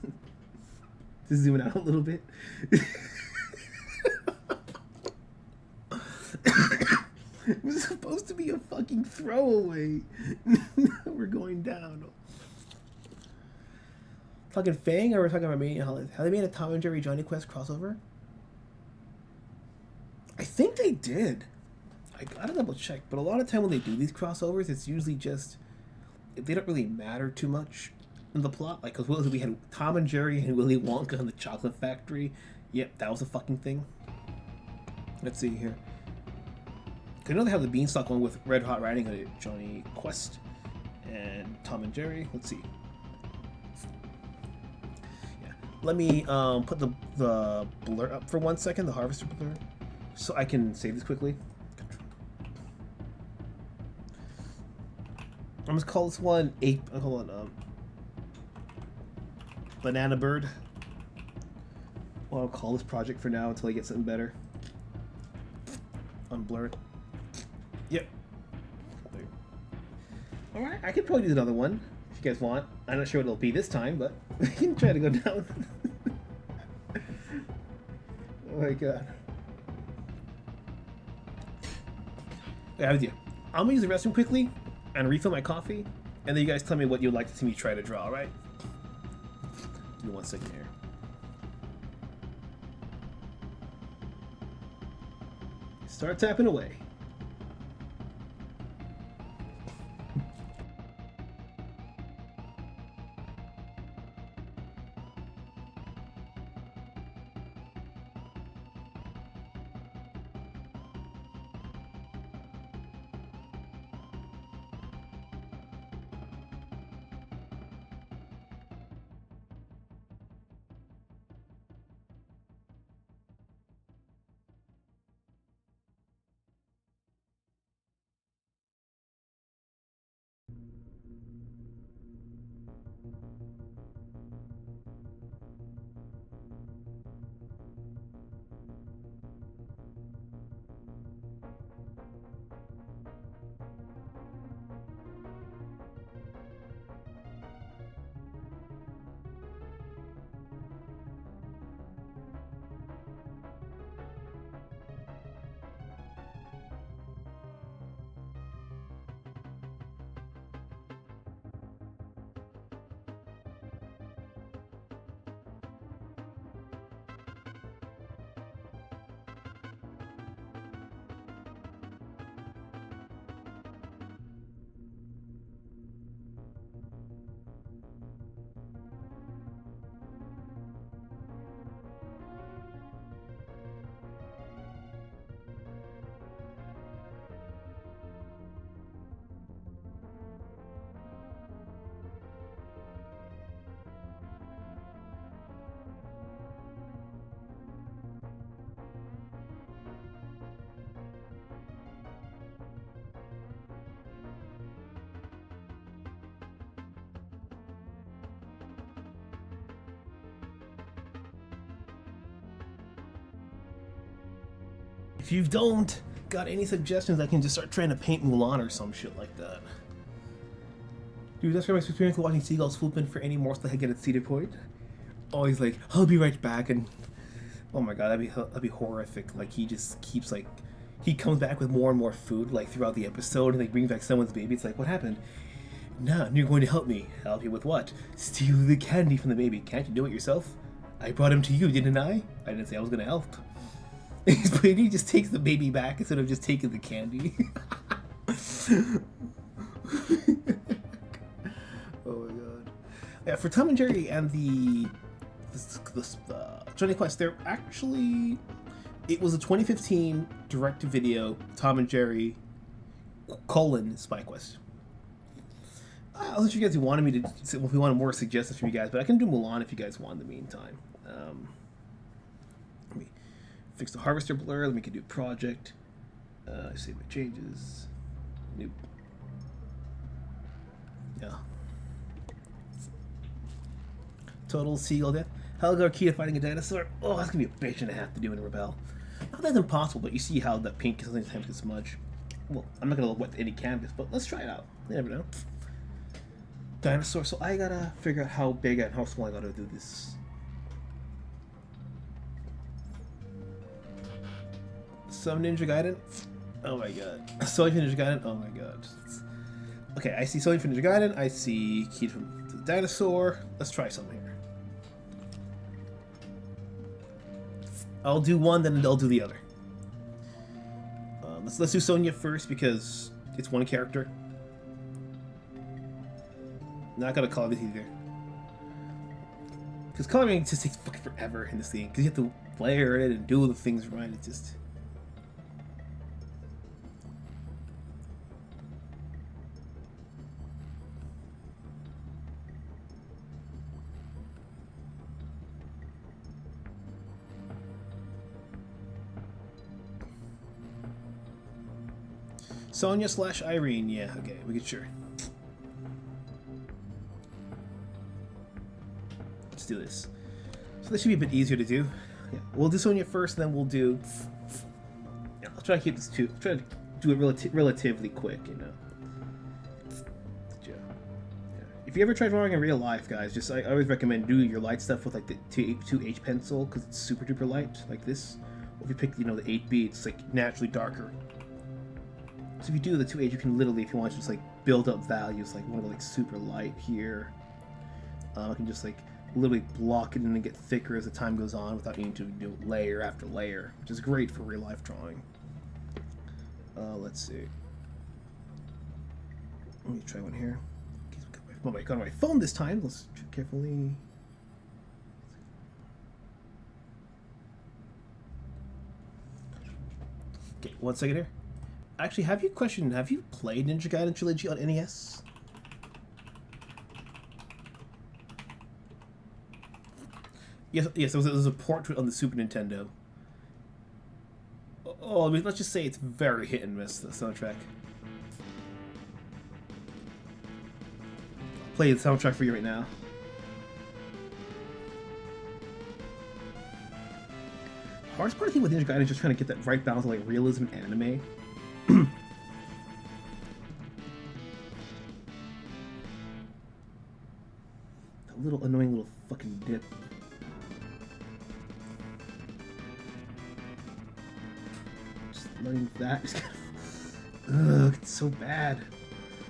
just zooming out a little bit. It was supposed to be a fucking throwaway. We're going down. Talking Fang, or we're talking about how they made a Tom and Jerry Johnny Quest crossover? I think they did. I gotta double check, but a lot of time when they do these crossovers, it's usually just they don't really matter too much in the plot. Like, because we had Tom and Jerry and Willy Wonka and the Chocolate Factory. Yep, that was a fucking thing. Let's see here. I know they have the Beanstalk one with Red Hot Riding Hood, Johnny Quest, and Tom and Jerry. Let's see. Yeah, let me put the blur up for 1 second, the harvester blur, so I can save this quickly. I'm just call this one hold on, Banana Bird. Well, I'll call this project for now until I get something better. Unblurred. Yep. Alright, I could probably do another one if you guys want. I'm not sure what it'll be this time, but we can try to go down. Oh my god. Yeah, with you. I'm gonna use the restroom quickly and refill my coffee, and then you guys tell me what you'd like to see me try to draw, alright? Give me 1 second here. Start tapping away. If you don't got any suggestions, I can just start trying to paint Mulan or some shit like that. Dude, that's my experience watching seagulls swooping for any morsel that get at Cedar Point. Always like, I'll be right back, and oh my god, that'd be horrific. Like he just keeps like, he comes back with more and more food, like, throughout the episode, and they bring back someone's baby. It's like, what happened? Nah, you're going to help me. Help you with what? Steal the candy from the baby. Can't you do it yourself? I brought him to you, didn't I? I didn't say I was going to help. But he just takes the baby back instead of just taking the candy. Oh my god. Yeah, for Tom and Jerry and the Johnny Quest, they're actually... It was a 2015 direct-to-video Tom and Jerry : Spy Quest. I wasn't sure you guys wanted me to, if we wanted more suggestions from you guys, but I can do Mulan if you guys want in the meantime. Let me fix the harvester blur. Let me do project. Save my changes. Nope. Yeah. Total seagull death. Helga or Kita fighting a dinosaur. Oh, that's gonna be a bitch and a half to do in Rebel. Not that's impossible, but you see how that pink sometimes can smudge. Well, I'm not gonna wet any canvas, but let's try it out. You never know. Dinosaur. So I gotta figure out how big and how small I gotta do this. Some Ninja Gaiden. Oh my god. Sony for Ninja Gaiden. Oh my god. Okay, I see Sony for Ninja Gaiden. I see Key from the Dinosaur. Let's try something here. I'll do one, then I'll do the other. Let's do Sonya first because it's one character. Not gonna color this either. Because coloring just takes fucking forever in this thing. Because you have to layer it and do the things right. It's just... Sonya / Irene, yeah, okay, we get sure. Let's do this. So this should be a bit easier to do. Yeah, we'll do Sonya first, and then we'll do... Yeah, I'll try to keep this try to do it relatively quick, you know. Yeah. If you ever try drawing in real life, guys, just I always recommend do your light stuff with like the 2H pencil, because it's super duper light, like this. Or if you pick, you know, the 8B, it's like naturally darker. So if you do the 2H, you can literally, if you want to just like build up values, like one of like super light here. I can just like literally block it and then get thicker as the time goes on without needing to do layer after layer, which is great for real life drawing. Let's see. Let me try one here. Oh, I got my phone this time. Let's check carefully. Okay, 1 second here. Actually, have you played Ninja Gaiden Trilogy on NES? Yes, there was a port to it on the Super Nintendo. Oh, I mean, let's just say it's very hit and miss, the soundtrack. I'll play the soundtrack for you right now. Hardest part of the thing with Ninja Gaiden is just trying to get that right balance of like realism and anime. That little annoying little fucking dip. Just letting that just kind of... Ugh, it's so bad.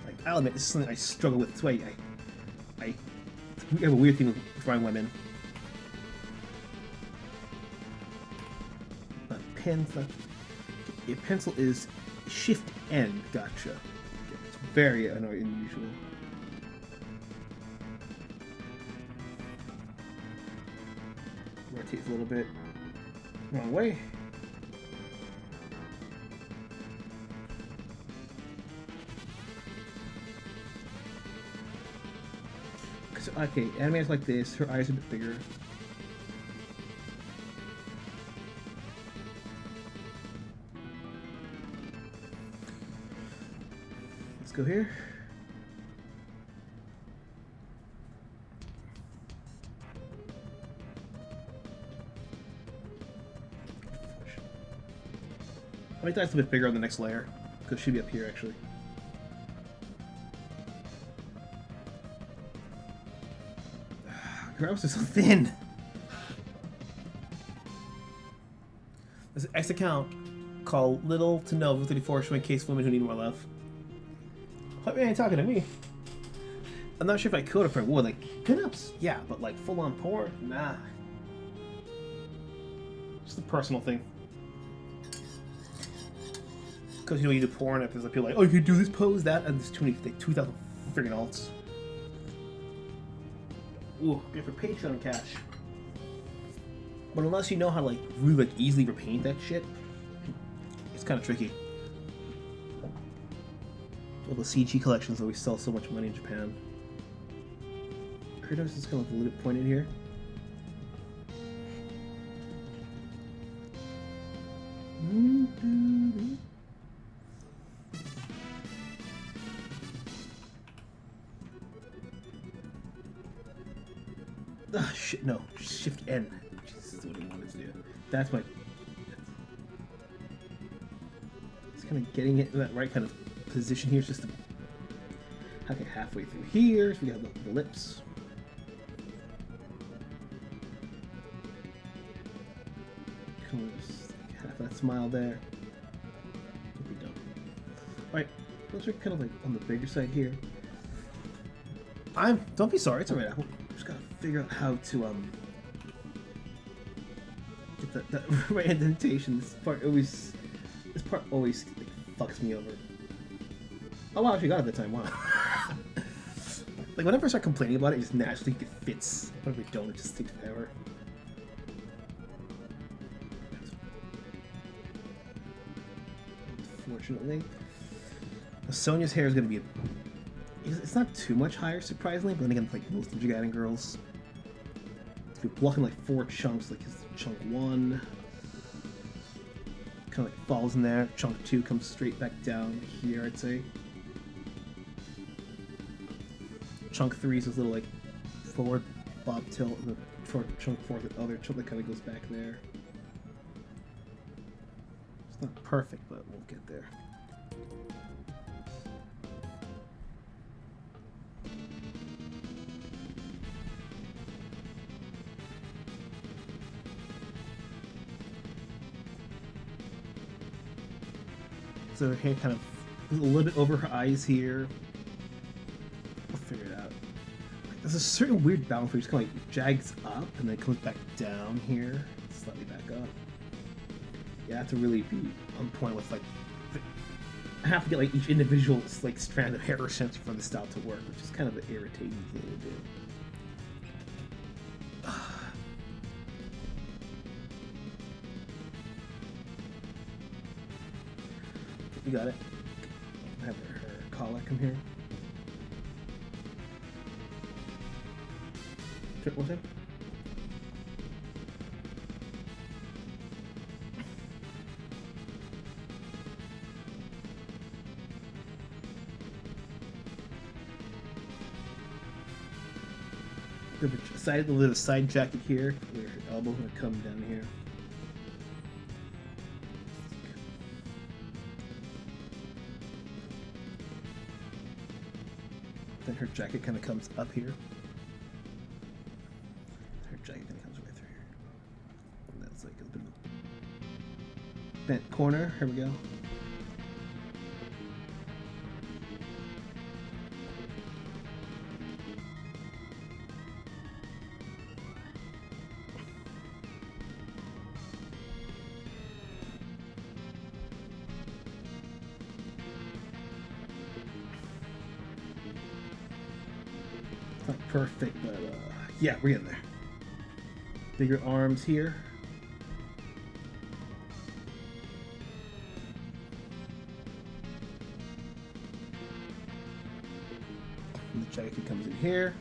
Like, I'll admit, this is something I struggle with. That's why I have a weird thing with drawing women. A pencil is Shift N. Gotcha. Okay, it's very unusual. Rotate a little bit. Wrong way. Okay, anime is like this. Her eyes are a bit bigger. Go here. I think that's a bit bigger on the next layer, because it should be up here actually. Her arms are so thin. There's an X account called Little to No Rule 34, showing case women who need more love. Hope you ain't talking to me. I'm not sure if I could or if I would. Like, pinups, yeah, but like full-on porn? Nah. Just a personal thing. Because you know you do porn, and there's like people like, oh, you can do this pose, that, and there's too many, like 2,000 friggin' alts. Ooh, good for Patreon cash. But unless you know how to like really like easily repaint that shit, it's kind of tricky. All the CG collections always sell so much money in Japan. Kratos is kind of a little bit pointed here. Ah, shit, no. Shift N. This is what I wanted to do. That's my... It's kind of getting it in that right kind of position here. It's just okay, halfway through here. So we got the lips. Come on, just half that smile there. What we done? Alright, those are kind of like on the bigger side here. Don't be sorry, it's alright. I just gotta figure out how to get that right indentation. This part always like, fucks me over. Oh wow, I actually got it that time. Wow. Like whenever I start complaining about it, it just naturally fits. But if we don't, it just takes forever. Unfortunately, Sonia's hair is gonna be. It's not too much higher, surprisingly, but then again, like most of the Gigantic girls, we're blocking like 4 chunks. Like his chunk 1 kind of like falls in there. Chunk 2 comes straight back down here, I'd say. Chunk 3 is this little like forward bob tilt, and the chunk 4 is the other chunk that kind of goes back there. It's not perfect, but we'll get there. So her hair kind of is a little bit over her eyes here. We'll figure it out. There's a certain weird balance where it just kind of like jags up and then it comes back down here, slightly back up. You have to really be on point with like. I have to get like each individual like strand of hair or sensor for the style to work, which is kind of an irritating thing to do. You got it. Have her collar come here. One time. A little side jacket here. Where her elbow's gonna come down here. Then her jacket kind of comes up here. Her jacket kind of comes right through here. And that's like a bit of a bent corner. Here we go. Not perfect, but yeah, we're getting there. Bigger arms here. And the jacket comes in here.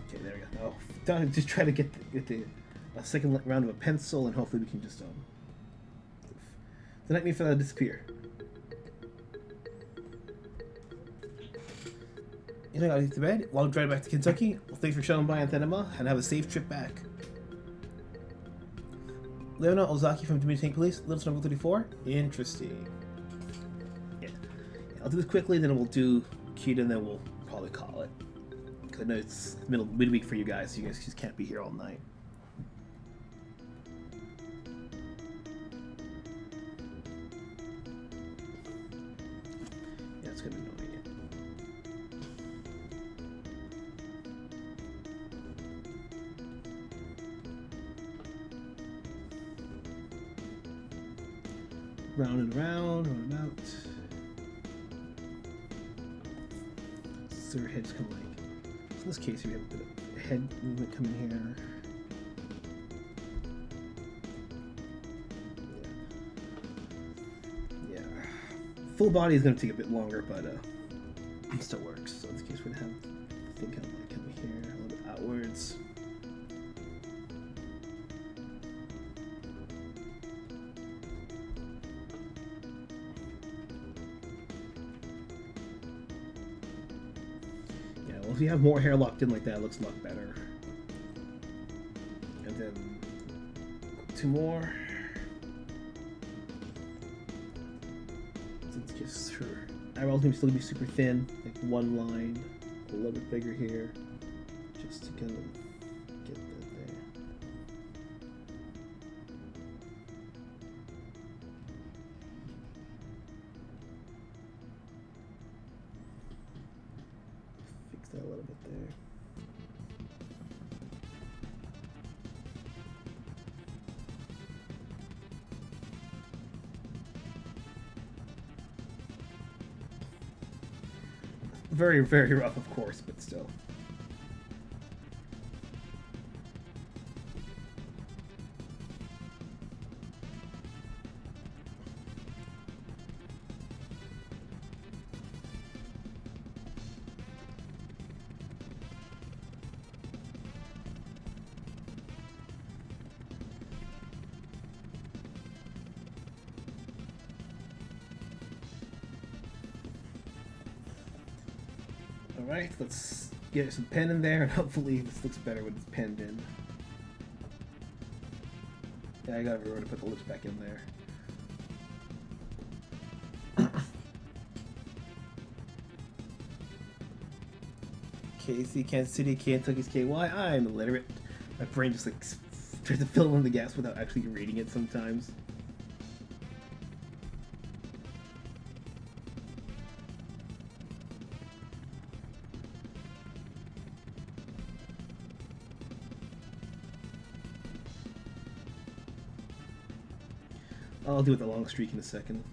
Okay, there we go. Oh, just try to get the second round of a pencil, and hopefully we can just the nightmare for that to disappear. You know, I gotta get to bed while I'm driving back to Kentucky. Well, thanks for showing by Anthenema, and have a safe trip back. Leona Ozaki from Dominion Tank Police, Little Number 34. Interesting. Yeah, I'll do this quickly, then we'll do Kita, and then we'll probably call it. Because I know it's midweek for you guys, so you guys just can't be here all night. Round and round, round about. So her head's kind of like. So in this case, we have a bit of head movement coming here. Yeah. Full body is going to take a bit longer, but it still works. So in this case, we're going to have the thing kind of like coming here, a little bit outwards. If you have more hair locked in like that, it looks a lot better. And then 2 more. So let's just her eyebrows gonna still be super thin, like one line, a little bit bigger here, just to kind of get that there. A little bit there. Very, very rough, of course, but still. Alright, let's get some pen in there, and hopefully this looks better when it's penned in. Yeah, I gotta remember to put the lips back in there. KC, Kansas City, Kentucky's KY. I'm illiterate. My brain just like tries to fill in the gaps without actually reading it sometimes. I'll do it the long streak in a second.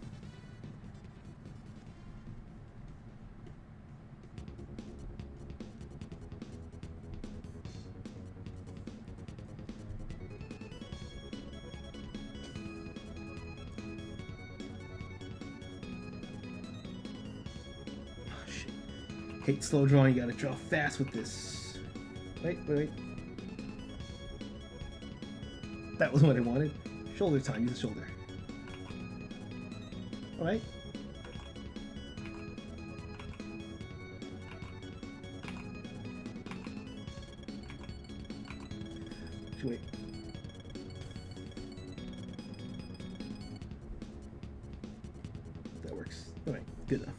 Oh, shit. Hate slow drawing, you gotta draw fast with this. Wait. That was what I wanted. Shoulder time, use the shoulder. Alright. Wait. That works. Alright, good enough.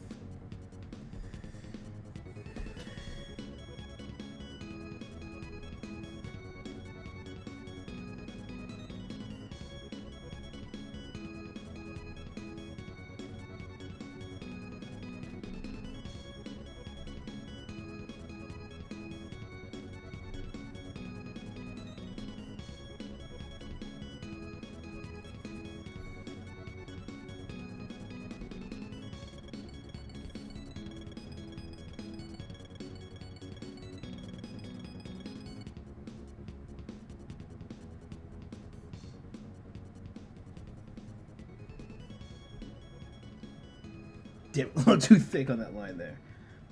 Damn, a little too thick on that line there.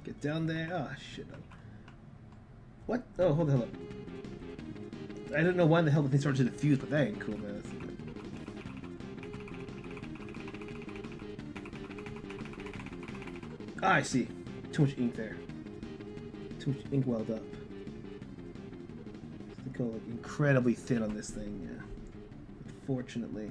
Get down there. Oh, shit. What? Oh, hold the hell up. I didn't know why the hell the thing started to diffuse, but that ain't cool, man. Ah, I see. Too much ink there. Too much ink welled up. They go like incredibly thin on this thing, yeah. Unfortunately.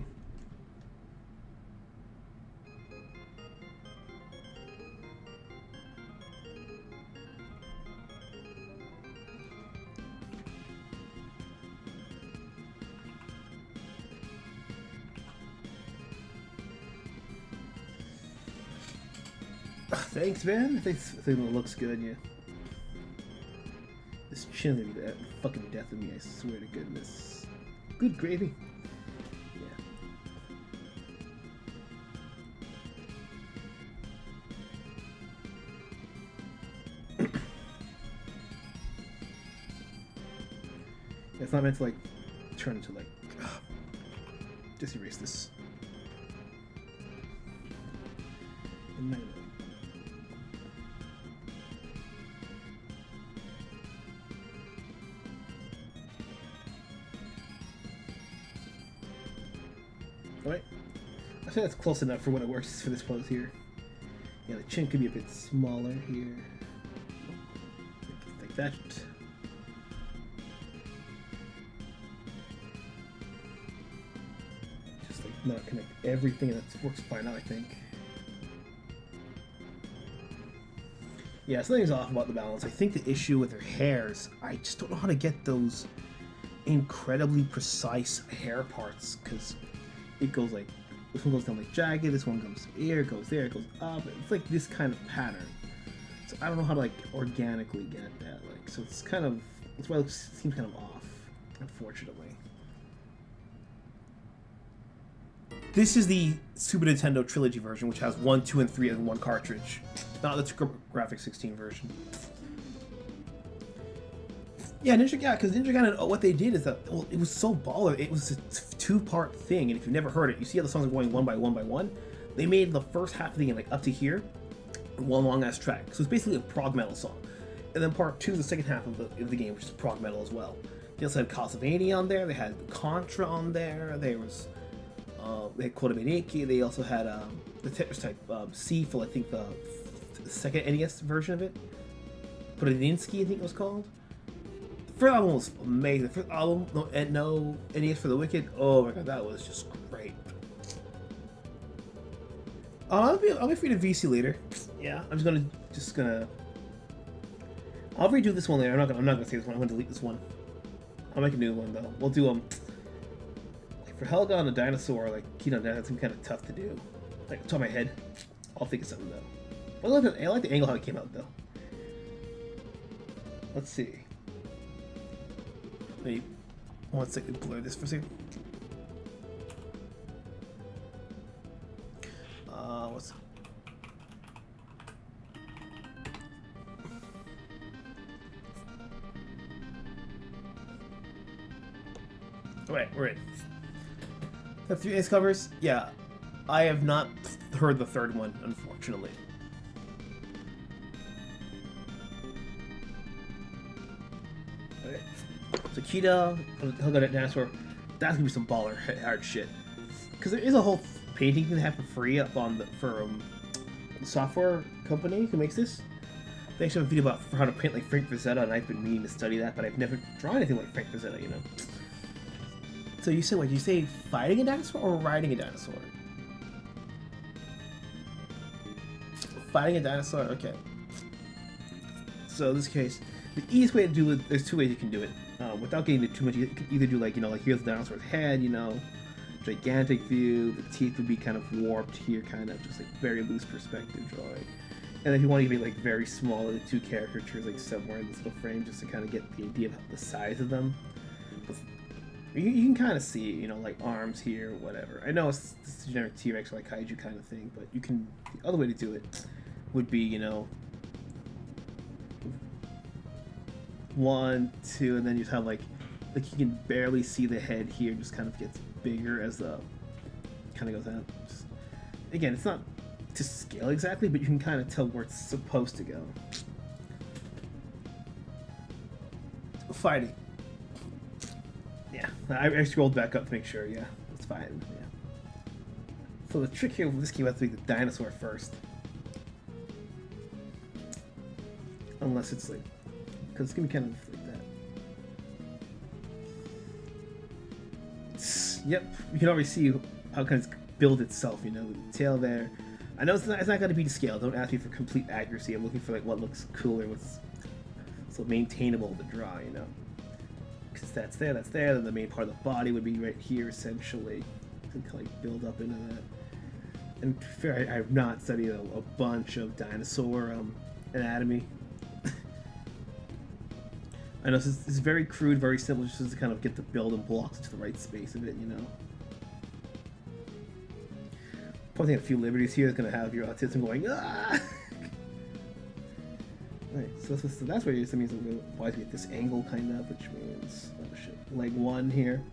Thanks, man. I think it looks good, yeah. This chin will be the fucking death of me, I swear to goodness. Good gravy. Yeah. It's not meant to like turn into like. Just erase this. Alright. I think that's close enough for what it works for this pose here. Yeah, the chin could be a bit smaller here. Like that. Just like not connect everything, and that works fine now, I think. Yeah, something's off about the balance. I think the issue with her hairs, I just don't know how to get those incredibly precise hair parts, because it goes like, this one goes down like jagged, this one goes here, goes there, it goes up. It's like this kind of pattern. So I don't know how to like organically get that. Like, so it's kind of, that's why it seems kind of off, unfortunately. This is the Super Nintendo Trilogy version, which has 1, 2, and 3 in one cartridge. Not the Graphics 16 version. Yeah, because Ninja Gaiden, what they did is that, well, it was so baller. It was a two-part thing, and if you've never heard it, you see how the songs are going one by one by one. They made the first half of the game, like up to here, one long-ass track. So it's basically a prog metal song. And then part 2 is the second half of the game, which is prog metal as well. They also had Castlevania on there. They had Contra on there. There was they had Kodomeneki. They also had the Tetris type C for I think the second NES version of it. Podolinsky, I think it was called. The first album was amazing. The first album, no NES for the Wicked. Oh my god, that was just great. I'll be free to VC later. Yeah, I'm just gonna. I'll redo this one later. I'm not gonna say this one. I'm gonna delete this one. I'll make a new one though. We'll do like for Helga on a dinosaur, like that's kind of tough to do. Like top of my head, I'll think of something though. I like the angle how it came out though. Let's see. Wait, 1 second. Blur this for a second. What's Alright, we're in. Have 3 ace covers? Yeah. I have not heard the third one, unfortunately. Okay. So Kita, Helga Dinosaur, that's gonna be some baller hard shit. Because there is a whole painting you can have for free up on the the software company who makes this. They actually have a video about how to paint like Frank Frazetta, and I've been meaning to study that, but I've never drawn anything like Frank Frazetta, you know. So you said what? You say fighting a dinosaur or riding a dinosaur? Fighting a dinosaur, okay. So in this case, the easiest way to do it, there's 2 ways you can do it. Without getting into too much, you can either do like, like here's the dinosaur's head, gigantic view, the teeth would be kind of warped here, kind of just like very loose perspective drawing. And if you want to be like very small, the 2 caricatures like somewhere in this little frame, just to kind of get the idea of the size of them. You can kind of see, like arms here, whatever. I know it's a generic T-Rex or like kaiju kind of thing, but you can. The other way to do it would be, 1, 2, and then you have like you can barely see the head here. Just kind of gets bigger as the kind of goes out. Again, it's not to scale exactly, but you can kind of tell where it's supposed to go. Fighting. Yeah, I scrolled back up to make sure. Yeah, it's fine. Yeah. So the trick here with this game has to be the dinosaur first, unless it's like, because it's gonna be kind of like that. Yep, you can already see how it kind of build itself. The tail there. I know it's not going to be to scale. Don't ask me for complete accuracy. I'm looking for like what looks cool or what's so maintainable to draw. Because that's there. Then the main part of the body would be right here, essentially. To like build up into that. And to be fair, I have not studied a bunch of dinosaur anatomy. I know it's very crude, very simple, just to kind of get the building blocks into the right space of it, Probably a few liberties here is going to have your autism going, ah! Right, so that's where it means why we get this angle kind of, which means oh shit, leg 1 here.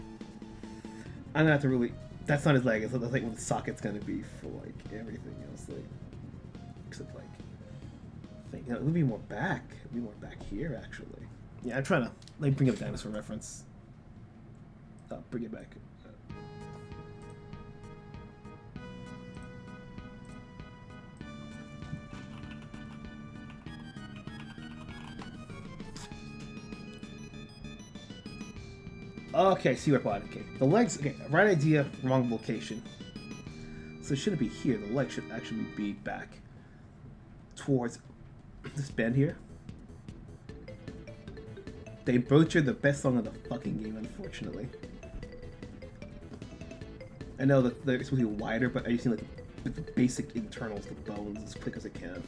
I'm gonna have to really. That's not his leg. It's like what the socket's gonna be for like everything else, like except like. I think it would be more back. It'd be more back here actually. Yeah, I'm trying to like bring up a dinosaur reference. Oh, bring it back. Okay, see where body. Okay, the legs. Okay, right idea, wrong location. So it shouldn't be here. The leg should actually be back towards this bend here. They butchered the best song of the fucking game, unfortunately. I know that they're supposed to be wider, but I just need like the basic internals, the bones, as quick as I can.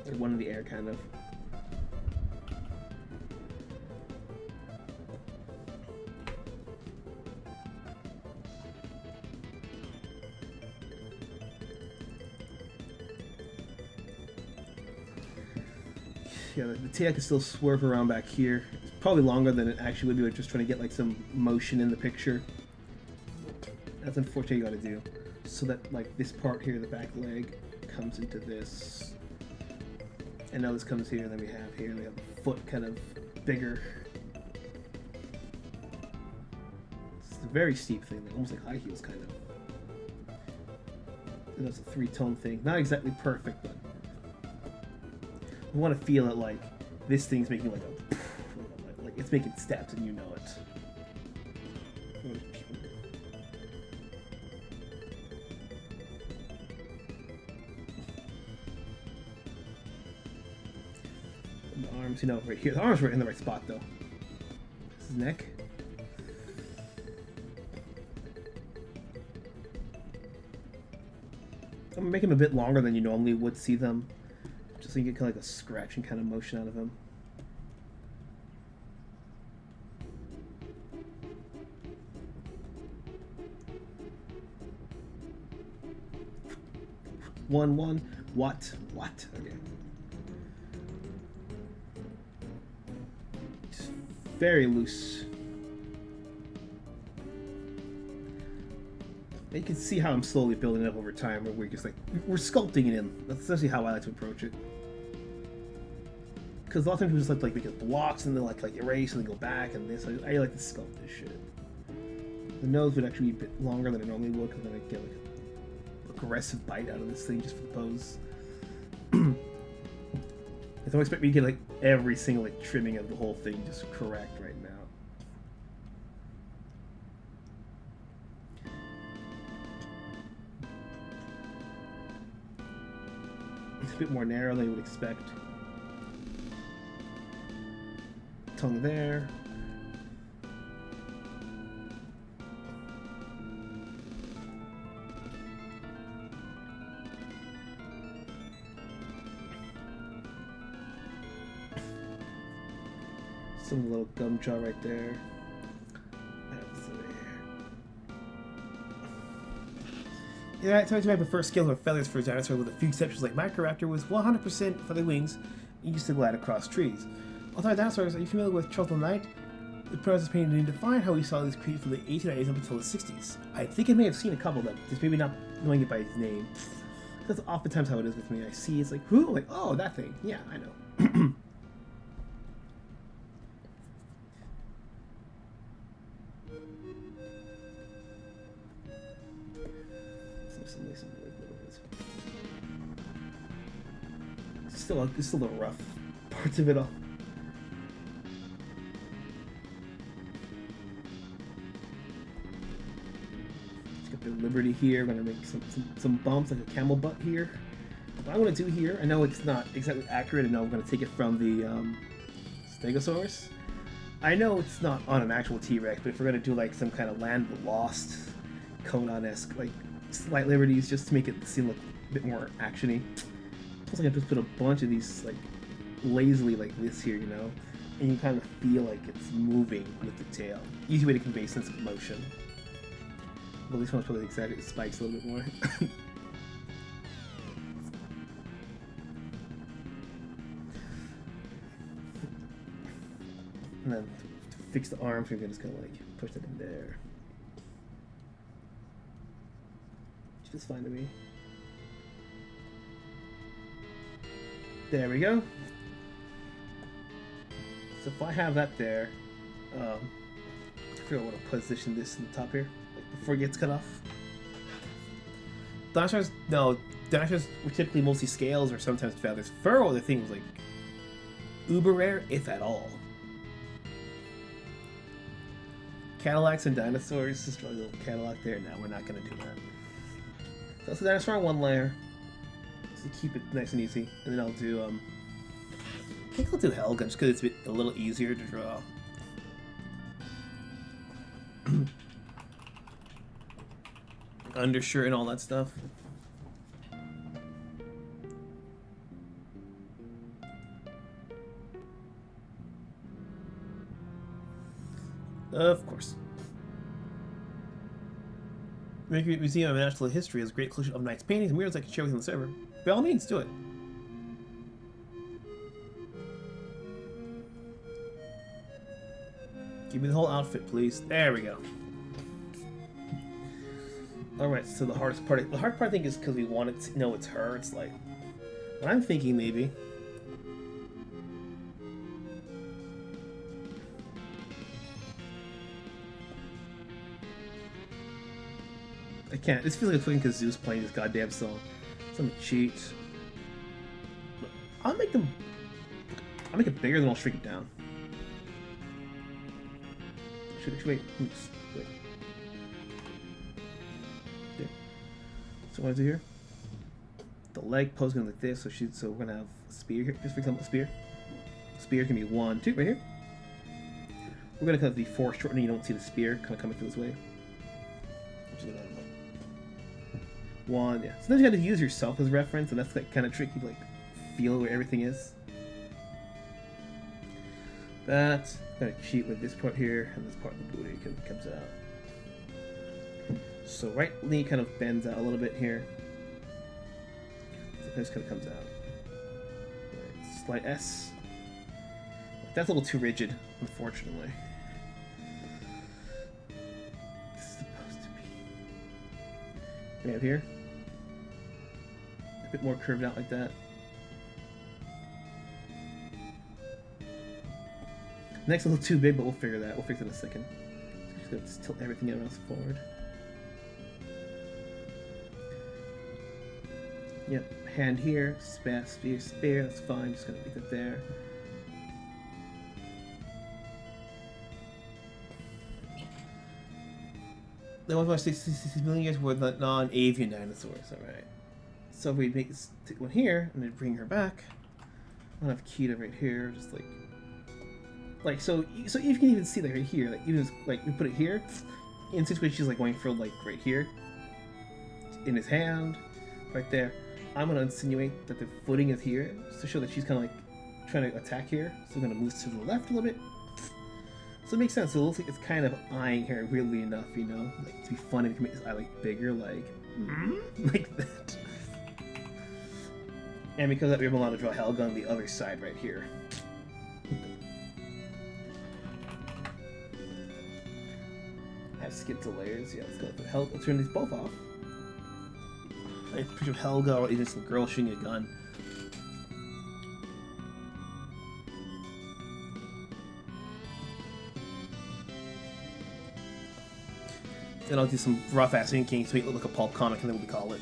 Like one in the air, kind of. Yeah, the tail can still swerve around back here. It's probably longer than it actually would be, like just trying to get like some motion in the picture. That's unfortunate you gotta do. So that like this part here, the back leg, comes into this. And now this comes here, and then we have the foot kind of bigger. It's a very steep thing, like, almost like high heels kind of. And that's a 3-tone thing. Not exactly perfect, but you want to feel it like this thing's making like a like it's making steps and you know it. And the arms, you know, right here. The arms were in the right spot though. This is neck. I'm gonna make them a bit longer than you normally would see them. So you get kind of like a scratching kind of motion out of him. One. What? Okay. Just very loose. And you can see how I'm slowly building it up over time, where we're just like, we're sculpting it in. That's essentially how I like to approach it. Because a lot of times we just like make it blocks and then like erase and then go back and this. I like to sculpt this shit. The nose would actually be a bit longer than it normally would, because then I get like an aggressive bite out of this thing just for the pose. I don't expect me to get like every single like trimming of the whole thing just correct right now. It's a bit more narrow than you would expect. Tongue there. Some little gum jaw right there. Yeah, I told you I prefer scales or feathers for a dinosaur, with a few exceptions, like Microraptor was 100% feather wings and used to glide across trees. Although dinosaurs, are you familiar with Charles Knight? The process painted and defined how we saw this creature from the 1890s up until the 60s. I think I may have seen a couple of them, just maybe not knowing it by its name. That's oftentimes how it is with me. I see it's like, who? Like, oh, that thing. Yeah, I know. It's still the rough parts of it all. Let's get the Liberty here. We're gonna make some bumps like a camel butt here. What I'm gonna do here, I know it's not exactly accurate. I know I'm gonna take it from the Stegosaurus. I know it's not on an actual T-Rex, but if we're gonna do like some kind of Land of the Lost, Conan-esque, like slight liberties just to make it seem like a bit more actiony. It's like I just put a bunch of these like lazily like this here, you know, and you kind of feel like it's moving with the tail. Easy way to convey sense of motion. Well, this one's probably excited. It spikes a little bit more. And then to fix the arms, we're just gonna like push that in there. Just fine to me. There we go. So if I have that there, I figure out what to position this in the top here, like before it gets cut off. Dinosaurs were typically mostly scales or sometimes feathers. Fur, the thing was like uber rare, if at all. Cadillacs and dinosaurs, just draw a little Cadillac there. No, we're not gonna do that. So that's the dinosaur on one layer, just to keep it nice and easy. And then I'll do, I think I'll do Helga just because it's a little easier to draw. Undershirt and all that stuff. Of course. Mercury Museum of Natural History has a great collection of nice paintings and murals I can share with you on the server. By all means, do it. Give me the whole outfit, please. There we go. Alright, so the hard part I think is because we want it to know it's her. It's like, what I'm thinking maybe. I can't. This feels like a fucking Kazoo's playing this goddamn song. Some cheat. I'll make it bigger, then I'll shrink it down. Wait. Okay. So what do I do here? The leg pose going like this. So we're gonna have a spear here. Just for example, a spear. Spear can be 1, 2 right here. We're gonna kind of be foreshortening. You don't see the spear kind of coming through this way. Which is 1, yeah. Sometimes you have to use yourself as reference, and that's like kind of tricky to like feel where everything is. That gonna cheat with this part here, and this part of the booty comes out. So right knee kind of bends out a little bit here. So this kind of comes out. Right, slight S. That's a little too rigid, unfortunately. It's supposed to be. We have here a bit more curved out like that. Next a little too big, but we'll figure that. We'll fix it in a second. Just tilt everything else forward. Yep, hand here, spear, that's fine. Just gonna leave it there. Then 1.66 million years were the non-avian dinosaurs. Alright. So if we make this one here and then bring her back, I'll have Kita right here, just like so you can even see that right here, like even like we put it here, in situation she's like going for like right here, in his hand, right there. I'm gonna insinuate that the footing is here, just to show that she's kind of like trying to attack here. So I'm gonna move to the left a little bit. So it makes sense. So it looks like it's kind of eyeing her, weirdly enough, you know, like to be funny. We can make this eye like bigger, like like that. And because of that, we're allowed to draw Helga on the other side right here. I have skipped the layers. Yeah, let's go with Helga. Let's turn these both off. I have a picture of Helga or even some girl shooting a gun. Then I'll do some rough-ass inking to make it look like a pulp comic, and then what we call it.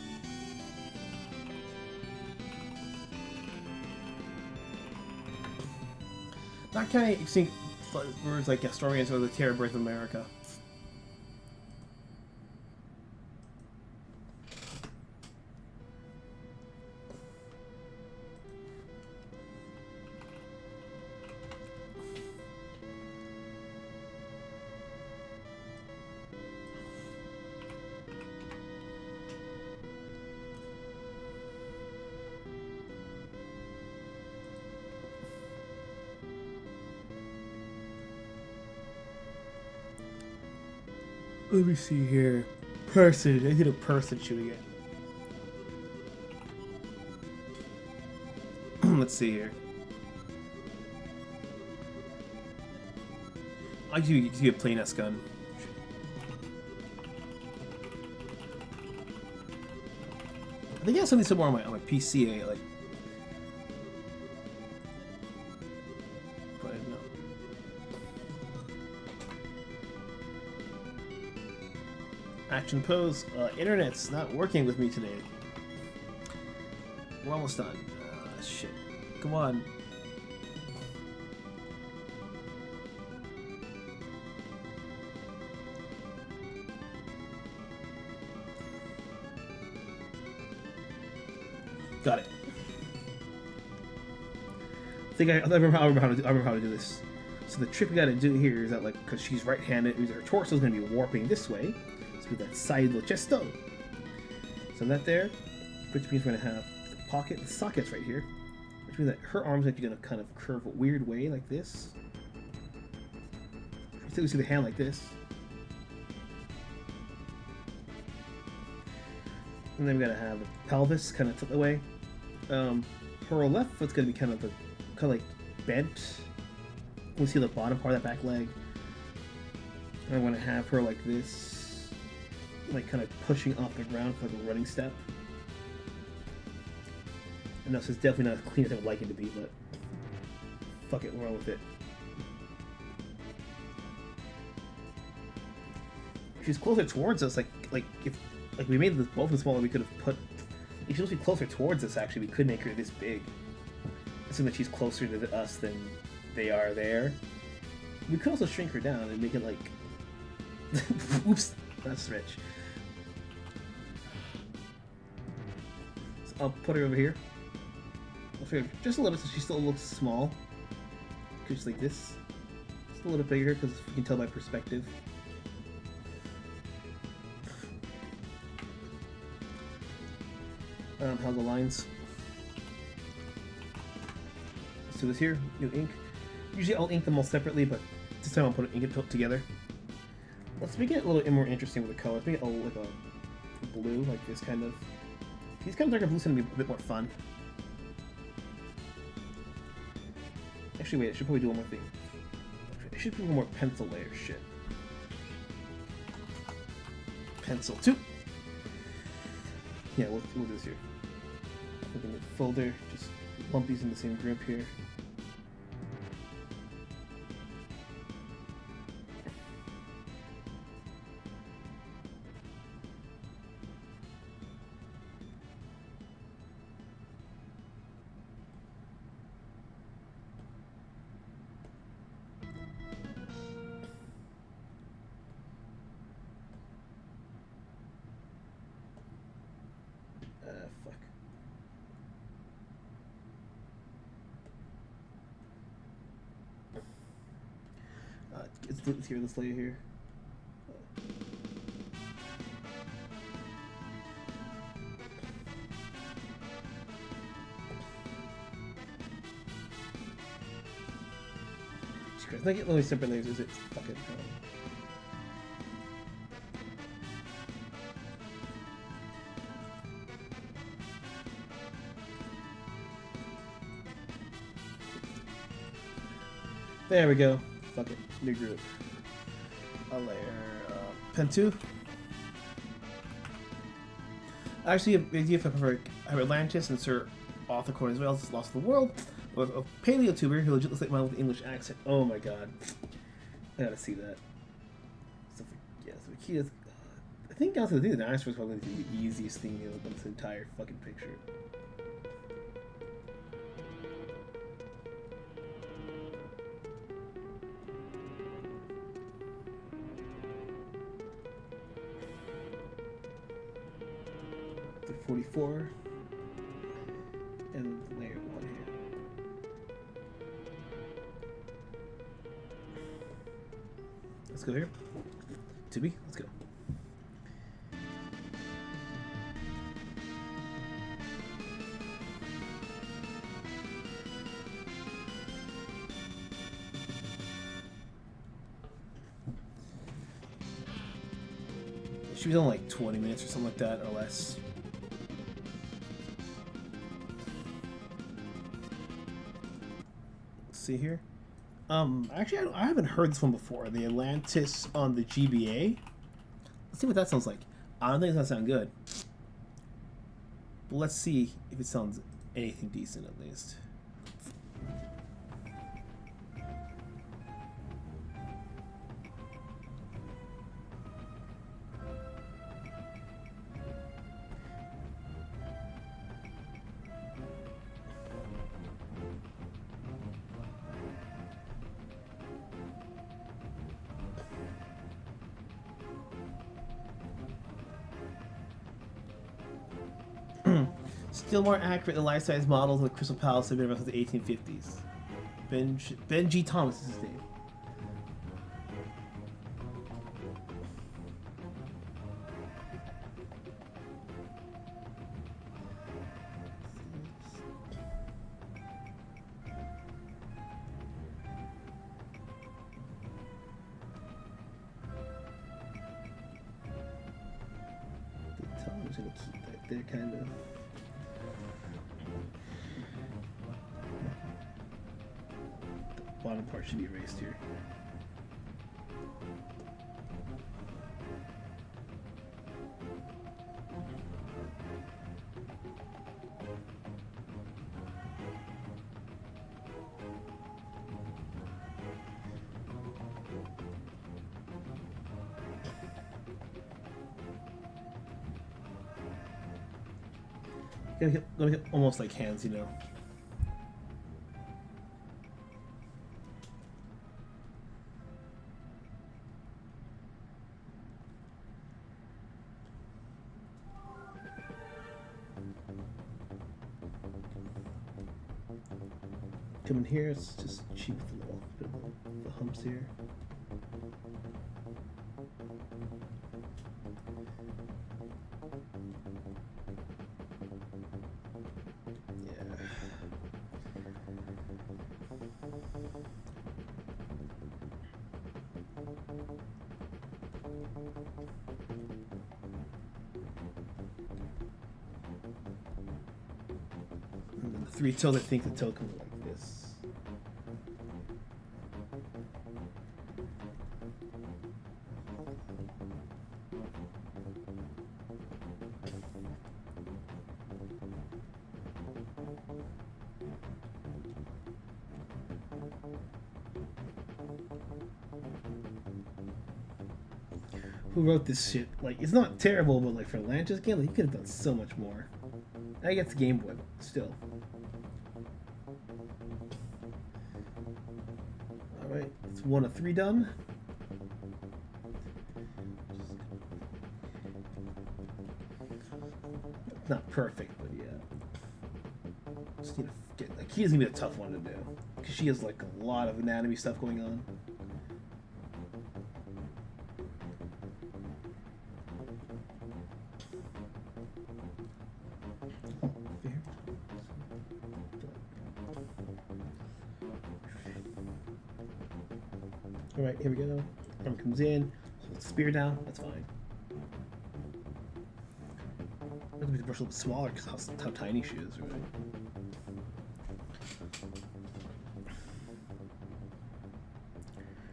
Not counting extinct birds like Gastorians or the terror birds of America. Let me see here. person. I need a person shooting it. Let's see here. I do a plain S gun. I think I have something somewhere on my PC. Like, but no. Action pose. Internet's not working with me today. We're almost done. Shit. Come on. Got it. I remember how to do this. So the trick we gotta do here is that, like, because she's right-handed, means her torso is gonna be warping this way. So with that side chesto. So that there, which means we're gonna have the sockets right here, which means that her arms are actually gonna kind of curve a weird way like this. You see the hand like this. And then we gotta have the pelvis kind of tilt away. Her left foot's gonna be kind of like bent. We see the bottom part of that back leg. And I'm gonna have her like this, like kind of pushing off the ground for like a running step. I know this is definitely not as clean as I would like it to be, but fuck it, we're on with it. She's closer towards us, like if we made this both of them smaller, we could have put. If she was closer towards us, actually, we could make her this big. Assume that she's closer to us than they are there. We could also shrink her down and make it like. Oops, that's rich. So I'll put her over here. I'll figure just a little so she still looks small. Just like this. Just a little bigger because you can tell by perspective. How the lines. Let's do this here. New ink. Usually I'll ink them all separately, but this time I'll put ink it together. Let's make it a little more interesting with the color. Let's make it like a blue, like this kind of. These kind of darker blues gonna be a bit more fun. Actually, wait. I should probably do one more thing. I should do one more pencil layer shit. Pencil 2. Yeah, we'll do this here. Open the folder, just lump these in the same group here. Fuck. Let's hear this layer here. It's not getting only separate layers, is it? Fucking There we go. Fuck it. New group. A layer. Pen 2. Actually, the idea if I prefer Atlantis and Sir Arthur Conan Conan as Lost of the World, or a paleo-tuber who legit looks like mine with an English accent. Oh my god. I gotta see that. So yeah, so the key is. I think honestly, the dinosaur is probably the easiest thing in this entire fucking picture. The 44 and layer 1 here. Let's go here. Tubi, let's go. Should be done like 20 minutes or something like that, or less. Let's see here. Actually, I haven't heard this one before. The Atlantis on the GBA. Let's see what that sounds like. I don't think it's gonna sound good. But let's see if it sounds anything decent at least. Still more accurate than life-size models of the Crystal Palace have been around since the 1850s. Ben G. Thomas is his name. The Tom's gonna keep that there, kind of. Bottom part should be erased here. Gonna get almost like hands, you know. Come in here, it's just cheap with a little bit of the humps here. Yeah. And then the three toes, I think the toe comes like this. Who wrote this shit? Like, it's not terrible, but like for Atlantis game, like, you could have done so much more. I guess the Game Boy, but still. Alright, it's 1 of 3 done. Not perfect, but yeah. Just need to get, like, Kia's gonna be a tough one to do. Because she has like a lot of anatomy stuff going on. Alright, here we go. Arm comes in, hold the spear down, that's fine. I'm gonna make the brush a little bit smaller because how tiny she is, right?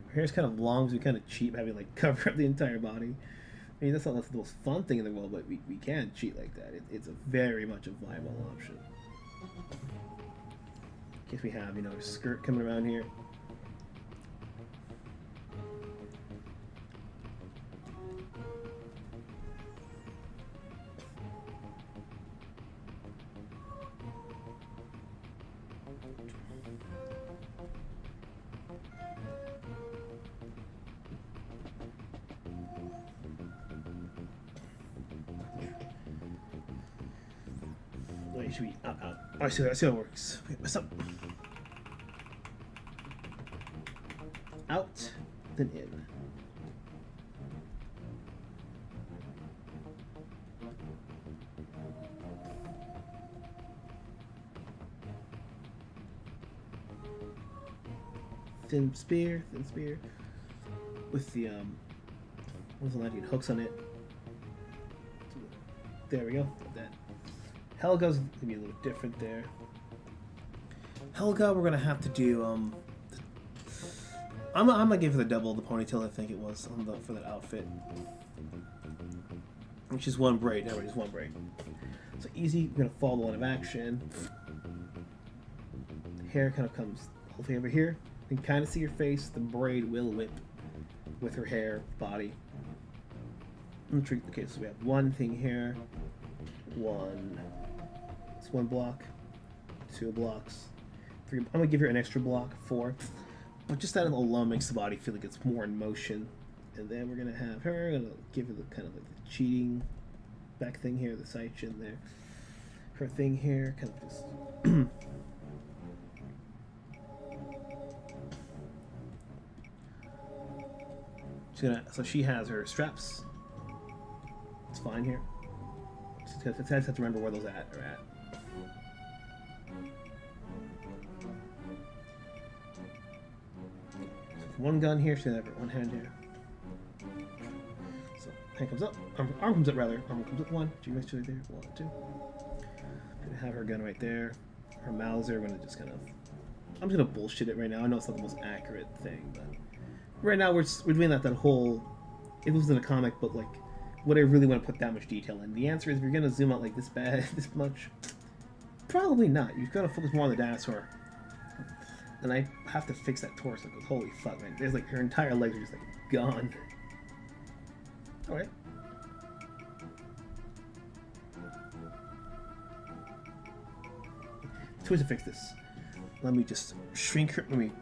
Her hair's kind of long, so we kind of cheat having like cover up the entire body. I mean, that's not the most fun thing in the world, but we can cheat like that. It's a very much a viable option. In case we have, you know, a skirt coming around here. It should be out. Oh, I see how it works. Wait, what's up? Out, then in. Thin spear, with the what's the landing hooks on it. There we go. That Helga's gonna be a little different there. Helga, we're gonna have to do I'm gonna give her the double the ponytail. I think it was on for that outfit, which is one braid. Now just one braid. So easy. We're gonna follow the line of action. The hair kind of comes all the way over here. You can kind of see her face. The braid will whip with her hair, body. Okay, so we have one thing here. It's one block, 2 blocks, 3. I'm gonna give her an extra block, 4. But just that alone makes the body feel like it's more in motion. And then we're gonna have her. Gonna give her the kind of like the cheating back thing here, the side chin there. Her thing here, kind of just. So she has her straps. It's fine here. Just have to remember where those are at. So one gun here, she has one hand here. So hand comes up, arm comes up rather. Arm comes up 1, 2 right there. 1, 2. Gonna have her gun right there. Her Mauser. We're gonna just kind of. I'm just gonna bullshit it right now. I know it's not the most accurate thing, but right now we're doing that whole. It was in a comic book, like. Would I really want to put that much detail in? The answer is, if you're going to zoom out like this much, probably not. You've got to focus more on the dinosaur. And I have to fix that torso, because holy fuck, man. There's like, her entire legs are just like, gone. Alright. Two ways to fix this. Let me just shrink her, let me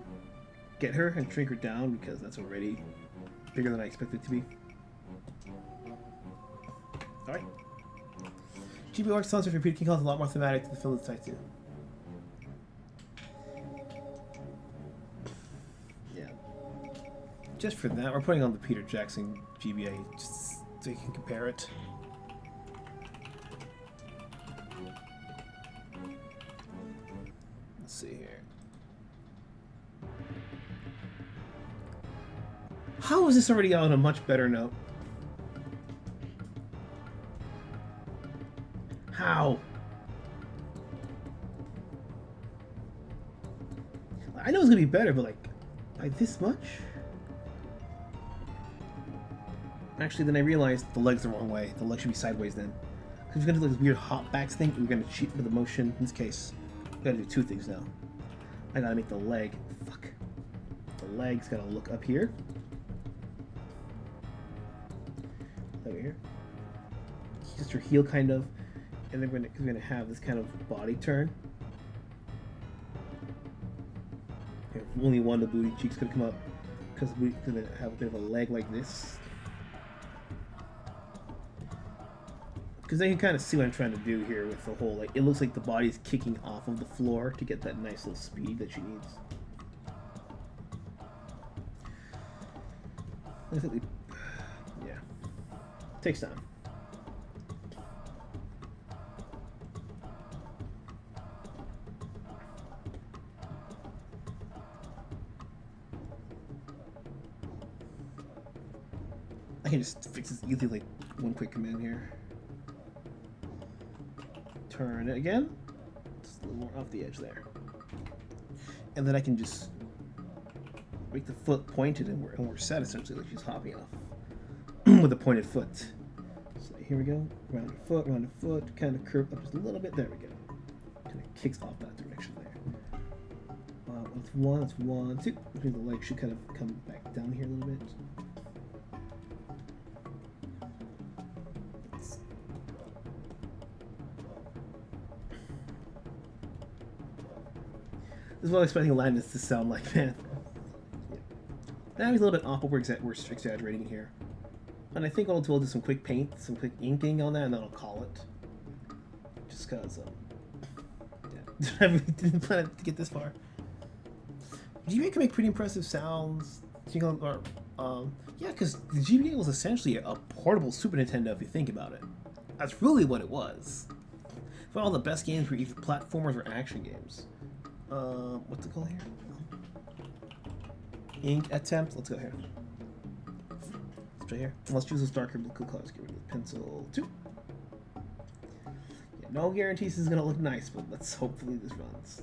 get her and shrink her down, because that's already bigger than I expected it to be. Alright. GB Orc sounds like repeated king calls a lot more thematic to the film side too. Yeah. Just for that, we're putting on the Peter Jackson GBA just so you can compare it. Let's see here. How is this already on a much better note? How? I know it's gonna be better, but like, by this much? Actually, then I realized the leg's the wrong way. The leg should be sideways then. Because we're gonna do like this weird hop backs thing. We're gonna cheat with the motion. In this case, we gotta do 2 things now. I gotta make the leg. Fuck. The leg's gotta look up here. Over here. Just her heel, kind of. And then we're gonna have this kind of body turn. Okay, only one of the booty cheeks gonna come up because we're gonna have a bit of a leg like this. Because then you kind of see what I'm trying to do here with the whole, like, it looks like the body's kicking off of the floor to get that nice little speed that she needs. Yeah, takes time. I can just fix this easily, like one quick command here. Turn it again. Just a little more off the edge there. And then I can just make the foot pointed and we're set essentially, like she's hopping off with a pointed foot. So here we go. Round the foot, kind of curve up just a little bit. There we go. Kind of kicks off that direction there. That's one, 2. I think the leg should kind of come back down here a little bit. This is what I was expecting Landis to sound like, man. Yeah. Now he's a little bit off, but we're exaggerating here. And I think we'll do some quick paint, some quick inking on that, and then I'll call it. Just because, yeah. I really didn't plan to get this far. GBA can make pretty impressive sounds. Yeah, because the GBA was essentially a portable Super Nintendo if you think about it. That's really what it was. For all the best games were either platformers or action games. What's it called here? Ink attempt. Let's go here. Let's try here. Let's choose those darker blue colors. Get rid of the pencil 2. Yeah, no guarantees this is gonna look nice, but let's hopefully this runs.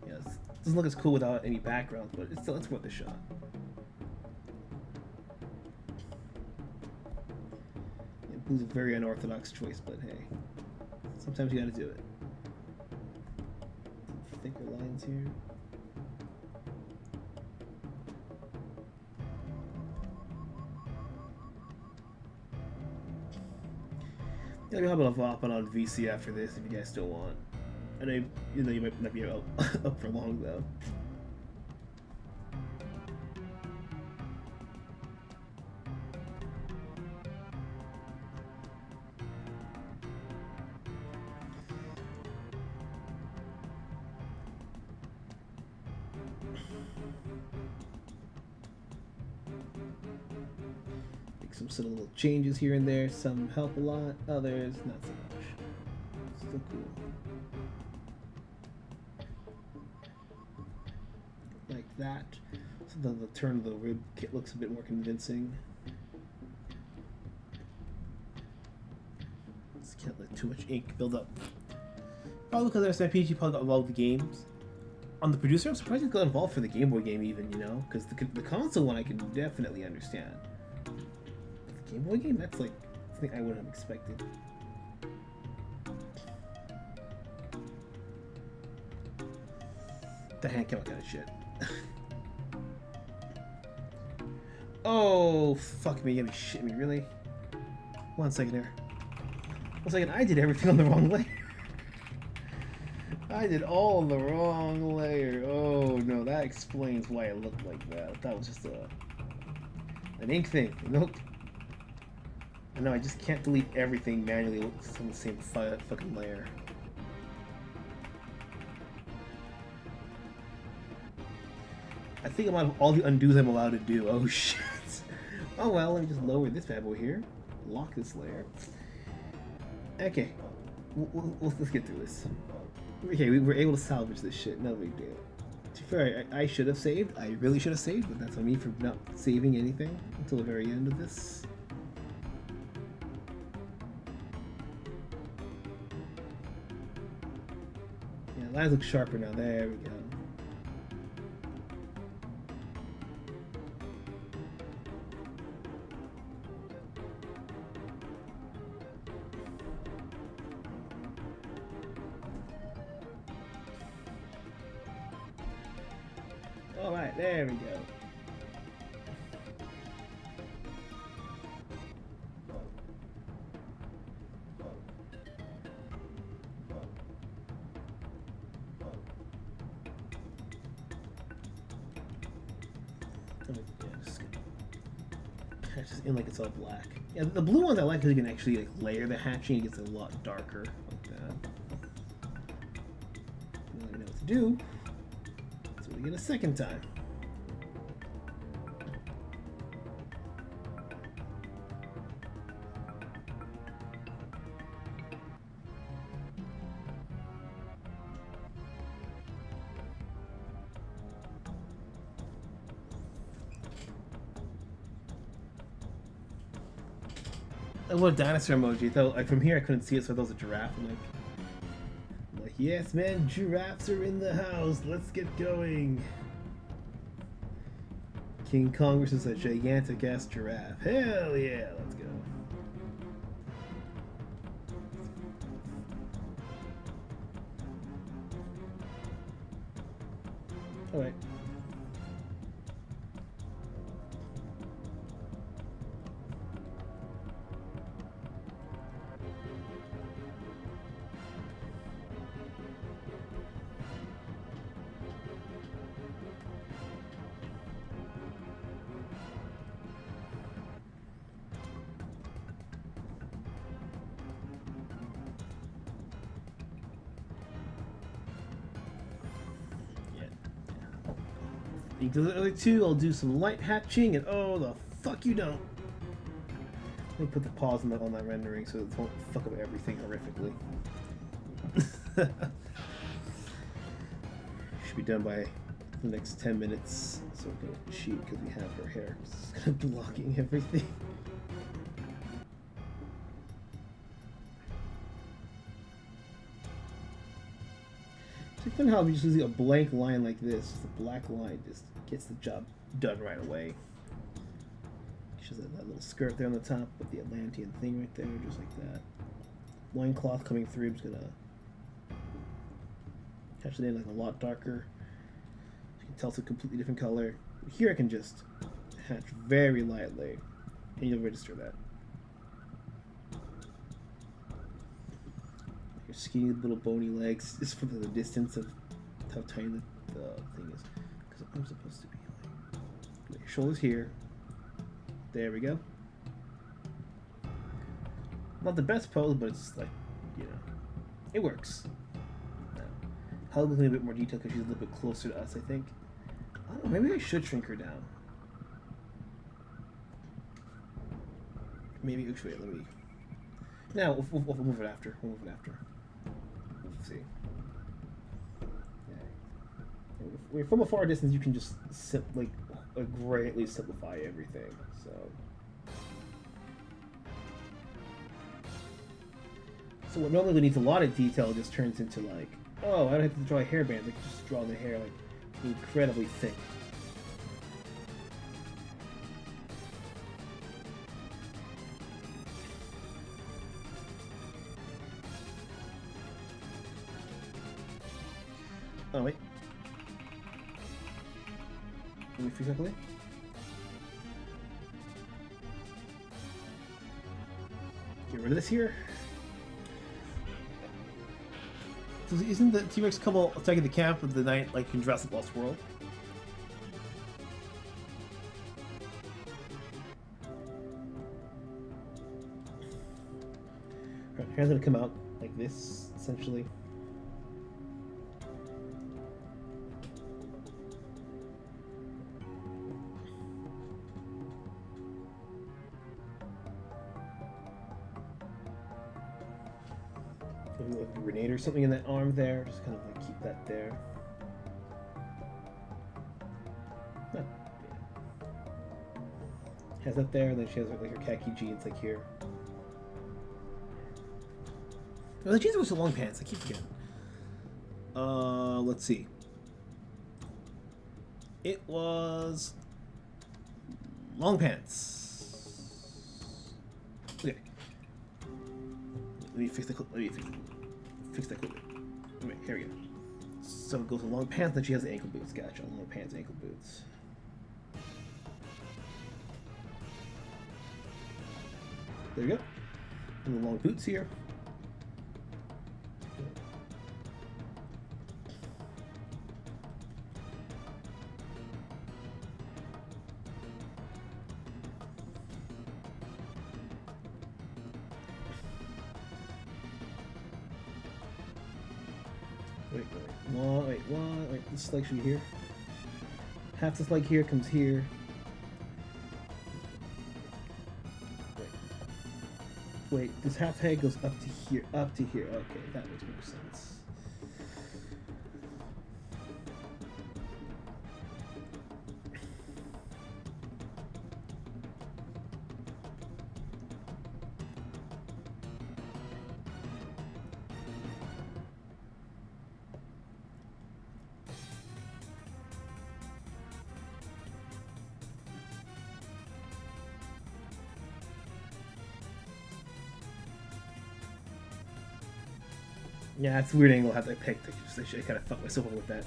Yeah, it doesn't look as cool without any background, but it's worth a shot. Yeah, blue's a very unorthodox choice, but hey, sometimes you gotta do it. Thicker lines here. Yeah, we'll have a hop on VC after this if you guys still want. I know you might not be up for long though. Some sort of little changes here and there. Some help a lot, others not so much. Still cool. Like that. So the turn of the rib kit looks a bit more convincing. Just can't let too much ink build up. Probably because SMPG probably got involved with the games. On the producer, I'm surprised he got involved for the Game Boy game even, you know? Because the console one I can definitely understand. Game Boy game? That's like something I wouldn't have expected. The hand came out kind of shit. Oh, fuck me. You gotta be shitting me, really? 1 second here. 1 second, I did everything on the wrong layer. I did all on the wrong layer. Oh no, that explains why it looked like that. That was just an ink thing. Nope. No, I just can't delete everything manually on the same fucking layer. I think I'm out of all the undos I'm allowed to do. Oh shit. Oh well, let me just lower this bad boy here. Lock this layer. Okay. Let's get through this. Okay, we were able to salvage this shit. No big deal. To be fair, I should have saved. I really should have saved, but that's on me for not saving anything until the very end of this. Lines look sharper now. There we go. All right, there we go. Just in like it's all black. Yeah, the blue ones I like because you can actually like layer the hatching. It gets a lot darker like that. Now I know what to do. So we get a second time. I love dinosaur emoji. Though, like from here I couldn't see it, so I thought it was a giraffe. I'm like, yes, man, giraffes are in the house. Let's get going. King Kong versus a gigantic ass giraffe. Hell yeah, let's go. All right. You do the other two, I'll do some light hatching, and oh, the fuck you don't. Let me put the pause on that rendering so it won't fuck up everything horrifically. Should be done by the next 10 minutes, so we're gonna cheat because we have her hair. It's kind of blocking everything. It's funny how I'm just using a blank line like this. The black line just gets the job done right away. Just that little skirt there on the top with the Atlantean thing right there, just like that. Loincloth coming through. I'm just gonna hatch it in like a lot darker. You can tell it's a completely different color. Here I can just hatch very lightly, and you'll register that. Your skinny little bony legs, just from the distance of how tiny the thing is. Because I'm supposed to be like, your shoulders here. There we go. Not the best pose, but it's like, you know, it works. Helen with a little bit more detail because she's a little bit closer to us, I think. I don't know, maybe I should shrink her down. Maybe, actually, let me... No, we'll move it after. We'll move it after. Let's see. Yeah. From a far distance, you can just greatly simplify everything. So what normally needs a lot of detail just turns into like, oh, I don't have to draw a hairband. I can just draw the hair like incredibly thick. Oh wait. Let me fix that quickly. Get rid of this here. So isn't the T-Rex couple attacking the camp of the night like in Jurassic Lost World? Right, hair's gonna come out like this, essentially. Like a grenade or something in that arm there, just kind of like keep that there. Not bad. Has that there, and then she has like her khaki jeans like here. Oh, the jeans were so long pants, I keep forgetting. Let's see. It was long pants. Okay. Let me fix the clip. Fix that quickly. Wait, here we go. So it goes with long pants, then she has the ankle boots. Gotcha. Long pants, ankle boots. There we go. And the long boots here. Wait, this leg should be here. Half this leg here comes here. Wait, this half head goes up to here, Okay, that makes more sense. Yeah, it's a weird angle I have to pick. I should kind of fuck myself up with that.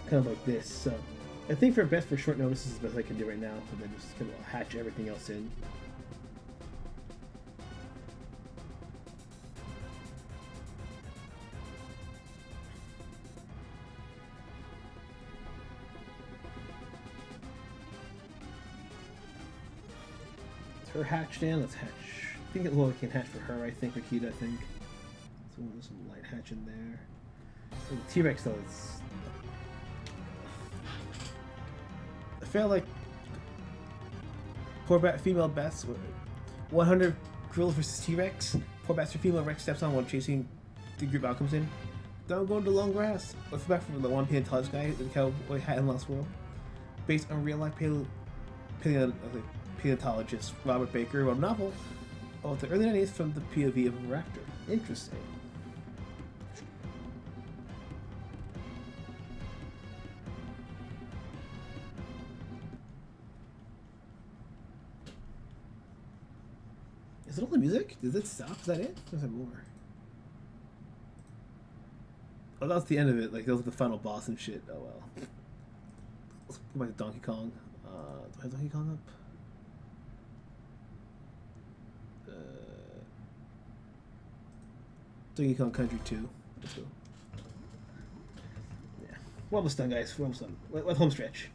Kind of like this. So I think for best for short notice is the best I can do right now, and then just kind of hatch everything else in. Her hatched in. Let's hatch. I think we can hatch for her. I think Rakita. I think. So there's some light hatch in there. And the T-Rex though, it's. I feel like poor female best 100 Grills versus T-Rex. Poor bastard female Rex steps on while chasing the group outcomes in. Don't go into long grass. Let's back from the one paleontologist guy with the cowboy hat in Lost World. Based on real life paleontologist Robert Baker wrote a novel about the early 90s from the POV of a raptor. Interesting. Is it all the music? Does it stop? Is that it? Or is there more? Oh, that was the end of it. Like, that was the final boss and shit. Oh, well. Let's go back to Donkey Kong. Do I have Donkey Kong up? Donkey Kong Country 2. Let's go. Yeah. We're almost done, guys. We're almost done. Let home stretch.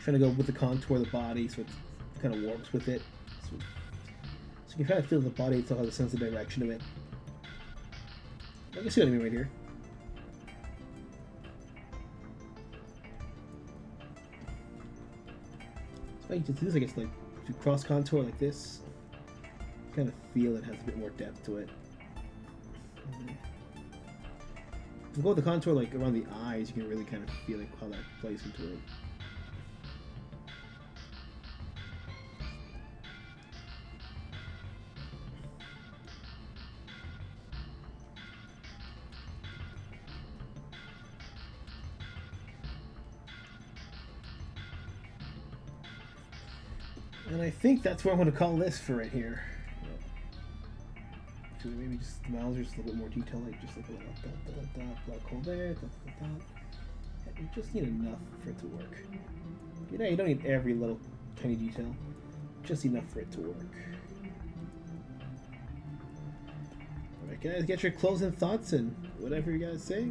Trying to go with the contour of the body so it kind of warps with it. So you can try to feel the body itself has a sense of direction of it. I can see what I mean right here. So I can do this, I guess, like, if you cross contour like this, you kind of feel it has a bit more depth to it. If you go with the contour like around the eyes, you can really kind of feel like how that plays into it. And I think that's what I'm going to call this for right here. So maybe just the mouths are just a little bit more detail, like just like a black hole there, and you just need enough for it to work. You know, you don't need every little tiny detail, just enough for it to work. Alright, guys, get your closing thoughts and whatever you guys say.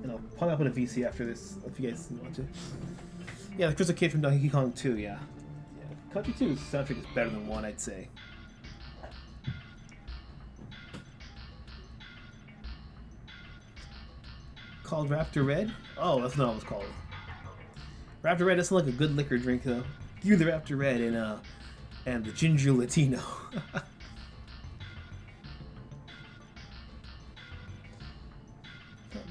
And I'll pop up on a VC after this if you guys want to. Yeah, the Crystal Kid from Donkey Kong 2, yeah. Country 2's soundtrack is better than 1, I'd say. Called Raptor Red? Oh, that's not what it's called. Raptor Red doesn't look like a good liquor drink, though. You the Raptor Red and the Ginger Latino.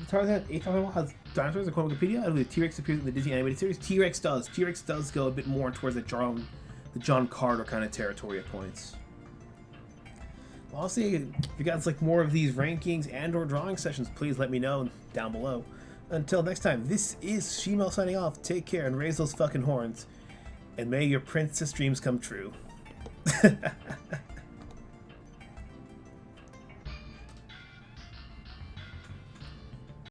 Tarzan 8,000 has dinosaurs according to Wikipedia. I believe T-Rex appears in the Disney animated series. T-Rex does. T-Rex does go a bit more towards the John Carter kind of territory at points. Well, I'll see if you guys like more of these rankings and or drawing sessions, please let me know down below. Until next time, this is Shimo signing off. Take care and raise those fucking horns. And may your princess dreams come true.